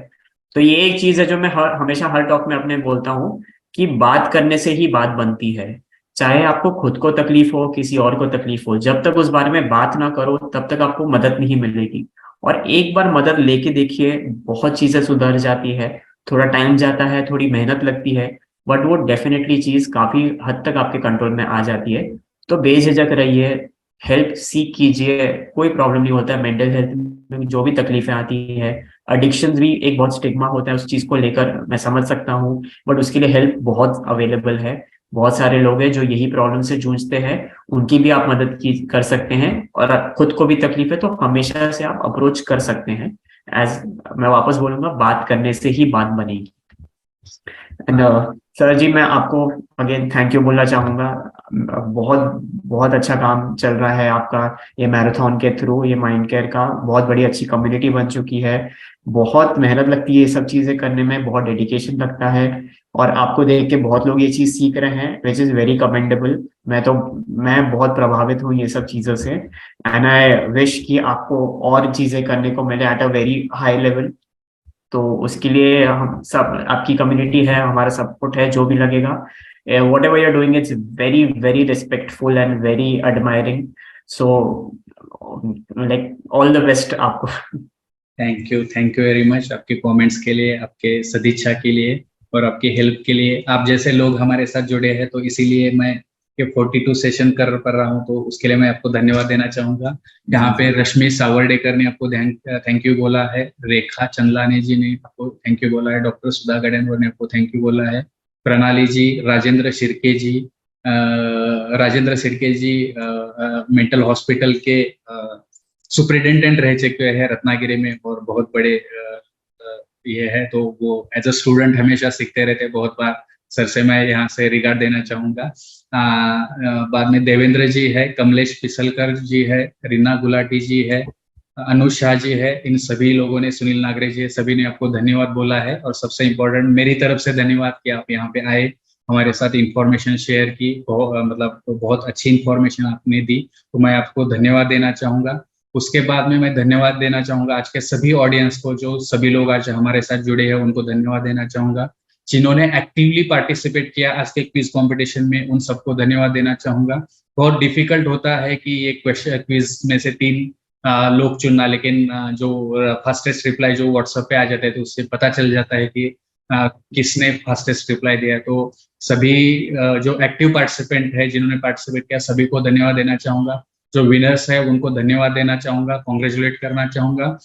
तो ये एक चीज है जो मैं हमेशा हर टॉक में अपने बोलता हूँ कि बात करने से ही बात बनती है। चाहे आपको खुद को तकलीफ हो, किसी और को तकलीफ हो, जब तक उस बारे में बात ना करो तब तक आपको मदद नहीं मिलेगी। और एक बार मदद लेके देखिए, बहुत चीजें सुधर जाती है। थोड़ा टाइम जाता है, थोड़ी मेहनत लगती है, बट वो डेफिनेटली चीज काफी हद तक आपके कंट्रोल में आ जाती है। तो बेझिझक रहिए, हेल्प सीख कीजिए, कोई प्रॉब्लम नहीं होता है। मेंटल हेल्थ में जो भी तकलीफें आती है, एडिक्शन भी एक बहुत स्टिग्मा होता है उस चीज को लेकर, मैं समझ सकता हूँ, बट उसके लिए हेल्प बहुत अवेलेबल है। बहुत सारे लोग हैं जो यही प्रॉब्लम से जूझते हैं, उनकी भी आप मदद कर सकते हैं। और खुद को भी तकलीफ है तो हमेशा से आप अप्रोच कर सकते हैं। एज मैं वापस बोलूंगा, बात करने से ही बात बनेगी। एंड सर जी, मैं आपको अगेन थैंक यू बोलना चाहूंगा। बहुत बहुत अच्छा काम चल रहा है आपका ये मैराथन के थ्रू। ये माइंड केयर का बहुत बड़ी अच्छी कम्युनिटी बन चुकी है। बहुत मेहनत लगती है ये सब चीजें करने में, बहुत डेडिकेशन लगता है। और आपको देख के बहुत लोग ये चीज सीख रहे हैं, विच इज वेरी कमेंडेबल। मैं बहुत प्रभावित हूँ ये सब चीजों से। एंड आई विश कि आपको और चीजें करने को मिले at a very high level. तो उसके लिए हम सब, आपकी कम्युनिटी है, हमारा सपोर्ट है, जो भी लगेगा। What ever you're doing it's very very respectful and very admiring. So like all the best आपको। थैंक यू वेरी मच आपके कमेंट्स के लिए, आपके सदिच्छा के लिए और आपकी हेल्प के लिए। आप जैसे लोग हमारे साथ जुड़े हैं तो इसीलिए मैं ये 42 सेशन कर पा रहा हूँ, तो उसके लिए मैं आपको धन्यवाद देना चाहूंगा। यहाँ पे रश्मि सावर्डेकर ने आपको थैंक यू बोला है, रेखा चंदलानी जी ने आपको थैंक यू बोला है, डॉक्टर सुधा गडेनवर ने आपको थैंक यू बोला है, प्रणाली जी, राजेंद्र शिर्के जी मेंटल हॉस्पिटल के सुपरिटेंडेंट रह चुके हैं रत्नागिरी में और बहुत बड़े ये है, तो वो एज अ स्टूडेंट हमेशा सीखते रहते हैं। बहुत बार सर से मैं यहाँ से रिगार्ड देना चाहूंगा। बाद में देवेंद्र जी है, कमलेश पिसलकर जी है, रीना गुलाटी जी है, अनुज शाह जी है। इन सभी लोगों ने, सुनील नागरे जी है, सभी ने आपको धन्यवाद बोला है। और सबसे इम्पोर्टेंट मेरी तरफ से धन्यवाद कि आप यहाँ पे आए, हमारे साथ इंफॉर्मेशन शेयर की, मतलब बहुत अच्छी इंफॉर्मेशन आपने दी, तो मैं आपको धन्यवाद देना चाहूंगा। उसके बाद में मैं धन्यवाद देना चाहूंगा आज के सभी ऑडियंस को, जो सभी लोग आज हमारे साथ जुड़े हैं, उनको धन्यवाद देना चाहूंगा। जिन्होंने एक्टिवली पार्टिसिपेट किया आज के क्विज कंपटीशन में, उन सबको धन्यवाद देना चाहूंगा। बहुत डिफिकल्ट होता है कि ये क्विज में से 3 लोग चुनना, लेकिन जो फास्टेस्ट रिप्लाई जो व्हाट्सएप पे आ जाते हैं तो उससे पता चल जाता है कि किसने फास्टेस्ट रिप्लाई दिया। तो सभी जो एक्टिव पार्टिसिपेंट है, जिन्होंने पार्टिसिपेट किया, सभी को धन्यवाद देना चाहूंगा। जो विनर्स है उनको धन्यवाद देना चाहूंगा, कॉन्ग्रेचुलेट करना चाहूंगा।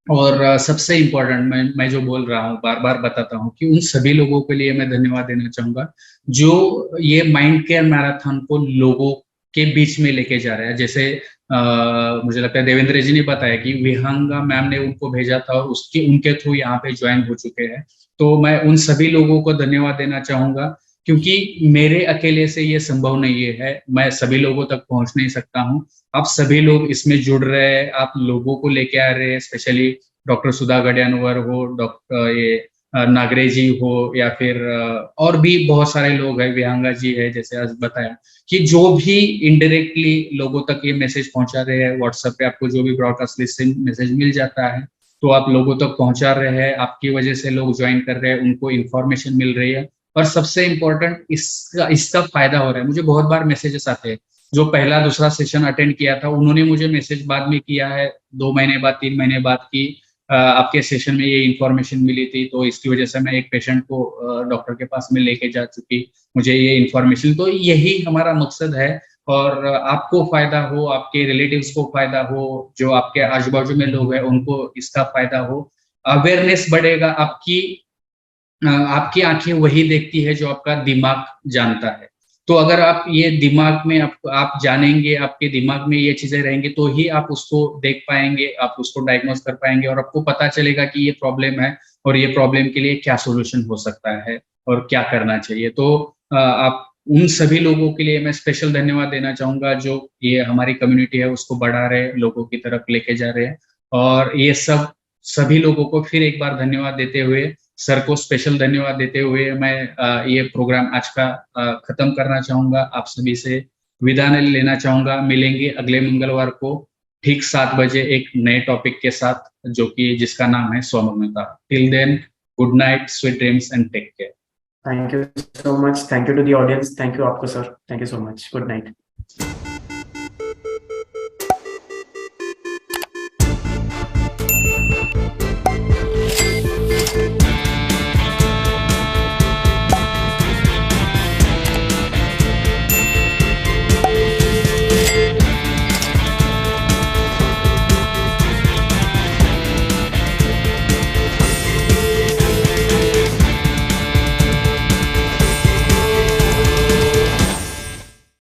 और सबसे इम्पोर्टेंट, मैं जो बोल रहा हूँ, बार बार बताता हूँ कि उन सभी लोगों के लिए मैं धन्यवाद देना चाहूंगा जो ये माइंड केयर मैराथन को लोगों के बीच में लेके जा रहे हैं। जैसे मुझे लगता है देवेंद्र जी ने बताया कि विहंगा मैम ने उनको भेजा था और उनके थ्रू यहाँ पे ज्वाइन हो चुके हैं। तो मैं उन सभी लोगों को धन्यवाद देना चाहूंगा, क्योंकि मेरे अकेले से ये संभव नहीं है, मैं सभी लोगों तक पहुंच नहीं सकता हूँ। आप सभी लोग इसमें जुड़ रहे हैं, आप लोगों को लेके आ रहे हैं, स्पेशली डॉक्टर सुधा गडियानवर हो, डॉक्टर ये नागरे जी हो, या फिर और भी बहुत सारे लोग हैं, विहंगा जी है, जैसे आज बताया, कि जो भी इनडायरेक्टली लोगों तक ये मैसेज पहुंचा रहे हैं। व्हाट्सएप पे आपको जो भी ब्रॉडकास्ट लिस्ट से मैसेज मिल जाता है तो आप लोगों तक पहुंचा रहे हैं, आपकी वजह से लोग ज्वाइन कर रहे हैं, उनको इन्फॉर्मेशन मिल रही है। और सबसे इम्पोर्टेंट, इसका फायदा हो रहा है। मुझे बहुत बार मैसेजेस आते हैं, जो पहला दूसरा सेशन अटेंड किया था उन्होंने मुझे मैसेज बाद में किया है, 2 महीने बाद, 3 महीने बाद, की आपके सेशन में ये इन्फॉर्मेशन मिली थी, तो इसकी वजह से मैं एक पेशेंट को डॉक्टर के पास में लेके जा चुकी, मुझे ये इन्फॉर्मेशन। तो यही हमारा मकसद है, और आपको फायदा हो, आपके रिलेटिव्स को फायदा हो, जो आपके आजू बाजू में लोग हैं उनको इसका फायदा हो, अवेयरनेस बढ़ेगा। आपकी आंखें वही देखती है जो आपका दिमाग जानता है। तो अगर आप ये दिमाग में आप जानेंगे, आपके दिमाग में ये चीजें रहेंगी, तो ही आप उसको देख पाएंगे, आप उसको डायग्नोज कर पाएंगे, और आपको पता चलेगा कि ये प्रॉब्लम है और ये प्रॉब्लम के लिए क्या सॉल्यूशन हो सकता है और क्या करना चाहिए। तो आप उन सभी लोगों के लिए मैं स्पेशल धन्यवाद देना चाहूंगा जो ये हमारी कम्युनिटी है उसको बढ़ा रहे, लोगों की तरफ लेके जा रहे हैं। और ये सभी लोगों को फिर एक बार धन्यवाद देते हुए, सर को स्पेशल धन्यवाद देते हुए, मैं ये प्रोग्राम आज का खत्म करना चाहूंगा। आप सभी से विदा लेना चाहूंगा। मिलेंगे अगले मंगलवार को ठीक 7 बजे एक नए टॉपिक के साथ, जिसका नाम है स्वमग्नता। Till then, good night, sweet dreams and take care. Thank you so much. Thank you to the audience. Thank you आपको sir. Thank you so much. Good night.